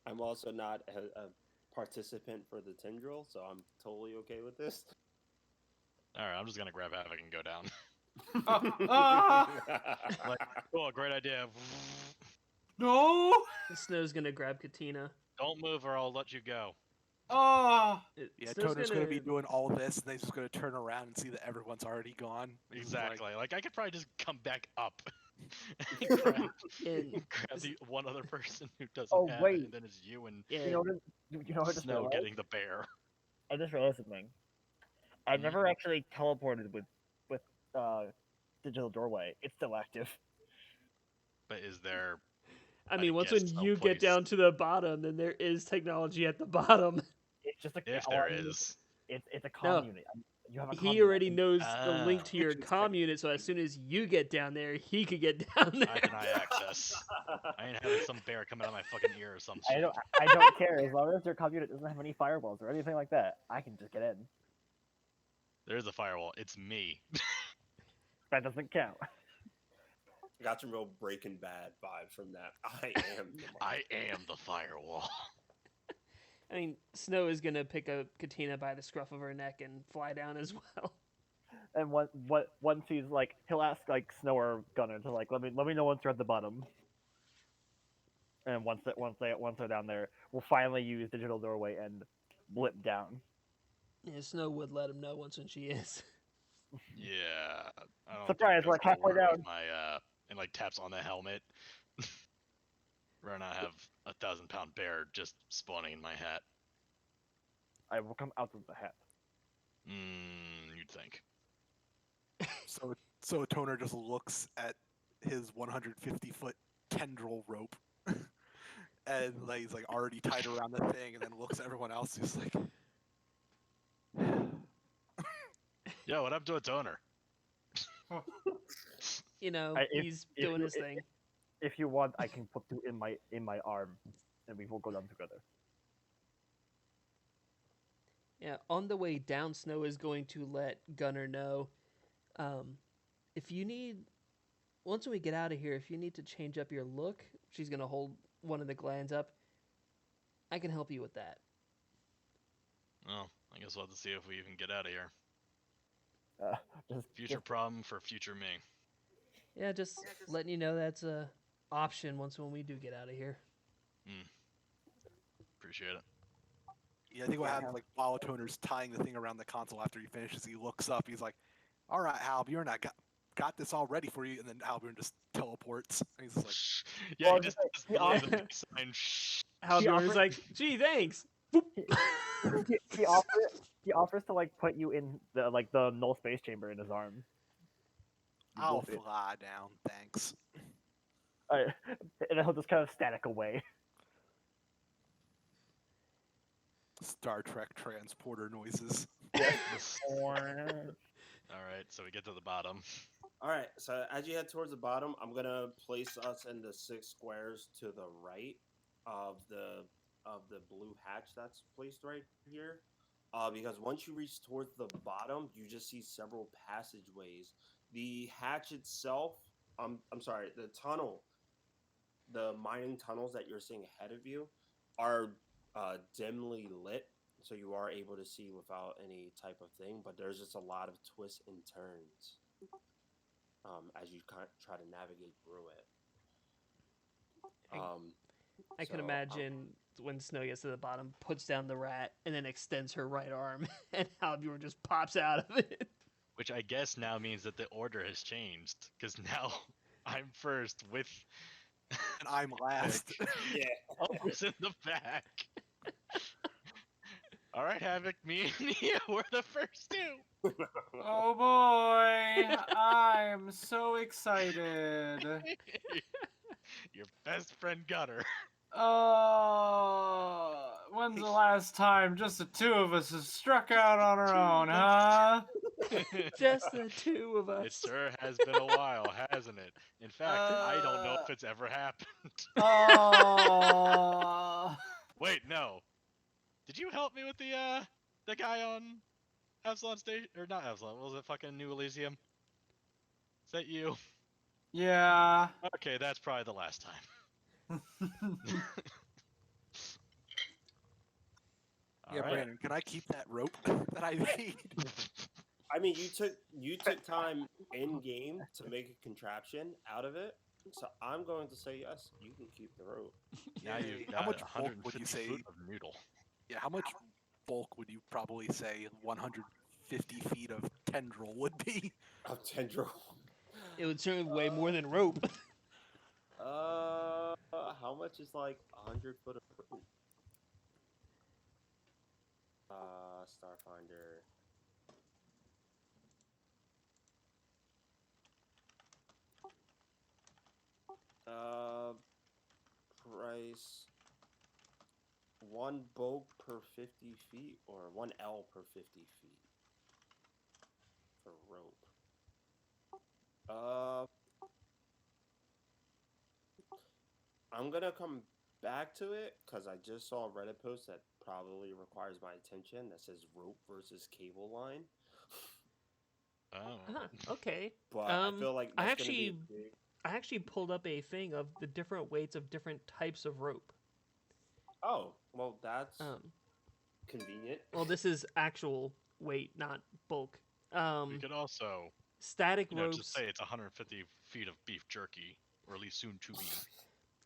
I'm also not a participant for the tendril, so I'm totally okay with this. Alright, I'm just gonna grab Havoc and go down. Ah! Like, oh, great idea. No! Snow's gonna grab Katina. Don't move or I'll let you go. Oh, Yeah, Snow's Toner's gonna be doing all this, and they're just gonna turn around and see that everyone's already gone. It's just Exactly. Like, I could probably just come back up and and grab the one other person who doesn't Oh, have it, wait. and then it's you and yeah, You know what? You know what I just Snow realized? getting the bear. I just realized something. I've Mhm. never actually teleported with digital doorway. It's still active. But is there? I mean, once guess when you get someplace- down to the bottom, then there is technology at the bottom. It's just a If all there I mean is, it's a No. comm unit. You have a comm He unit. already knows the link to your Kitchen's comm unit, so as soon as you get down there, he could get down there. I deny access. I ain't having some bear coming out of my fucking ear or some I shit. don't care as long as your comm unit doesn't have any firewalls or anything like that. I can just get in. There's a firewall. It's me. That doesn't count. Got some real Breaking Bad vibe from that. I am. I am the firewall. I mean, Snow is gonna pick up Katina by the scruff of her neck and fly down as well. And once he's like, he'll ask like Snow or Gunner to like let me know once you're at the bottom. And once they're down there, we'll finally use digital doorway and blip down. Yeah, Snow would let him know once when she is. Yeah. I don't Surprise, think we're that's gonna halfway work with down. my and like taps on the helmet. Where I have 1,000-pound bear just spawning in my hat. I will come out of the hat. You'd think. So Toner just looks at his 150-foot tendril rope, and like, he's like already tied around the thing, and then looks at everyone else, just like, Yo, what up to a toner? You know, If- he's if doing you- his thing. If you want, I can put you in my arm, and we will go down together. Yeah, on the way down, Snow is going to let Gunner know, if you need, once we get out of here, if you need to change up your look, she's gonna hold one of the glands up. I can help you with that. Well, I guess we'll have to see if we even get out of here. Just Future problem for future me. Yeah, just letting you know that's a option once when we do get out of here. Appreciate it. yeah, I think what happens, like, while Toner's tying the thing around the console after he finishes, he looks up, he's like, all right, Halbjorn, I got this all ready for you, and then Halbjorn just teleports, and he's just like, Yeah, Well, he just he literally the offered- big sign. Shh. Halbjorn is offered- like, gee, thanks. he offers to like put you in the null space chamber in his arm. You I'll both- fly down, thanks. and then he'll just kind of static away. Star Trek transporter noises. All right, so we get to the bottom. All right, so as you head towards the bottom, I'm gonna place us in the 6 squares to the right of the blue hatch that's placed right here. Because once you reach towards the bottom, you just see several passageways. The hatch itself, I'm sorry, the tunnel, the mining tunnels that you're seeing ahead of you are dimly lit, so you are able to see without any type of thing. But there's just a lot of twists and turns as you try to navigate through it. I can So, imagine when Snow gets to the bottom, puts down the rat, and then extends her right arm, and Halbjorn just pops out of it. Which I guess now means that the order has changed, because now I'm first with And I'm last. Yeah. Elvis in the back. All right, Havoc, me and you were the first two. oh boy! I'm so excited. Your best friend Gunner. When's the last time just the two of us have struck out on our own, huh? Just the two of It us. sure has been a while, hasn't it? In fact, I don't know if it's ever happened. Oh. Wait, no. Did you help me with the guy on Absalon Station? Or not Absalon, what was it, fucking New Elysium? Is that you? Yeah. Okay, that's probably the last time. Yeah, Alright. Brandon, can I keep that rope that I made? I mean, you took time in game to make a contraption out of it, so I'm going to say yes. You can keep the rope. Now Yay. you've How got much bulk 150 would you say? foot of noodle. Yeah, how much bulk would you probably say 150 feet of tendril would be? Of tendril. It would certainly weigh more than rope. How much is like 100 foot of rope? Starfinder. Price. 1 bulk per 50 feet, or 1 L per 50 feet for rope. I'm gonna come back to it because I just saw a Reddit post that probably requires my attention that says rope versus cable line. Oh. Okay. But I feel like I that's gonna be actually, I actually pulled up a thing of the different weights of different types of rope. Oh, well, that's Um, convenient. well, this is actual weight, not bulk. We could also, Static just ropes. say it's 150 feet of beef jerky, or at least soon to be.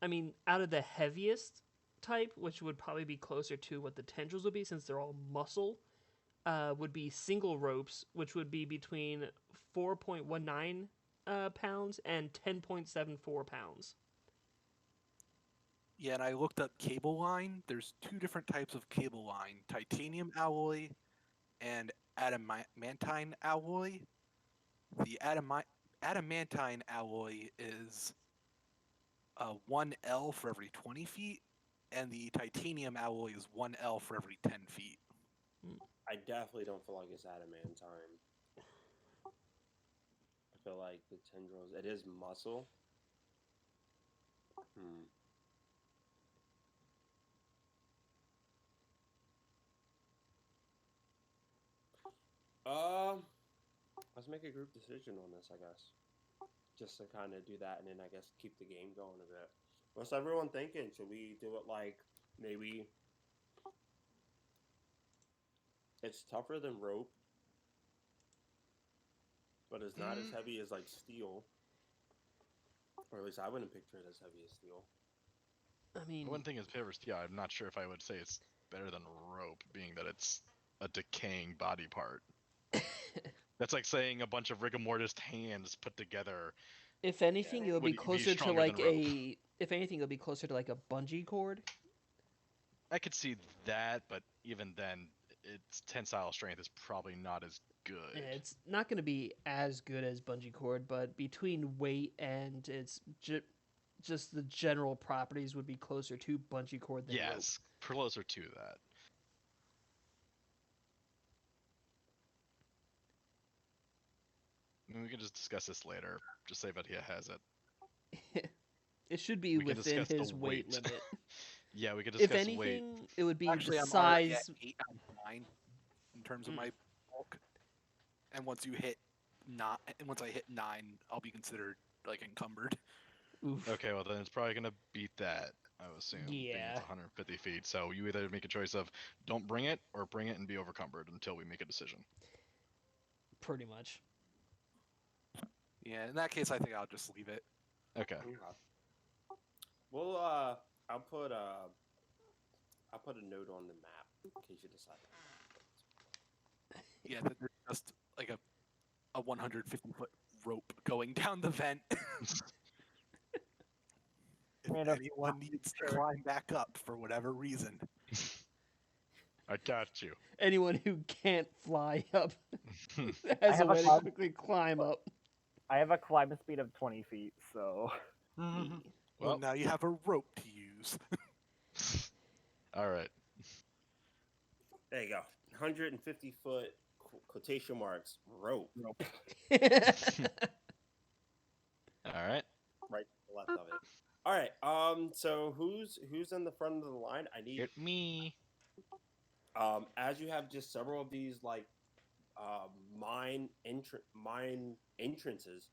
I mean, out of the heaviest type, which would probably be closer to what the tendrils would be, since they're all muscle, would be single ropes, which would be between 4.19 pounds and 10.74 pounds. Yeah, and I looked up cable line. There's 2 different types of cable line: titanium alloy and adamantine alloy. The adamantine alloy is 1 L for every 20 feet, and the titanium alloy is 1 L for every 10 feet. I definitely don't feel like it's adamantine. I feel like the tendrils, it is muscle. Let's make a group decision on this, I guess. Just to kind of do that, and then I guess keep the game going a bit. What's everyone thinking? Should we do it like maybe it's tougher than rope, but it's not as heavy as like steel, or at least I wouldn't picture it as heavy as steel. I mean, One thing is favors, yeah, I'm not sure if I would say it's better than rope, being that it's a decaying body part. That's like saying a bunch of rigor mortis hands put together. if anything, it would be Would be closer to stronger like than rope. a. If anything, it would be closer to like a bungee cord. I could see that, but even then, its tensile strength is probably not as good. Yeah, it's not going to be as good as bungee cord, but between weight and its just the general properties would be closer to bungee cord than rope. Yes, closer to that. I mean, we can just discuss this later. Just say Vadia has it. It should be We can within discuss the his weight weight. limit. Yeah, we could If discuss weight. anything, it would be Actually, the I'm already size. at 8 out of 9 in terms of my bulk. And once you hit once I hit 9, I'll be considered like encumbered. Oof. Okay, well then it's probably gonna beat that. I would assume. Being Yeah. it's 150 feet, so you either make a choice of don't bring it or bring it and be overcumbered until we make a decision. Pretty much. Yeah, in that case, I think I'll just leave it. Okay. Well, I'll put a note on the map in case you decide. Yeah, there's just like a 150-foot rope going down the vent. If Made of anyone needs to climb back up for whatever reason. I got you. Anyone who can't fly up I has a have a way to climb- quickly climb up. I have a climb speed of 20 feet, so Well, Well, now you have a rope to use. all right. There you go. 150-foot quotation marks rope. All right. Right to the left of it. All right. So who's in the front of the line? I need Get me. as you have just several of these like mine entrances.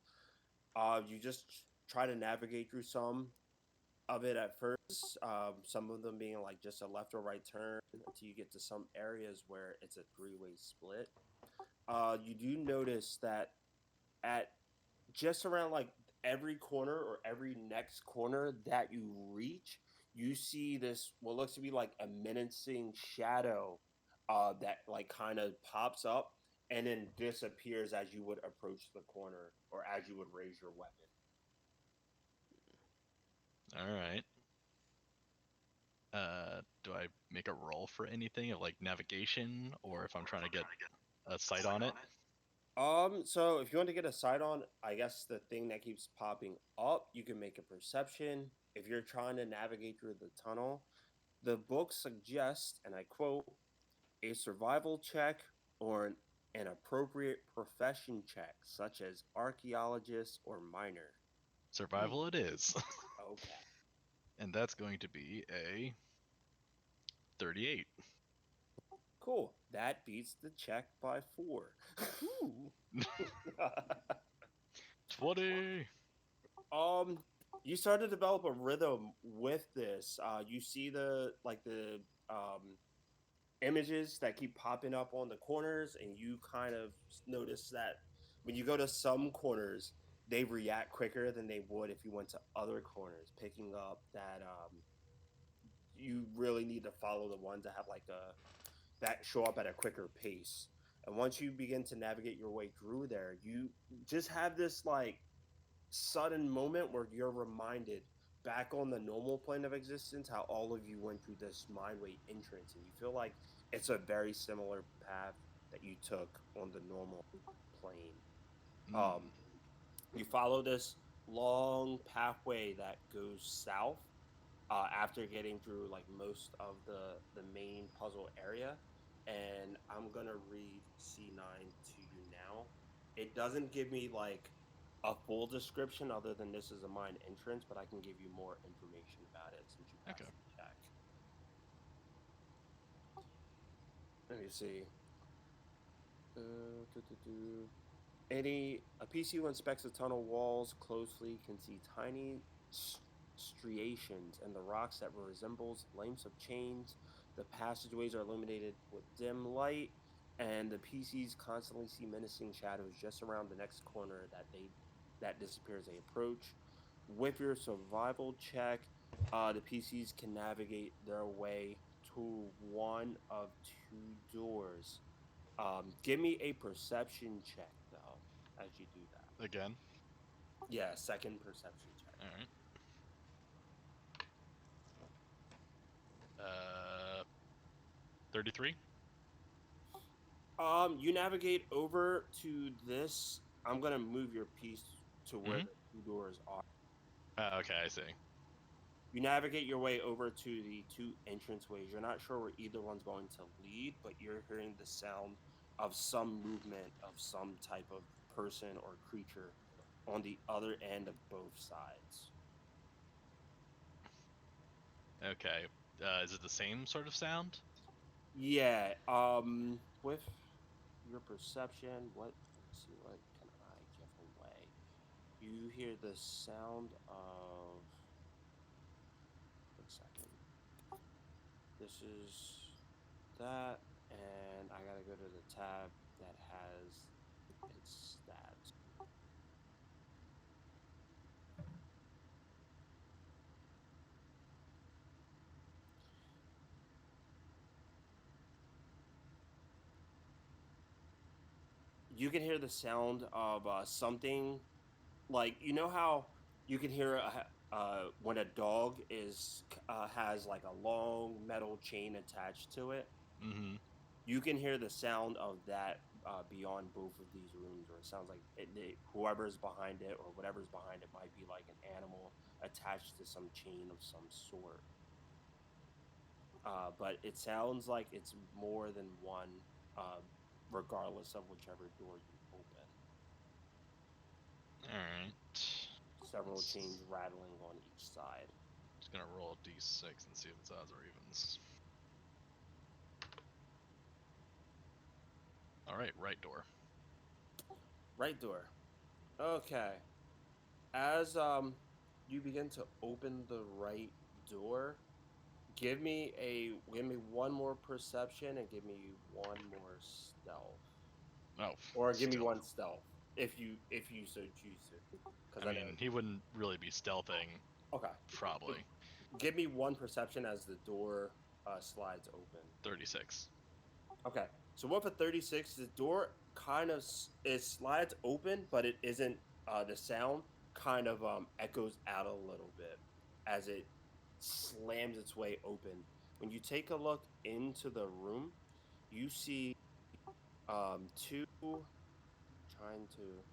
You just try to navigate through some of it at first. Some of them being like just a left or right turn until you get to some areas where it's a 3-way split. You do notice that at just around like every corner or every next corner that you reach, you see this what looks to be like a menacing shadow that like kind of pops up and then disappears as you would approach the corner or as you would raise your weapon. All right. Do I make a roll for anything of like navigation, or if I'm trying to get a sight on it? So if you want to get a sight on, I guess the thing that keeps popping up, you can make a perception. If you're trying to navigate through the tunnel, the book suggests, and I quote, a survival check or an appropriate profession check, such as archaeologist or miner. Survival it is. Okay. And that's going to be a 38. Cool. That beats the check by 4. Ooh. 20. You start to develop a rhythm with this. You see the images that keep popping up on the corners, and you kind of notice that when you go to some corners, they react quicker than they would if you went to other corners, picking up that you really need to follow the ones that have like a that show up at a quicker pace. And once you begin to navigate your way through there, you just have this like sudden moment where you're reminded back on the normal plane of existence how all of you went through this mindway entrance, and you feel like it's a very similar path that you took on the normal plane. Um, you follow this long pathway that goes south after getting through like most of the main puzzle area, and I'm gonna read C9 to you now. It doesn't give me like a full description other than this is a mine entrance, but I can give you more information about it since you passed Okay. the check. Let me see. A PC who inspects the tunnel walls closely can see tiny striations in the rocks that resembles lengths of chains. The passageways are illuminated with dim light, and the PCs constantly see menacing shadows just around the next corner that disappear as they approach. With your survival check, the PCs can navigate their way to one of 2 doors. Give me a perception check though as you do that. Again. Yeah, second perception check. All right. 33. You navigate over to this. I'm gonna move your piece to where the 2 doors are. Okay, I see. You navigate your way over to the 2 entranceways. You're not sure where either one's going to lead, but you're hearing the sound of some movement of some type of person or creature on the other end of both sides. Okay. Is it the same sort of sound? Yeah. With your perception, let me see, what can I give away? You hear the sound of. One second. This is that, and I gotta go to the tab that has its stats. You can hear the sound of something, like, you know how you can hear when a dog has like a long metal chain attached to it. Mm-hmm. You can hear the sound of that beyond both of these rooms, or it sounds like whoever's behind it or whatever's behind it might be like an animal attached to some chain of some sort. But it sounds like it's more than one, uh, regardless of whichever door you open. All right. Several chains rattling on each side. Just gonna roll a d6 and see if it's odds or evens. All right, right door. Right door. Okay. As you begin to open the right door, give me one more perception and give me one more stealth. Oh. Or give me stealth. one stealth if you so choose to. I mean, he wouldn't really be stealthing. Okay. Probably. Give me one perception as the door slides open. 36. Okay, so with a 36, the door kind of it slides open, but it isn't. The sound kind of echoes out a little bit as it slams its way open. When you take a look into the room, you see two trying to.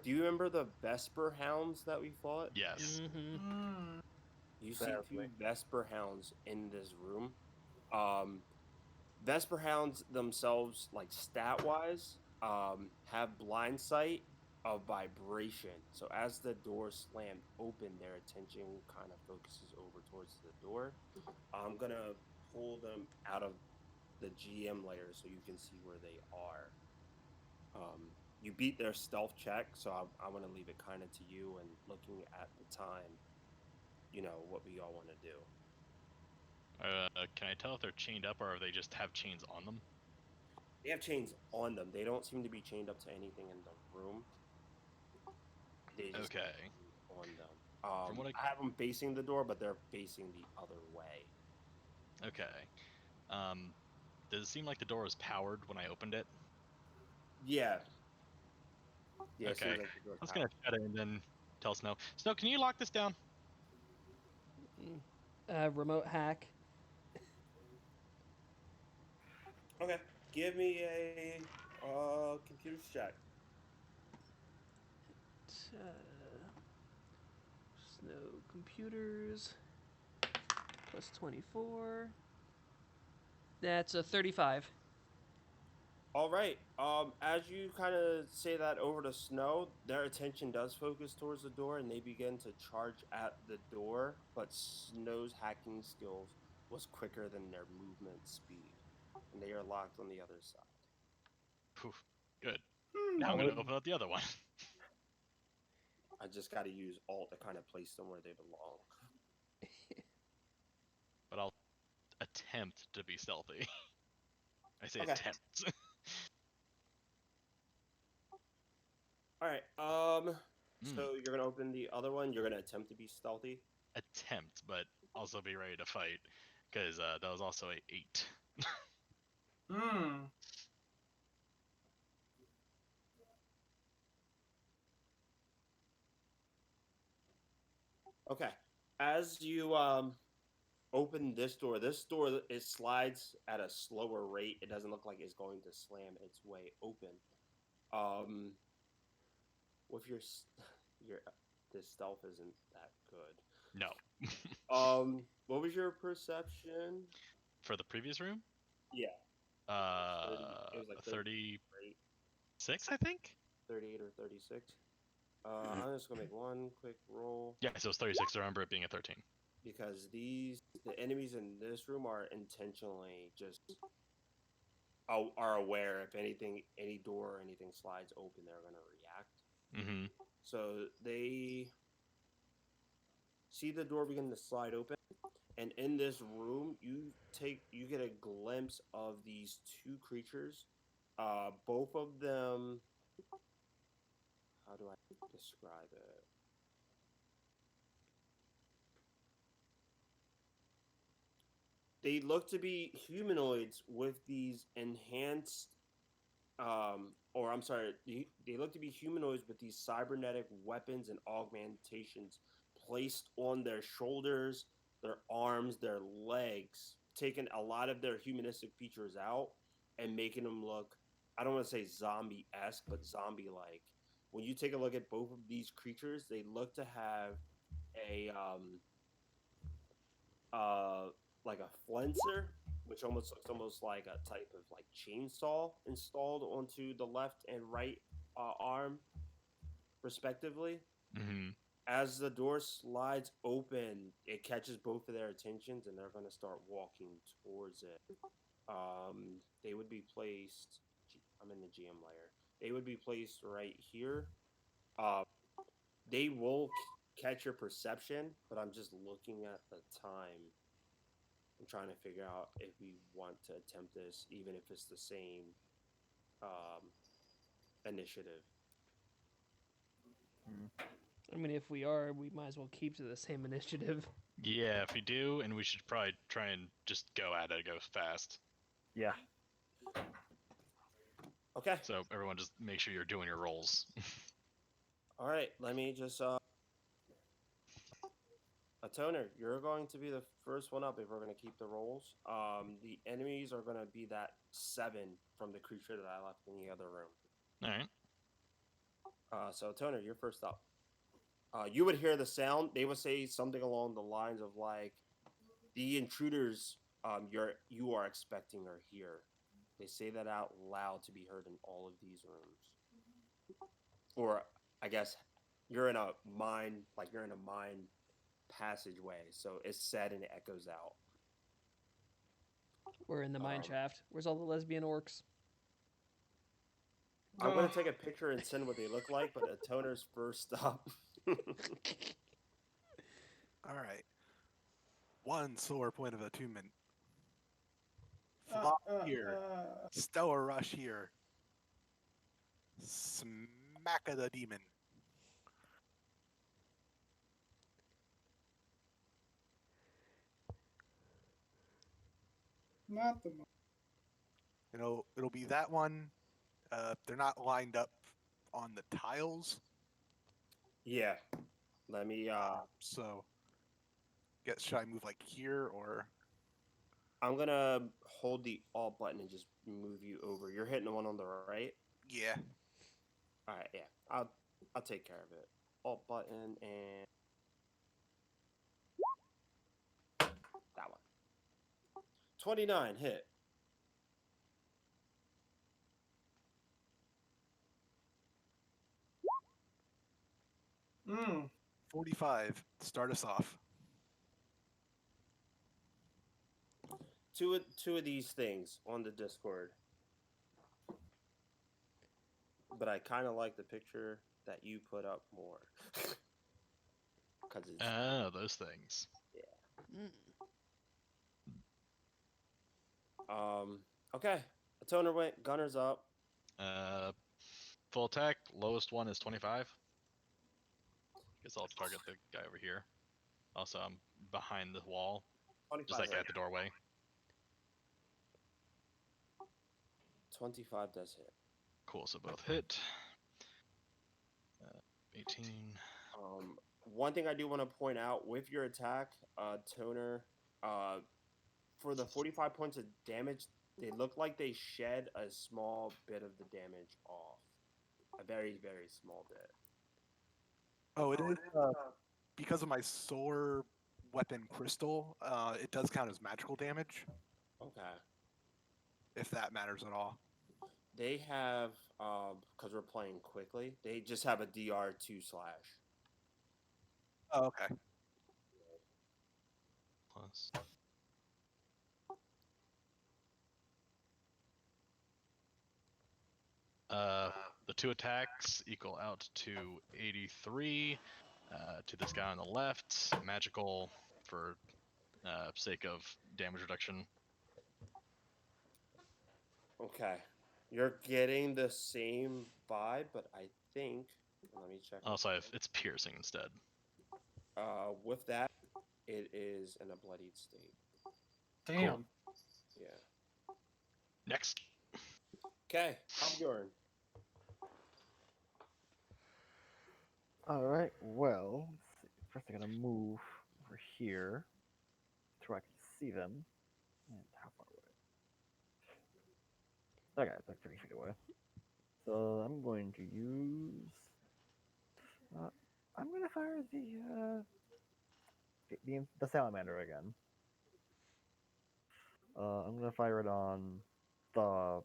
Do you remember the Vesper hounds that we fought? Yes. Mm-hmm. You see two Sadly. Vesper hounds in this room. Um, Vesper hounds themselves, like stat wise, have blind sight of vibration. So as the door slammed open, their attention kind of focuses over towards the door. I'm gonna pull them out of the GM layer so you can see where they are. You beat their stealth check, so I want to leave it kind of to you. And looking at the time, what we all want to do. Can I tell if they're chained up or if they just have chains on them? They have chains on them. They don't seem to be chained up to anything in the room. They just have Okay. chains on them. From what I have them facing the door, but they're facing the other way. Okay. Does it seem like the door was powered when I opened it? Yeah. Yeah, it Okay. seems like the door's I was powered. gonna shut it and then tell Snow. Snow, can you lock this down? Remote hack. Okay. Give me a computer's check. Snow computers. Plus 24. That's a 35. All right. As you kind of say that over to Snow, their attention does focus towards the door, and they begin to charge at the door. But Snow's hacking skills was quicker than their movement speed, and they are locked on the other side. Poof. Good. Now I'm gonna open up the other one. I just got to use Alt to kind of place them where they belong. But I'll attempt to be stealthy. I say Okay. attempt. All right. So you're gonna open the other one. You're gonna attempt to be stealthy. Attempt, but also be ready to fight, because that was also a 8. Hmm. Okay. As you open this door it slides at a slower rate. It doesn't look like it's going to slam its way open. With your this stealth isn't that good. No. What was your perception? For the previous room? Yeah. It was like 36, I think? 38 or 36. I'm just gonna make one quick roll. Yeah, so it's 36. I remember it being a 13. Because the enemies in this room are intentionally just are aware if any door or anything slides open, they're gonna react. Mm-hmm. So they see the door begin to slide open, and in this room, you get a glimpse of these two creatures. Both of them. How do I describe it? They look to be humanoids with these enhanced, or I'm sorry, they look to be humanoids with these cybernetic weapons and augmentations placed on their shoulders, their arms, their legs, taking a lot of their humanistic features out and making them look, I don't want to say zombie-esque, but zombie-like. When you take a look at both of these creatures, they look to have a like a flenser, which almost looks almost like a type of like chainsaw installed onto the left and right arm, respectively. Mm-hmm. As the door slides open, it catches both of their attentions, and they're going to start walking towards it. They would be placed. I'm in the GM layer. They would be placed right here. They will catch your perception, but I'm just looking at the time. I'm trying to figure out if we want to attempt this, even if it's the same initiative. I mean, if we are, we might as well keep to the same initiative. Yeah, if we do, and we should probably try and just go at it, go fast. Yeah. Okay. So everyone just make sure you're doing your rolls. All right. Let me just Toner, you're going to be the first one up if we're going to keep the rolls. The enemies are going to be that 7 from the creature that I left in the other room. All right. So Toner, you're first up. You would hear the sound. They would say something along the lines of like, the intruders you are expecting are here. They say that out loud to be heard in all of these rooms. Or I guess you're in a mine passageway, so it's said and it echoes out. We're in the mine shaft. Where's all the lesbian orcs? I'm gonna take a picture and send what they look like, but Toner's first up. All right. One sore point of attunement. Flop here. Stellar rush here. Smack of the demon. Not the It'll be that one. They're not lined up on the tiles. Yeah. Let me So should I move like here or I'm gonna hold the alt button and just move you over. You're hitting the one on the right? yeah. Alright, yeah. I'll take care of it. Alt button and that one. 29 hit. Mm. 45. Start us off. Two of these things on the Discord. But I kind of like the picture that you put up more. Cuz it's Oh, those things. yeah. Okay. A toner went, gunner's up. Full attack. Lowest one is 25. Guess I'll target the guy over here. Also, I'm behind the wall, 25 just like right. at the doorway. 25 does hit. Cool. So both hit. 18. One thing I do want to point out with your attack, Toner, for the 45 points of damage, they look like they shed a small bit of the damage off. A very, very small bit. Oh, it is because of my solar weapon crystal. It does count as magical damage. Okay. If that matters at all. They have, because we're playing quickly, they just have a DR2 /. Oh, okay. Plus. The two attacks equal out to 83. To this guy on the left, magical for sake of damage reduction. Okay. You're getting the same vibe, but I think, let me check. Also, it's piercing instead. With that, it is in a bloodied state. Damn. Cool. Yeah. Next. Okay, Hobgorn. Alright, well, let's see. First I gotta move over here so I can see them. And how far away? Okay, it's like 30 feet away. So I'm going to use. I'm gonna fire the salamander again. I'm gonna fire it on the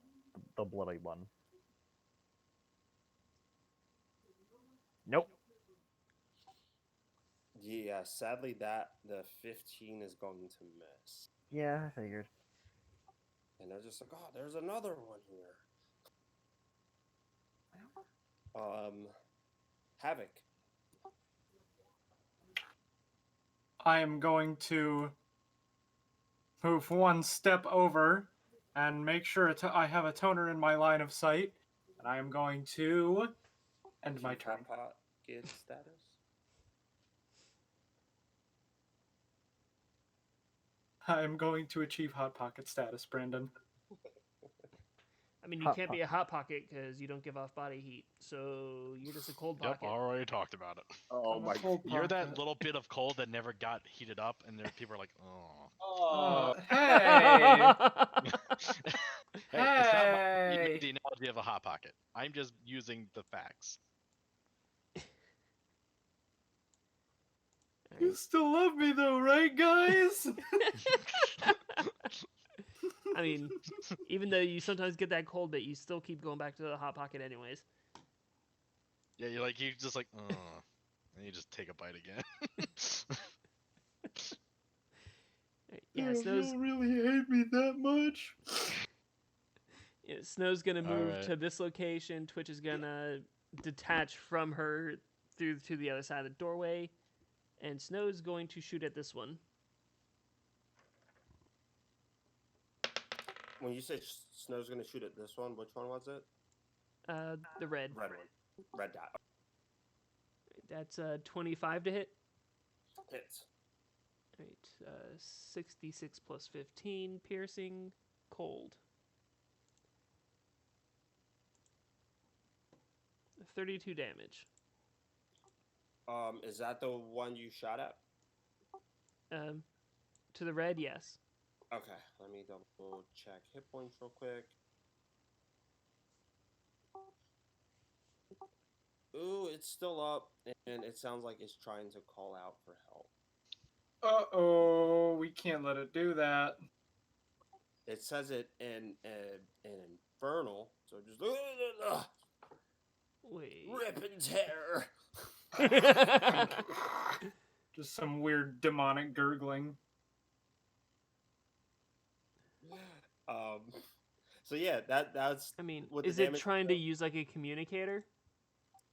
bloody one. Nope. Yeah, sadly the 15 is going to miss. Yeah, I figured. And they're just like, oh, there's another one here. Havoc. I am going to move one step over and make sure I have a toner in my line of sight. And I am going to end my turn. Hot pot get status. I am going to achieve Hot Pocket status, Brandon. I mean, you can't be a hot pocket because you don't give off body heat, so you're just a cold Yep, pocket. already talked about it. Oh I'm a my cold You're that pocket. little bit of cold that never got heated up, and there people are like, oh. Oh, Hey! Hey, it's not my Hey! the analogy of a hot pocket. I'm just using the facts. You still love me though, right, guys? I mean, even though you sometimes get that cold bit, you still keep going back to the hot pocket anyways. Yeah, you just like, oh, and you just take a bite again. Yeah, Snow's You really hate me that much. Snow's gonna move Alright. to this location. Twitch is gonna detach from her through to the other side of the doorway, and Snow's going to shoot at this one. when you say Snow's gonna shoot at this one, which one was it? The red. Red one. Red dot. That's 25 to hit. Hits. Right, 66 plus 15, piercing, cold. 32 damage. Is that the one you shot at? To the red, yes. Okay, let me double check hit points real quick. Ooh, it's still up, and it sounds like it's trying to call out for help. Uh-oh, we can't let it do that. It says it in infernal, so just Wait. rip and tear. Just some weird demonic gurgling. So yeah, that's. I mean, what the is it damage trying to does. use like a communicator?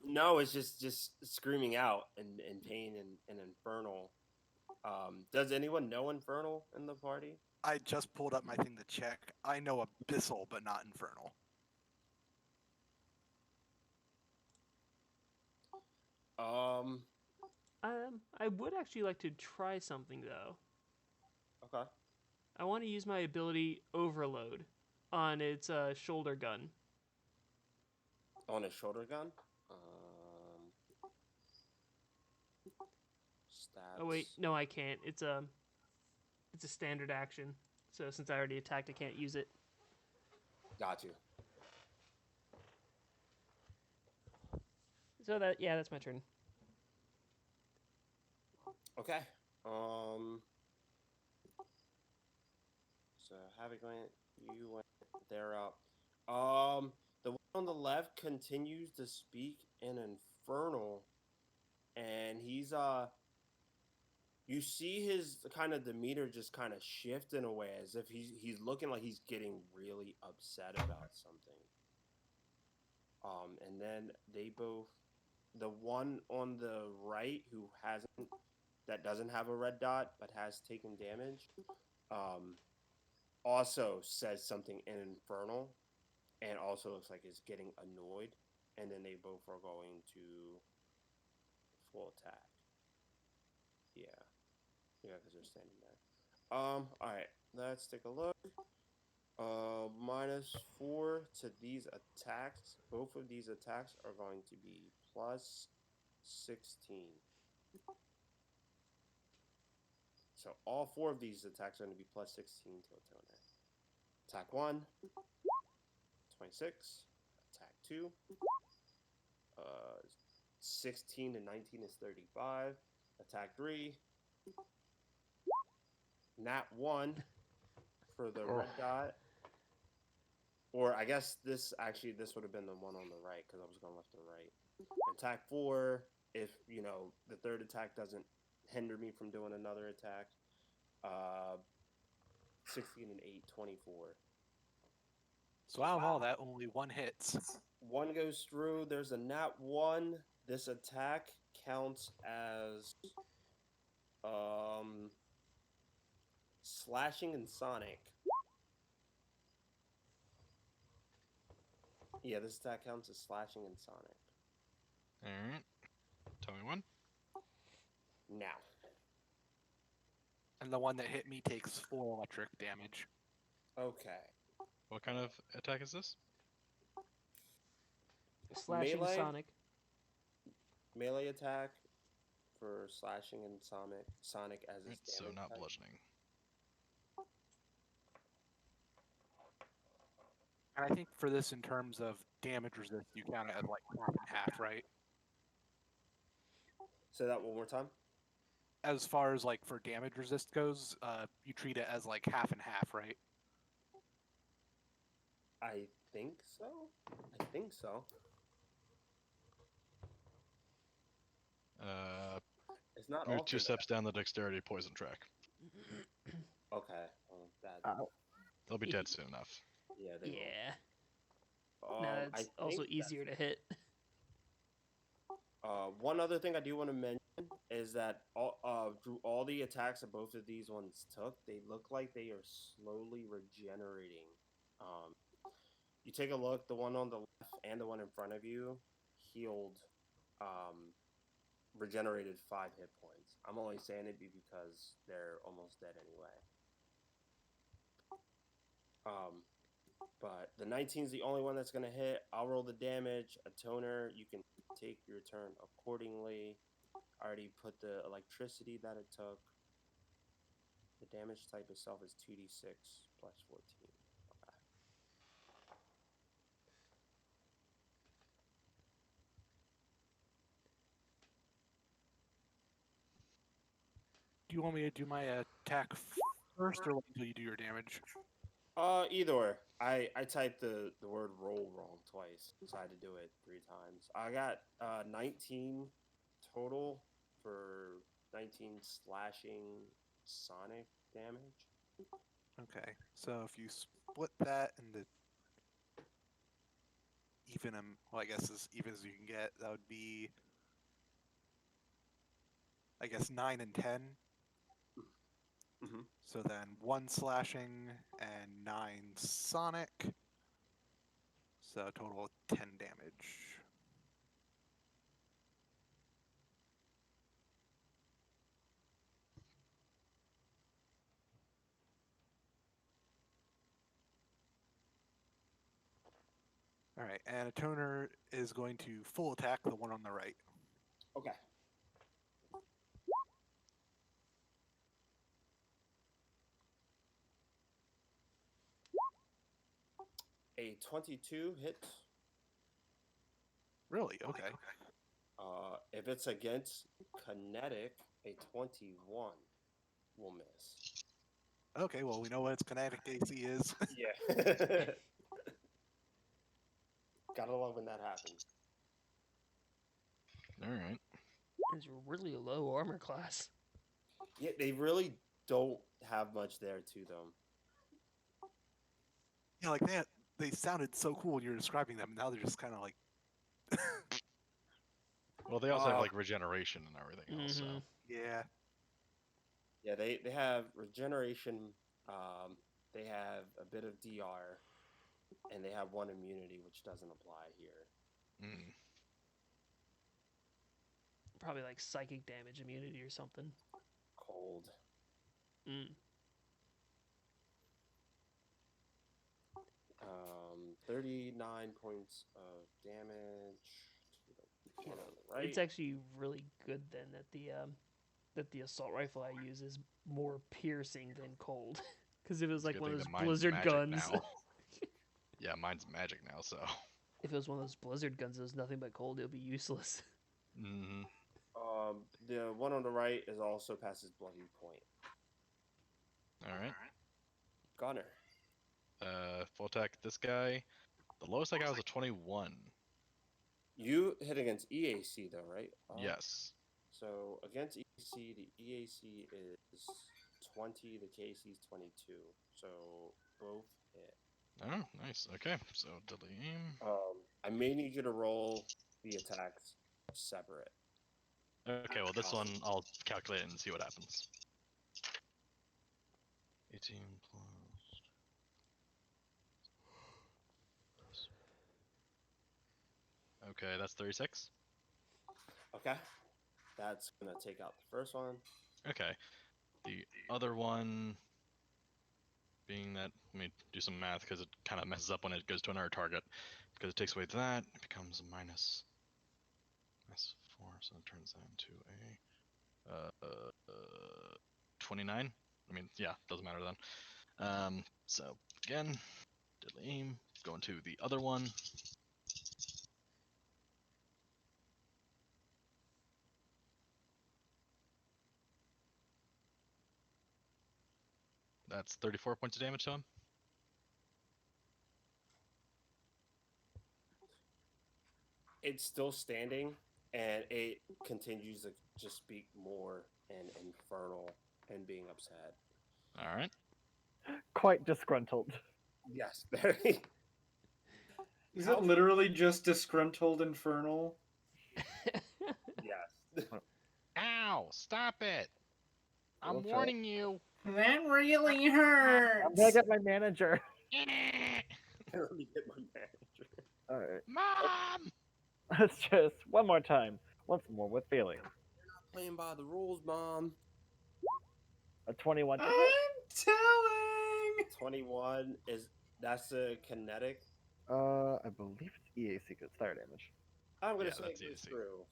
No, it's just screaming out in pain and infernal. Does anyone know infernal in the party? I just pulled up my thing to check. I know abyssal, but not infernal. I would actually like to try something though. Okay. I want to use my ability Overload on its shoulder gun. On a shoulder gun. Stats. Oh wait, no, I can't. It's a standard action. So since I already attacked, I can't use it. Got you. So that's my turn. Okay. So having you went there up. The one on the left continues to speak in infernal, and he's you see his kind of demeanor just kind of shift in a way, as if he's looking like he's getting really upset about something. And then they both, the one on the right that doesn't have a red dot but has taken damage, also says something in infernal, and also looks like it's getting annoyed, and then they both are going to full attack. Yeah, because they're standing there. All right, let's take a look. -4 to these attacks. Both of these attacks are going to be plus 16. So all 4 of these attacks are going to be plus 16 to a toner. Attack 1, 26. Attack 2, 16 to 19 is 35. Attack 3, nat 1 for the red dot. Or I guess this would have been the one on the right, because I was going left to right. Attack 4, if the third attack doesn't hinder me from doing another attack. 16 and 8, 24. So out of all that, only one hits. One goes through. There's a nat 1. This attack counts as slashing and sonic. Yeah, this attack counts as slashing and sonic. Alright. Tell me when. Now. And the one that hit me takes 4 electric damage. Okay. What kind of attack is this? Slashing Melee? Sonic. Melee attack for slashing and Sonic as his Right, so damage not type. bludgeoning. And I think for this, in terms of damage resist, you count it as like half and half, right? Say that one more time. As far as like for damage resist goes, you treat it as like half and half, right? I think so. I think so. It's not Move altered. 2 steps down the dexterity poison track. Okay. Well, that. They'll be dead soon enough. Yeah. They will. Yeah. No, I it's also think easier to hit. one other thing I do want to mention is that through all the attacks that both of these ones took, they look like they are slowly regenerating. You take a look, the one on the left and the one in front of you healed, regenerated 5 hit points. I'm only saying it because they're almost dead anyway. But the 19 is the only one that's going to hit. I'll roll the damage. A toner, you can take your turn accordingly. I already put the electricity that it took. The damage type itself is 2d6 plus 14. Okay. Do you want me to do my attack first, or wait until you do your damage? Either or. I typed the word roll wrong twice, so I had to do it 3 times. I got 19 total for 19 slashing Sonic damage. Okay, so if you split that into even, well, I guess as even as you can get, that would be, I guess, 9 and 10. Mm-hmm. So then 1 slashing and 9 Sonic. So a total of 10 damage. All right, and a toner is going to full attack the one on the right. Okay. A 22 hits. Really? Okay. If it's against kinetic, a 21 will miss. Okay, well, we know what its kinetic AC is. Yeah. Gotta love when that happens. Alright. It's really low armor class. Yeah, they really don't have much there to them. Yeah, like they sounded so cool when you were describing them. Now they're just kind of like. Well, they also have like regeneration and everything else, so. Yeah. Yeah, they have regeneration. They have a bit of DR, and they have 1 immunity, which doesn't apply here. Mm. Probably like psychic damage immunity or something. Cold. 39 points of damage to the one on the right. It's actually really good then that the assault rifle I use is more piercing than cold. Because if it was like one of those blizzard guns. Yeah, mine's magic now, so. If it was one of those blizzard guns that was nothing but cold, it would be useless. Mm-hmm. The one on the right is also past his bloody point. Alright. Gunner. Full attack this guy. The lowest I got was a 21. You hit against EAC though, right? Yes. So against EAC, the EAC is 20, the KC is 22. So both hit. Oh, nice. Okay, so deadly aim. I may need you to roll the attacks separate. Okay, well this one I'll calculate it and see what happens. 18 plus. Okay, that's 36. Okay. That's gonna take out the first one. Okay. The other one being that, let me do some math because it kind of messes up when it goes to another target. Because it takes away that, it becomes a minus 4, so it turns that into a 29. I mean, yeah, doesn't matter then. So again, deadly aim, going to the other one. That's 34 points of damage to him. It's still standing, and it continues to just speak more and infernal and being upset. All right. Quite disgruntled. Yes, very. Is How- it literally just disgruntled infernal? Yes. Ow! Stop it! I'm We'll try. warning you. That really I'm hurts. gonna get my manager. Let me get my manager. Alright. Mom! Let's just one more time. Once more with feeling. Playing by the rules, Mom. A 21 to I'm hit. telling. 21 that's a kinetic. I believe it's EAC because it's fire damage. I'm gonna Yeah, say that's it goes easy. through.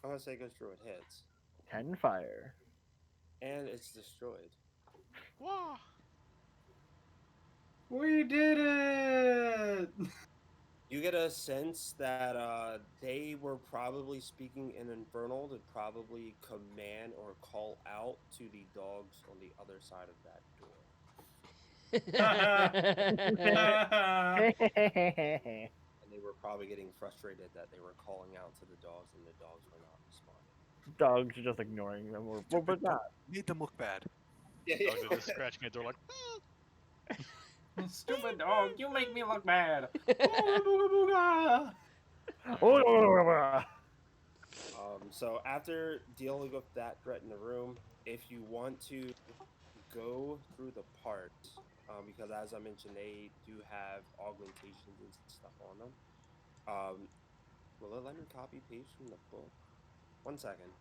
I'm gonna say it goes through. It hits, 10 fire. and it's destroyed. Whoa! We did it. You get a sense that they were probably speaking in Infernal to probably command or call out to the dogs on the other side of that door. And they were probably getting frustrated that they were calling out to the dogs and the dogs were not responding. Dogs are just ignoring them. We're not. Made them look bad. Yeah, Dogs are just scratching at the door like, Stupid dog, you make me look bad. So after dealing with that threat in the room, if you want to go through the part, because as I mentioned, they do have augmentations and stuff on them. Will it let me copy paste from the book? 1 second.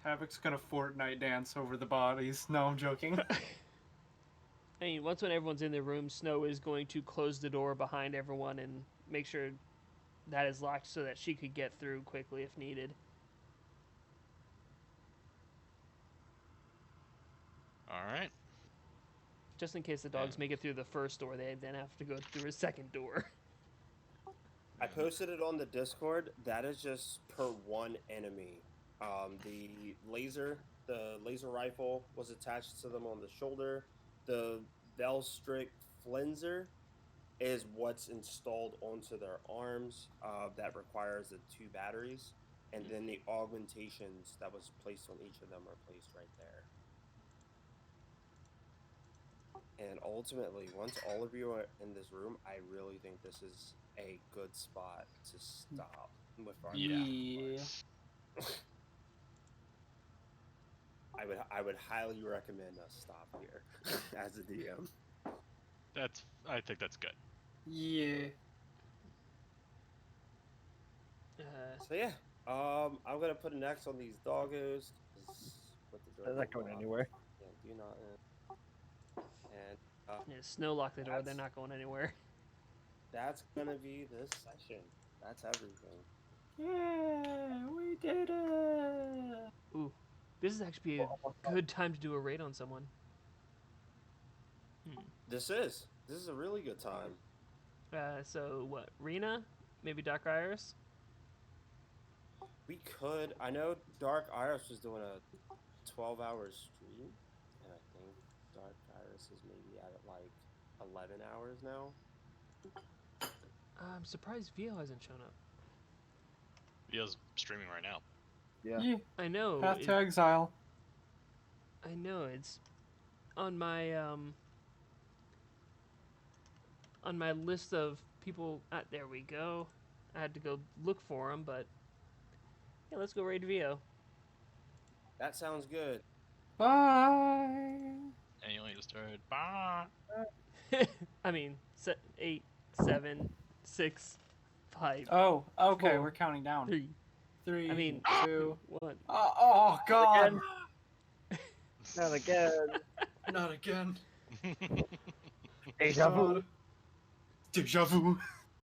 Havoc's gonna Fortnite dance over the bodies. No, I'm joking. I mean, once when everyone's in the room, Snow is going to close the door behind everyone and make sure that is locked so that she could get through quickly if needed. all right. Just in case the dogs make it through the first door, they then have to go through a second door. I posted it on the Discord. That is just per one enemy. The laser rifle was attached to them on the shoulder. The Velstrick Flenser is what's installed onto their arms. That requires the 2 batteries, and then the augmentations that was placed on each of them are placed right there. And ultimately, once all of you are in this room, I really think this is a good spot to stop with our Yeah. I would highly recommend us stop here as a DM. I think that's good. Yeah. So yeah, I'm gonna put an X on these doggos. They're not going anywhere. Yeah, do not. And Yeah, Snow locked the door. They're not going anywhere. that's gonna be this session. That's everything. Yeah, we did it. Ooh, this is actually a good time to do a raid on someone. This is a really good time. So what? Rena? Maybe Dark Iris? We could. I know Dark Iris was doing a 12-hour stream, and I think Dark Iris is maybe at like 11 hours now. I'm surprised Vio hasn't shown up. Vio's streaming right now. Yeah. I know. Path to Exile. I know it's on my list of people. There we go. I had to go look for him, but yeah, let's go raid Vio. That sounds good. Bye. And you only just started. Bah! I mean, 8, 7, 6, 5, Oh, okay, 4, we're counting down. 3. 3, I mean, 2. 1. Oh God! Not again. Not again. Deja vu. Deja vu.